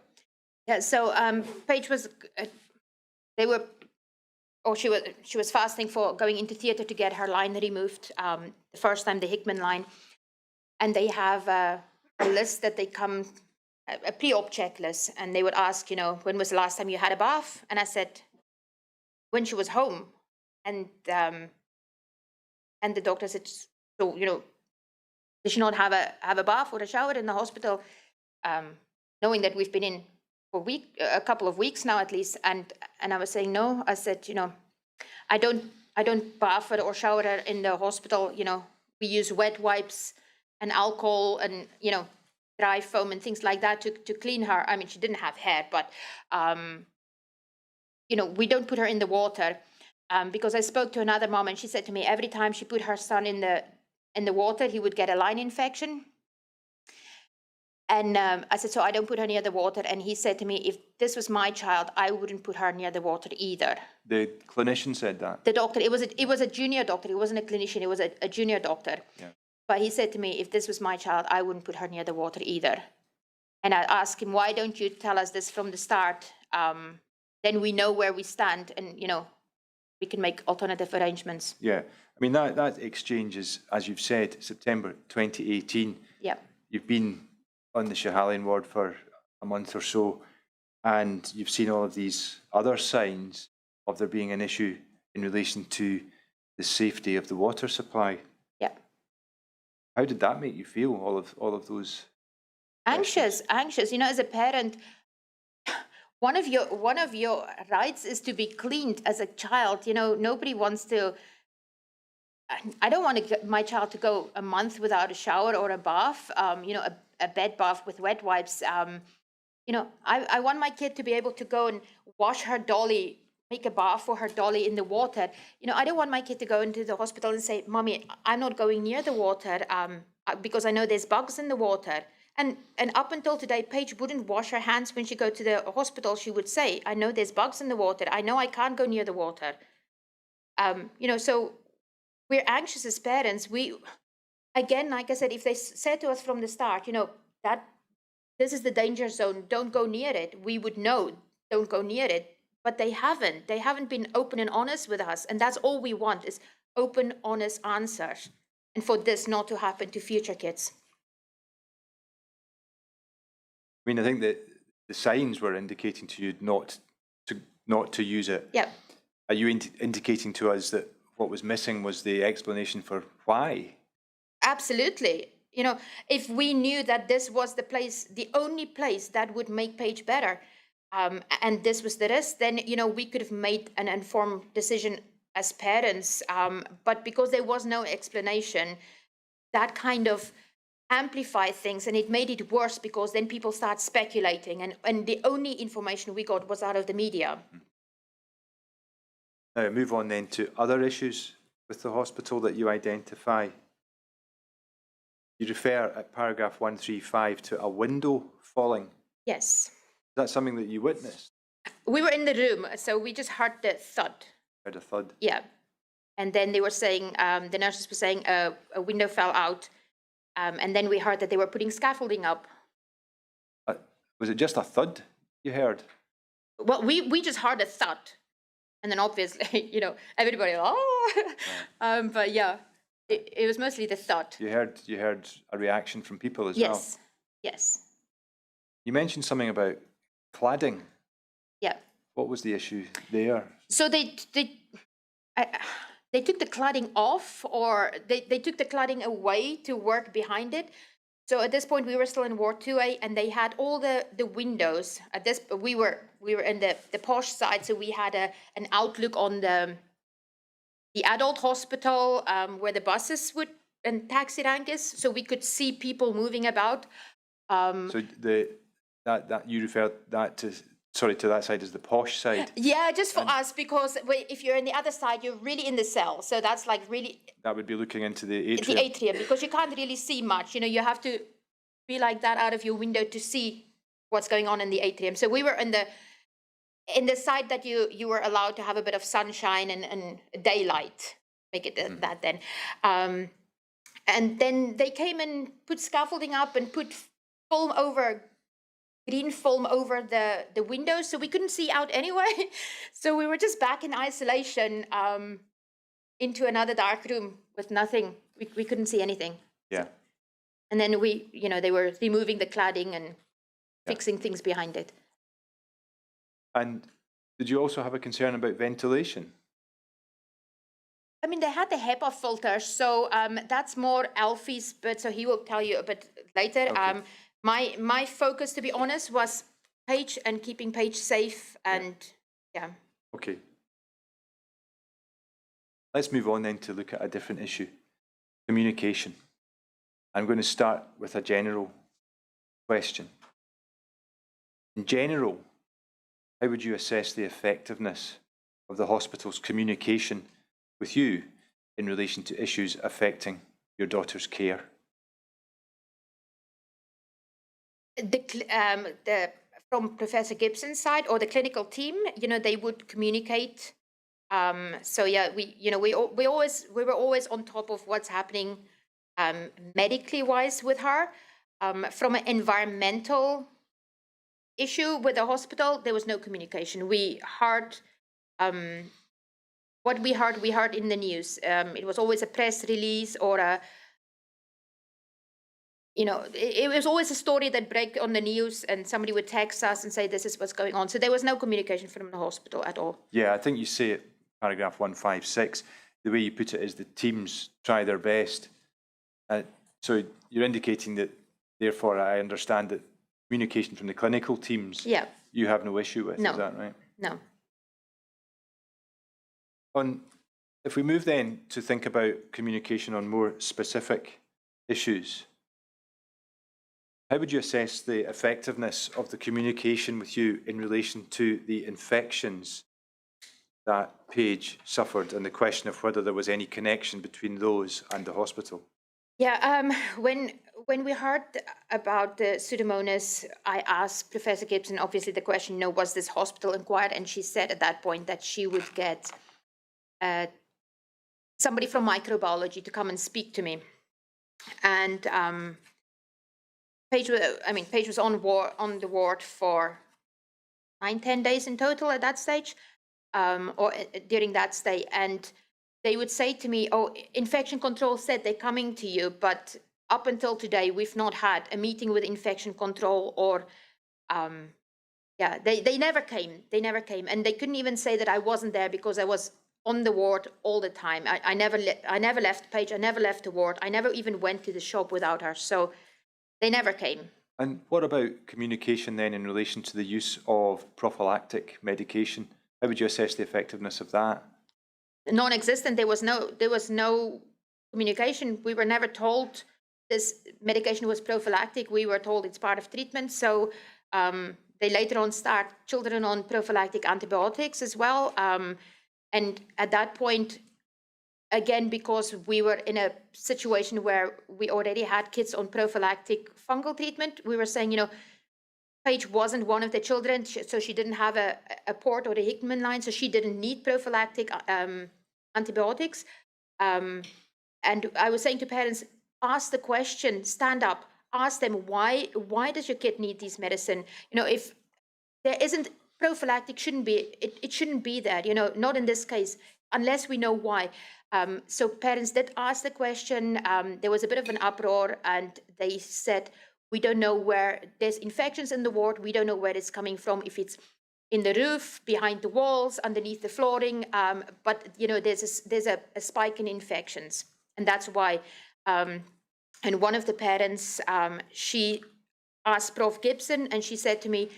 Yeah, so Paige was, she was fasting for going into theatre to get her line removed, the first time, the Hickman line. And they have a list that they come, a pre-op checklist, and they would ask, you know, when was the last time you had a bath? And I said, when she was home. And the doctor said, so, you know, did she not have a bath or a shower in the hospital? Knowing that we've been in for a couple of weeks now at least, and I was saying no. I said, you know, I don't bath or shower in the hospital. You know, we use wet wipes and alcohol and, you know, dry foam and things like that to clean her. I mean, she didn't have hair, but you know, we don't put her in the water because I spoke to another mom and she said to me every time she put her son in the water, he would get a line infection. And I said, so I don't put her near the water. And he said to me, if this was my child, I wouldn't put her near the water either. The clinician said that? The doctor, it was a junior doctor. It wasn't a clinician, it was a junior doctor. Yeah. But he said to me, if this was my child, I wouldn't put her near the water either. And I asked him, why don't you tell us this from the start? Then we know where we stand and, you know, we can make alternative arrangements. Yeah, I mean, that exchange is, as you've said, September 2018. Yeah. You've been on the Schehallien ward for a month or so, and you've seen all of these other signs of there being an issue in relation to the safety of the water supply. Yeah. How did that make you feel, all of those? Anxious. You know, as a parent, one of your rights is to be cleaned as a child. You know, nobody wants to. I don't want my child to go a month without a shower or a bath. You know, a bed bath with wet wipes. You know, I want my kid to be able to go and wash her dolly, make a bath for her dolly in the water. You know, I don't want my kid to go into the hospital and say, "Mommy, I'm not going near the water because I know there's bugs in the water." And up until today, Paige wouldn't wash her hands when she go to the hospital. She would say, "I know there's bugs in the water. I know I can't go near the water." You know, so we're anxious as parents. We, again, like I said, if they said to us from the start, you know, that this is the danger zone, don't go near it, we would know, don't go near it. But they haven't. They haven't been open and honest with us. And that's all we want is open, honest answers. And for this not to happen to future kids. I mean, I think that the signs were indicating to you not to use it. Yeah. Are you indicating to us that what was missing was the explanation for why? Absolutely. You know, if we knew that this was the place, the only place that would make Paige better, and this was the risk, then, you know, we could have made an informed decision as parents. But because there was no explanation, that kind of amplified things, and it made it worse, because then people start speculating, and the only information we got was out of the media. Now, move on then to other issues with the hospital that you identify. You refer at paragraph 135 to a window falling. Yes. Is that something that you witnessed? We were in the room, so we just heard the thud. Heard a thud? Yeah. And then they were saying, the nurses were saying a window fell out. And then we heard that they were putting scaffolding up. Was it just a thud you heard? Well, we just heard a thud. And then obviously, you know, everybody, oh. But yeah, it was mostly the thud. You heard a reaction from people as well? Yes, yes. You mentioned something about cladding. Yeah. What was the issue there? So they took the cladding off, or they took the cladding away to work behind it. So at this point, we were still in Ward 2A, and they had all the windows. At this, we were in the posh side, so we had an outlook on the adult hospital, where the buses would and taxi rank is, so we could see people moving about. So that you referred that to that side as the posh side. Yeah, just for us, because if you're in the other side, you're really in the cell. So that's like really... That would be looking into the atrium. The atrium, because you can't really see much. You know, you have to be like that out of your window to see what's going on in the atrium. So we were in the side that you were allowed to have a bit of sunshine and daylight, make it that then. And then they came and put scaffolding up and put green film over the windows, so we couldn't see out anyway. So we were just back in isolation, into another dark room with nothing. We couldn't see anything. Yeah. And then they were removing the cladding and fixing things behind it. And did you also have a concern about ventilation? I mean, they had the HEPA filters, so that's more Alfie's, but so he will tell you a bit later. Okay. My focus, to be honest, was Paige and keeping Paige safe, and yeah. Okay. Let's move on then to look at a different issue, communication. I'm going to start with a general question. In general, how would you assess the effectiveness of the hospital's communication with you in relation to issues affecting your daughter's care? From Professor Gibson's side or the clinical team, they would communicate. So yeah, we were always on top of what's happening medically wise with her. From an environmental issue with the hospital, there was no communication. We heard what we heard in the news. It was always a press release or it was always a story that broke on the news, and somebody would text us and say, this is what's going on. So there was no communication from the hospital at all. Yeah, I think you say it, paragraph 156, the way you put it is the teams try their best. So you're indicating that, therefore, I understand that communication from the clinical teams, you have no issue with, is that right? No. If we move then to think about communication on more specific issues, how would you assess the effectiveness of the communication with you in relation to the infections that Paige suffered and the question of whether there was any connection between those and the hospital? Yeah, when we heard about the Pseudomonas, I asked Professor Gibson, obviously the question, was this hospital inquired? And she said at that point that she would get somebody from microbiology to come and speak to me. And Paige was on the ward for 9-10 days in total at that stage, or during that stay. And they would say to me, infection control said they're coming to you, but up until today, we've not had a meeting with infection control or Yeah, they never came. They never came, and they couldn't even say that I wasn't there because I was on the ward all the time. I never left Paige. I never left the ward. I never even went to the shop without her. So they never came. And what about communication then in relation to the use of prophylactic medication? How would you assess the effectiveness of that? Non-existent. There was no communication. We were never told this medication was prophylactic. We were told it's part of treatment. So they later on start children on prophylactic antibiotics as well. And at that point, again, because we were in a situation where we already had kids on prophylactic fungal treatment, we were saying, Paige wasn't one of the children, so she didn't have a port or a Hickman line, so she didn't need prophylactic antibiotics. And I was saying to parents, ask the question, stand up, ask them, why does your kid need this medicine? If there isn't prophylactic, it shouldn't be there, not in this case, unless we know why. So parents did ask the question. There was a bit of an uproar, and they said, we don't know where there's infections in the ward. We don't know where it's coming from, if it's in the roof, behind the walls, underneath the flooring. But, there's a spike in infections, and that's why. And one of the parents, she asked Prof. Gibson, and she said to me,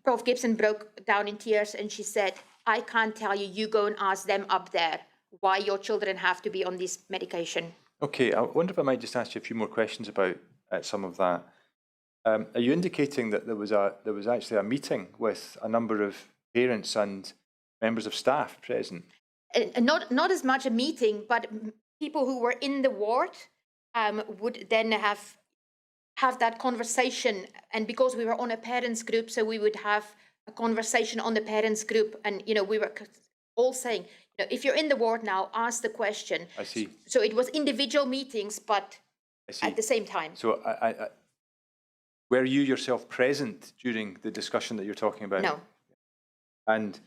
Prof. Gibson broke down in tears, and she said, I can't tell you, you go and ask them up there why your children have to be on this medication. Okay, I wonder if I might just ask you a few more questions about some of that. Are you indicating that there was actually a meeting with a number of parents and members of staff present? Not as much a meeting, but people who were in the ward would then have that conversation. And because we were on a parents group, so we would have a conversation on the parents group, and we were all saying, if you're in the ward now, ask the question. I see. So it was individual meetings, but at the same time. So were you yourself present during the discussion that you're talking about? No. And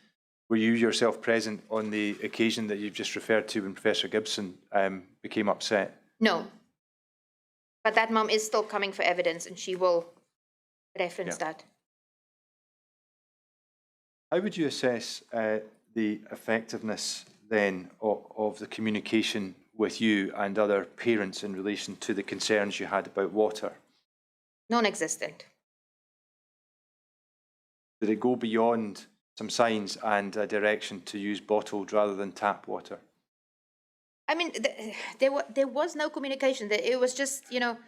were you yourself present on the occasion that you've just referred to when Professor Gibson became upset? No. But that mum is still coming for evidence, and she will reference that. How would you assess the effectiveness then of the communication with you and other parents in relation to the concerns you had about water? Non-existent. Did it go beyond some signs and a direction to use bottled rather than tap water? I mean, there was no communication. It was just, drink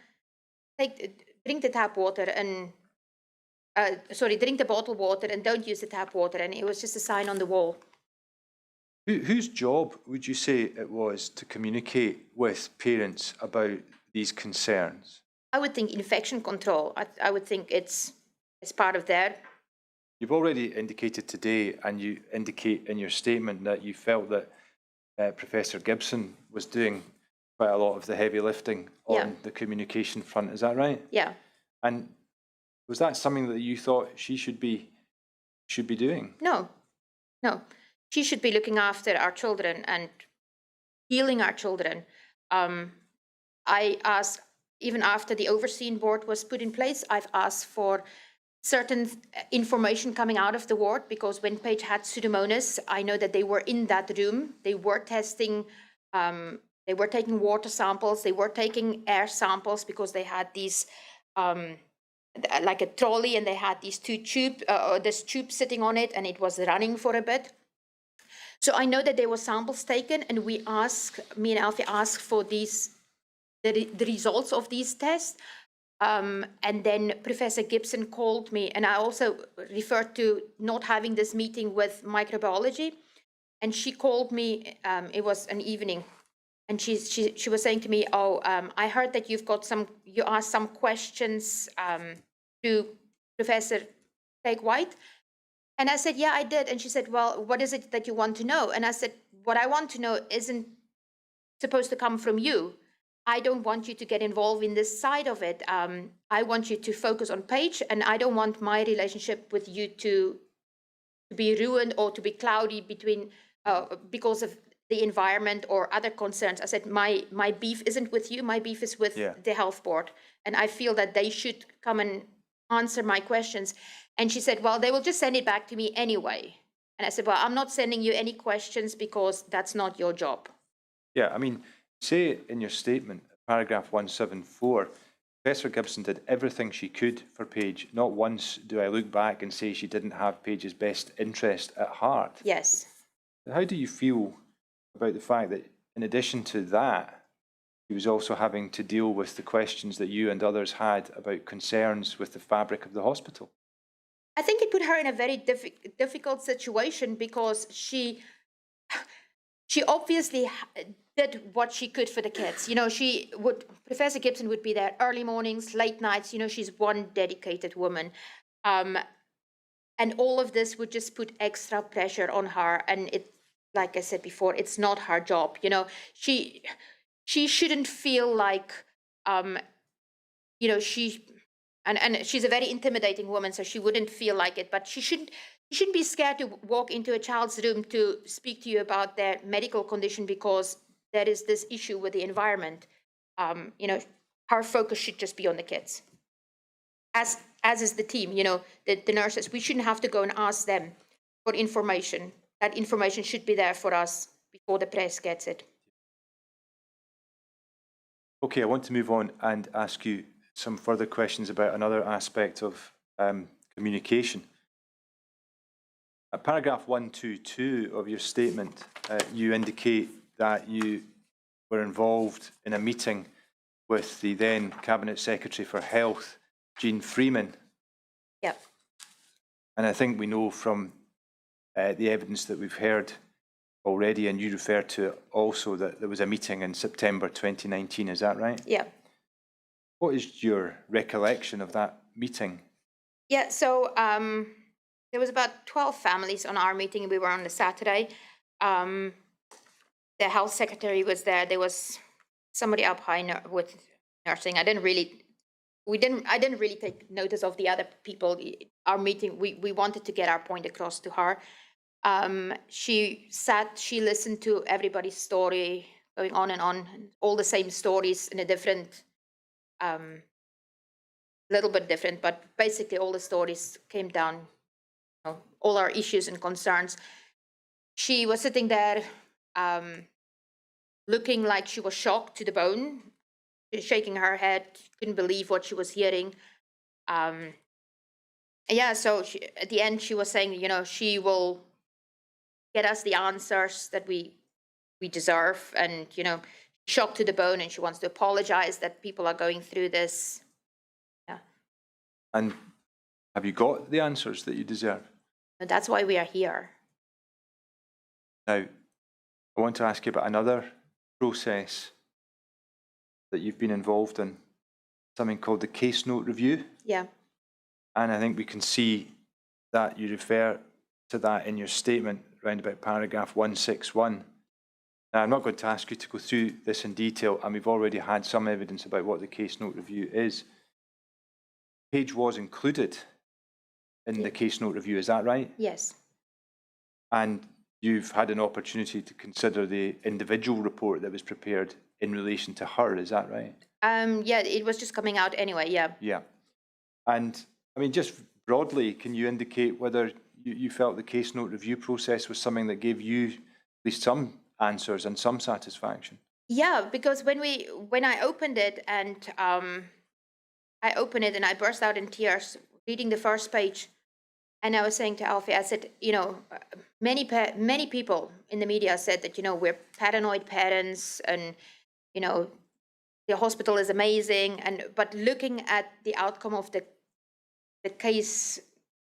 the tap water and, drink the bottled water and don't use the tap water. And it was just a sign on the wall. Whose job would you say it was to communicate with parents about these concerns? I would think infection control. I would think it's part of that. You've already indicated today, and you indicate in your statement, that you felt that Professor Gibson was doing quite a lot of the heavy lifting on the communication front. Is that right? Yeah. And was that something that you thought she should be doing? No. She should be looking after our children and healing our children. I asked, even after the overseeing board was put in place, I've asked for certain information coming out of the ward, because when Paige had Pseudomonas, I know that they were in that room. They were testing, they were taking water samples, they were taking air samples, because they had these, like a trolley, and they had these this tube sitting on it, and it was running for a bit. So I know that there were samples taken, and me and Alfie asked for the results of these tests. And then Professor Gibson called me, and I also referred to not having this meeting with microbiology. And she called me, it was an evening, and she was saying to me, I heard that you asked some questions to Professor White. And I said, yeah, I did. And she said, well, what is it that you want to know? And I said, what I want to know isn't supposed to come from you. I don't want you to get involved in this side of it. I want you to focus on Paige, and I don't want my relationship with you to be ruined or to be cloudy because of the environment or other concerns. I said, my beef isn't with you, my beef is with the health board. And I feel that they should come and answer my questions. And she said, well, they will just send it back to me anyway. And I said, well, I'm not sending you any questions because that's not your job. Yeah, I mean, say in your statement, paragraph 174, Professor Gibson did everything she could for Paige. Not once do I look back and say she didn't have Paige's best interest at heart. Yes. How do you feel about the fact that in addition to that, he was also having to deal with the questions that you and others had about concerns with the fabric of the hospital? I think it put her in a very difficult situation because she obviously did what she could for the kids. You know, Professor Gibson would be there early mornings, late nights. You know, she's one dedicated woman. And all of this would just put extra pressure on her. And it, like I said before, it's not her job. You know, she shouldn't feel like, you know, and she's a very intimidating woman, so she wouldn't feel like it, but she shouldn't be scared to walk into a child's room to speak to you about their medical condition because there is this issue with the environment. You know, her focus should just be on the kids. As is the team, you know, the nurses. We shouldn't have to go and ask them for information. That information should be there for us before the press gets it. Okay, I want to move on and ask you some further questions about another aspect of communication. At paragraph 122 of your statement, you indicate that you were involved in a meeting with the then Cabinet Secretary for Health, Jean Freeman. Yep. And I think we know from the evidence that we've heard already, and you referred to it also, that there was a meeting in September 2019, is that right? Yeah. What is your recollection of that meeting? Yeah, so there was about 12 families on our meeting. We were on the Saturday. The health secretary was there. There was somebody up high with nursing. I didn't really take notice of the other people. Our meeting, we wanted to get our point across to her. She listened to everybody's story going on, all the same stories in a different, little bit different, but basically all the stories came down, you know, all our issues and concerns. She was sitting there looking like she was shocked to the bone, shaking her head, couldn't believe what she was hearing. Yeah, so at the end she was saying, you know, she will get us the answers that we deserve, and, you know, shocked to the bone, and she wants to apologize that people are going through this. Yeah. And have you got the answers that you deserve? And that's why we are here. Now, I want to ask you about another process that you've been involved in, something called the case note review. Yeah. And I think we can see that you refer to that in your statement around about paragraph 161. Now, I'm not going to ask you to go through this in detail, and we've already had some evidence about what the case note review is. Paige was included in the case note review, is that right? Yes. And you've had an opportunity to consider the individual report that was prepared in relation to her, is that right? Yeah, it was just coming out anyway, yeah. Yeah. And I mean, just broadly, can you indicate whether you felt the case note review process was something that gave you at least some answers and some satisfaction? Yeah, because when I opened it and I burst out in tears reading the first page, and I was saying to Alfie, I said, you know, many people in the media said that, you know, we're paranoid parents, and, you know, the hospital is amazing, but looking at the outcome of the case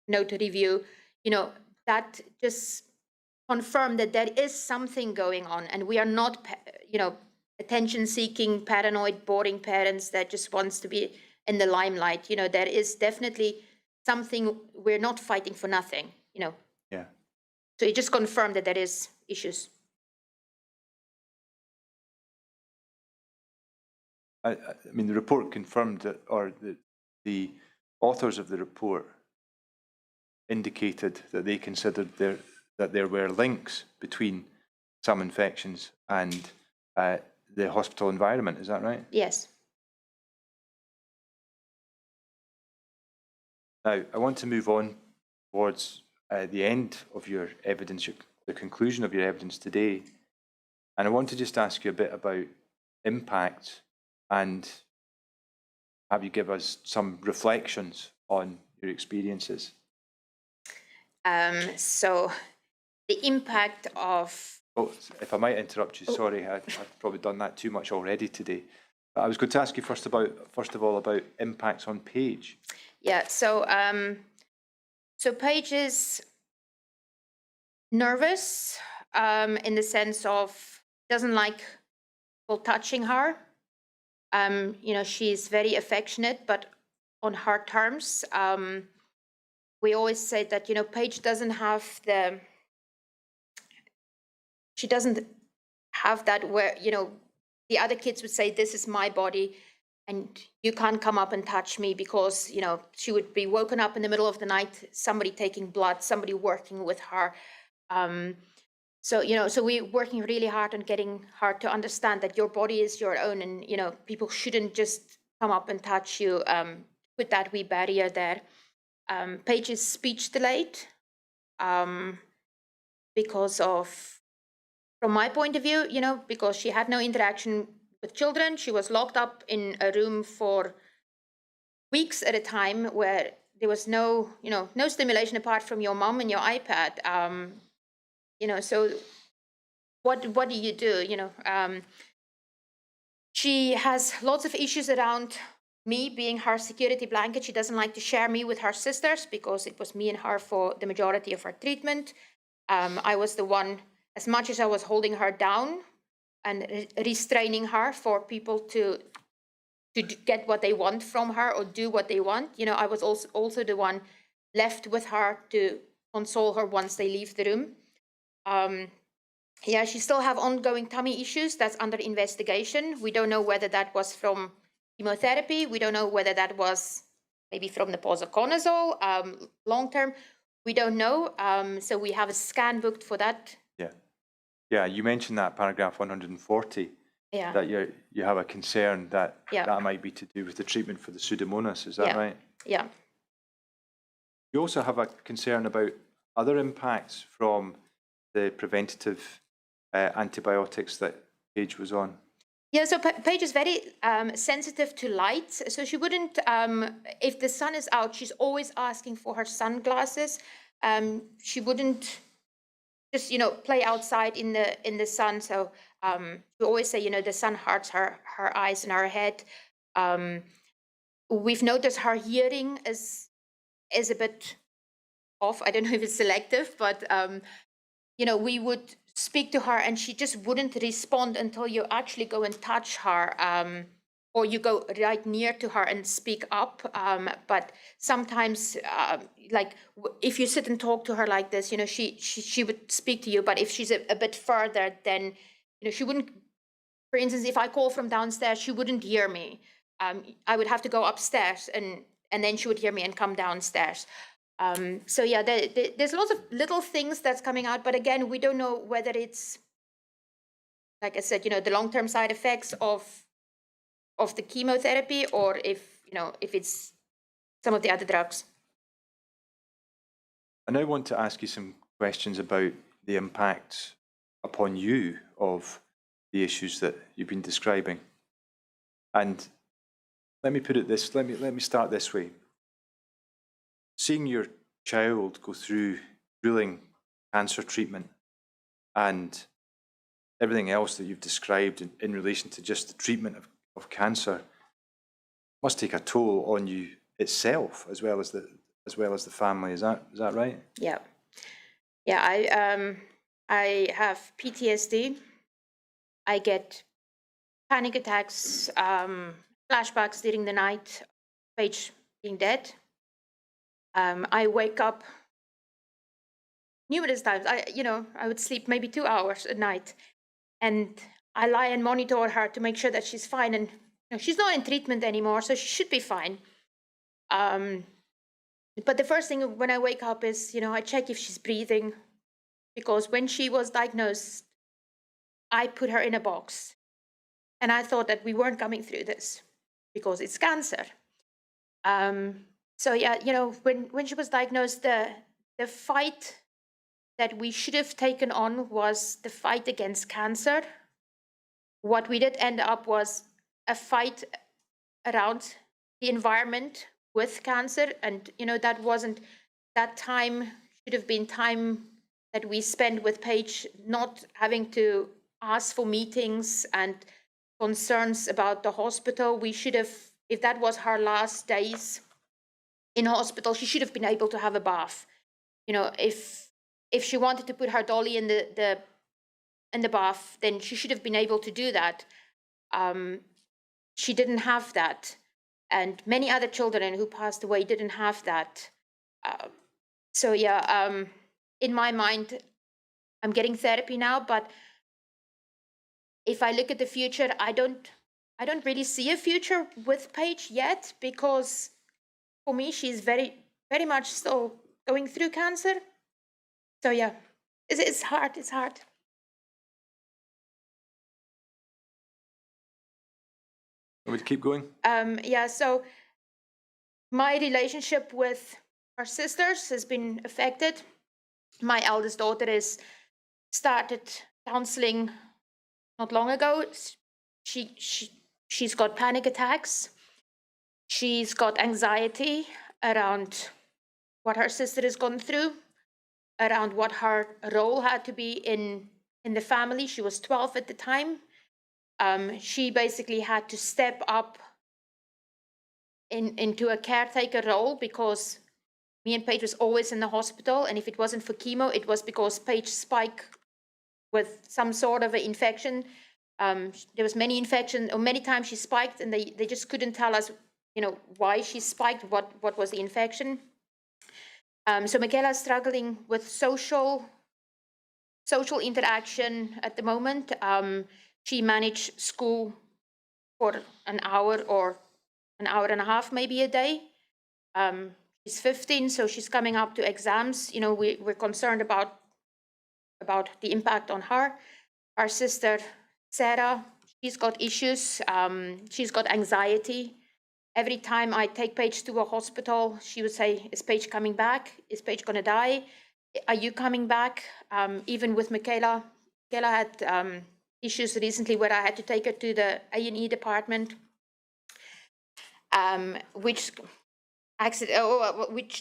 note review, you know, that just confirmed that there is something going on, and we are not, you know, attention-seeking, paranoid, boring parents that just wants to be in the limelight. You know, there is definitely something. We're not fighting for nothing, you know. Yeah. So it just confirmed that there is issues. I mean, the report confirmed that, or the authors of the report indicated that they considered that there were links between some infections and the hospital environment. Is that right? Yes. Now, I want to move on towards the end of your evidence, the conclusion of your evidence today. And I want to just ask you a bit about impact and have you give us some reflections on your experiences. So the impact of... Oh, if I might interrupt you, sorry, I've probably done that too much already today. But I was going to ask you first of all about impacts on Paige. Yeah, so Paige is nervous in the sense of doesn't like people touching her. You know, she's very affectionate, but on hard terms. We always say that, you know, Paige doesn't have she doesn't have that where, you know, the other kids would say, this is my body and you can't come up and touch me, because, you know, she would be woken up in the middle of the night, somebody taking blood, somebody working with her. So, you know, so we're working really hard on getting her to understand that your body is your own and, you know, people shouldn't just come up and touch you, put that wee barrier there. Paige is speech delayed because of, from my point of view, you know, because she had no interaction with children. She was locked up in a room for weeks at a time where there was no, you know, no stimulation apart from your mom and your iPad. You know, so what do you do? You know, she has lots of issues around me being her security blanket. She doesn't like to share me with her sisters because it was me and her for the majority of her treatment. I was the one, as much as I was holding her down and restraining her for people to get what they want from her or do what they want, you know, I was also the one left with her to console her once they leave the room. Yeah, she still have ongoing tummy issues. That's under investigation. We don't know whether that was from chemotherapy. We don't know whether that was maybe from the posaconazole long term. We don't know. So we have a scan booked for that. Yeah. Yeah, you mentioned that paragraph 140. Yeah. That you have a concern that that might be to do with the treatment for the Pseudomonas. Is that right? Yeah. You also have a concern about other impacts from the preventative antibiotics that Paige was on. Yeah, so Paige is very sensitive to light. So she wouldn't, if the sun is out, she's always asking for her sunglasses. She wouldn't just, you know, play outside in the sun. So we always say, you know, the sun hurts her eyes and her head. We've noticed her hearing is a bit off. I don't know if it's selective, but you know, we would speak to her and she just wouldn't respond until you actually go and touch her, or you go right near to her and speak up. But sometimes, like if you sit and talk to her like this, you know, she would speak to you. But if she's a bit further, then, you know, she wouldn't. For instance, if I call from downstairs, she wouldn't hear me. I would have to go upstairs and then she would hear me and come downstairs. So yeah, there's lots of little things that's coming out, but again, we don't know whether it's, like I said, you know, the long-term side effects of the chemotherapy, or if, you know, if it's some of the other drugs. I now want to ask you some questions about the impact upon you of the issues that you've been describing. And let me put it this, let me start this way. Seeing your child go through grueling cancer treatment and everything else that you've described in relation to just the treatment of cancer must take a toll on you itself as well as the family. Is that right? Yeah. Yeah, I have PTSD. I get panic attacks, flashbacks during the night, Paige being dead. I wake up numerous times. I would sleep maybe 2 hours a night, and I lie and monitor her to make sure that she's fine. And you know, she's not in treatment anymore, so she should be fine. But the first thing when I wake up is, you know, I check if she's breathing, because when she was diagnosed, I put her in a box, and I thought that we weren't coming through this because it's cancer. So yeah, when she was diagnosed, the fight that we should have taken on was the fight against cancer. What we did end up was a fight around the environment with cancer, and that time should have been time that we spent with Paige, not having to ask for meetings and concerns about the hospital. We should have, if that was her last days in hospital, she should have been able to have a bath. If she wanted to put her dolly in the bath, then she should have been able to do that. She didn't have that, and many other children who passed away didn't have that. So yeah, in my mind, I'm getting therapy now, but if I look at the future, I don't really see a future with Paige yet, because for me, she's very, very much still going through cancer. So yeah, it's hard. It's hard. Want me to keep going? Yeah. So my relationship with her sisters has been affected. My eldest daughter has started counseling not long ago. She's got panic attacks. She's got anxiety around what her sister has gone through, around what her role had to be in the family. She was 12 at the time. She basically had to step up into a caretaker role, because me and Paige was always in the hospital, and if it wasn't for chemo, it was because Paige spiked with some sort of an infection. There was many infections, or many times she spiked, and they just couldn't tell us, why she spiked, what was the infection. So Michaela's struggling with social interaction at the moment. She managed school for an hour or an hour and a half, maybe a day. She's 15, so she's coming up to exams. We're concerned about the impact on her. Our sister, Sarah, she's got issues. She's got anxiety. Every time I take Paige to a hospital, she would say, is Paige coming back? Is Paige going to die? Are you coming back? Even with Michaela had issues recently where I had to take her to the A&E department, which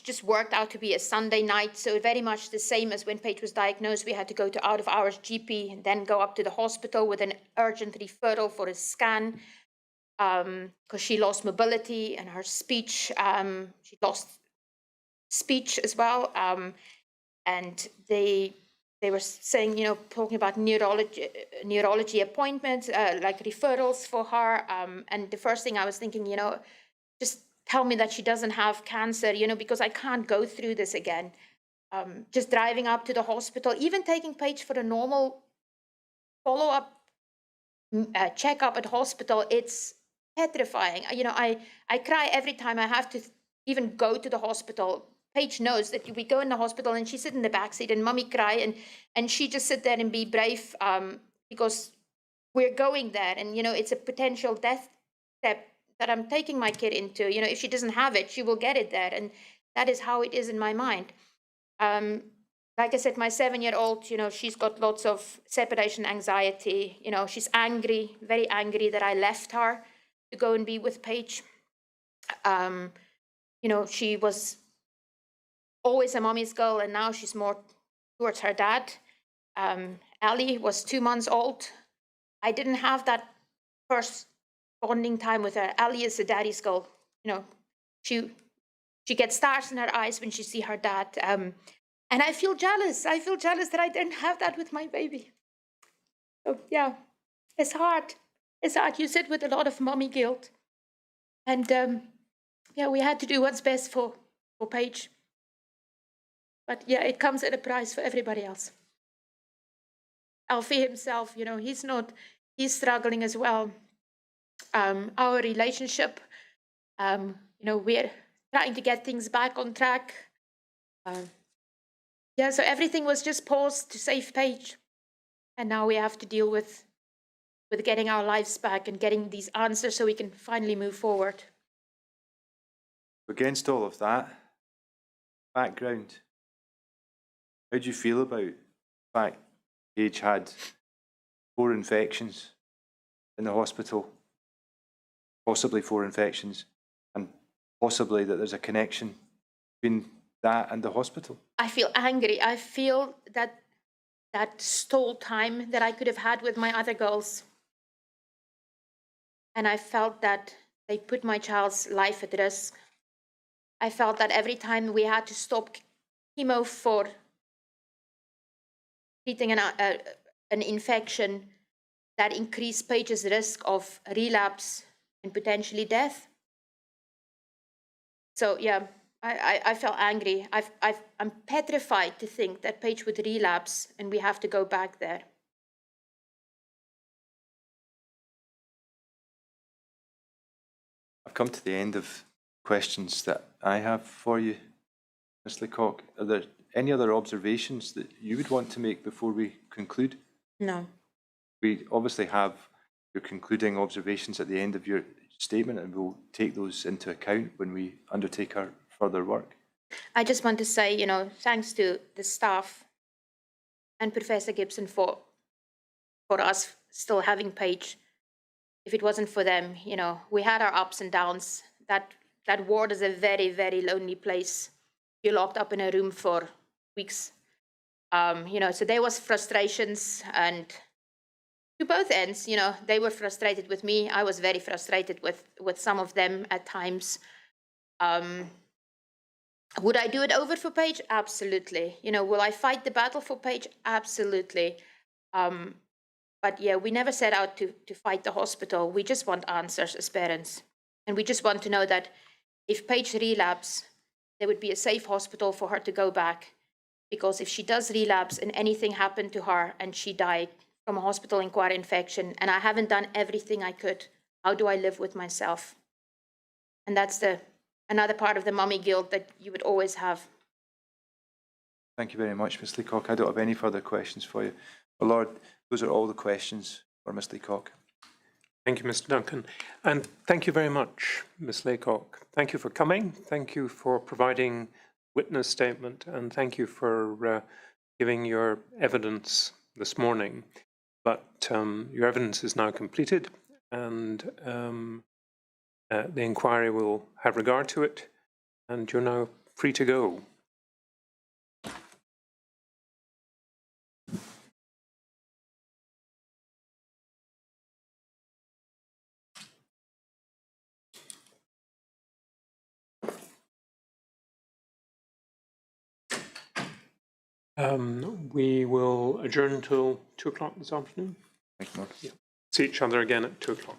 just worked out to be a Sunday night. So very much the same as when Paige was diagnosed. We had to go to out of hours GP and then go up to the hospital with an urgent referral for a scan, because she lost mobility and her speech. She lost speech as well. And they were saying, talking about neurology appointments, like referrals for her. And the first thing I was thinking, just tell me that she doesn't have cancer, because I can't go through this again. Just driving up to the hospital, even taking Paige for a normal follow-up checkup at hospital, it's petrifying. I cry every time I have to even go to the hospital. Paige knows that we go in the hospital and she sit in the backseat and mommy cry, and she just sit there and be brave, because we're going there, and it's a potential death step that I'm taking my kid into. If she doesn't have it, she will get it there, and that is how it is in my mind. Like I said, my 7-year-old, she's got lots of separation anxiety. She's angry, very angry that I left her to go and be with Paige. She was always a mommy's girl, and now she's more towards her dad. Allie was 2 months old. I didn't have that first bonding time with her. Allie is a daddy's girl. She gets stars in her eyes when she see her dad. And I feel jealous. I feel jealous that I didn't have that with my baby. So yeah, it's hard. It's hard. You sit with a lot of mommy guilt. And yeah, we had to do what's best for Paige. But yeah, it comes at a price for everybody else. Alfie himself, he's struggling as well. Our relationship, we're trying to get things back on track. Yeah, so everything was just paused to save Paige. And now we have to deal with getting our lives back and getting these answers so we can finally move forward. Against all of that background, how do you feel about the fact Paige had 4 infections in the hospital, possibly 4 infections, and possibly that there's a connection between that and the hospital? I feel angry. I feel that stole time that I could have had with my other girls. And I felt that they put my child's life at risk. I felt that every time we had to stop chemo for treating an infection, that increased Paige's risk of relapse and potentially death. So yeah, I felt angry. I'm petrified to think that Paige would relapse and we have to go back there. I've come to the end of questions that I have for you, Ms. Lacock. Are there any other observations that you would want to make before we conclude? No. We obviously have your concluding observations at the end of your statement, and we'll take those into account when we undertake our further work. I just want to say, you know, thanks to the staff and Professor Gibson for us still having Paige. If it wasn't for them, you know, we had our ups and downs. That ward is a very, very lonely place. You're locked up in a room for weeks. You know, so there was frustrations, and to both ends, you know, they were frustrated with me. I was very frustrated with some of them at times. Would I do it over for Paige? Absolutely. You know, will I fight the battle for Paige? Absolutely. But yeah, we never set out to fight the hospital. We just want answers as parents. And we just want to know that if Paige relapse, there would be a safe hospital for her to go back. Because if she does relapse and anything happened to her and she died from a hospital-acquired infection, and I haven't done everything I could, how do I live with myself? And that's another part of the mummy guilt that you would always have. Thank you very much, Ms. Lacock. I don't have any further questions for you. Well, Lord, those are all the questions for Ms. Lacock. Thank you, Mr. Duncan. And thank you very much, Ms. Lacock. Thank you for coming. Thank you for providing witness statement, and thank you for giving your evidence this morning. But your evidence is now completed, and the inquiry will have regard to it, and you're now free to go. We will adjourn until 2 o'clock this afternoon. Thank you, Lord. Yeah. See each other again at 2 o'clock.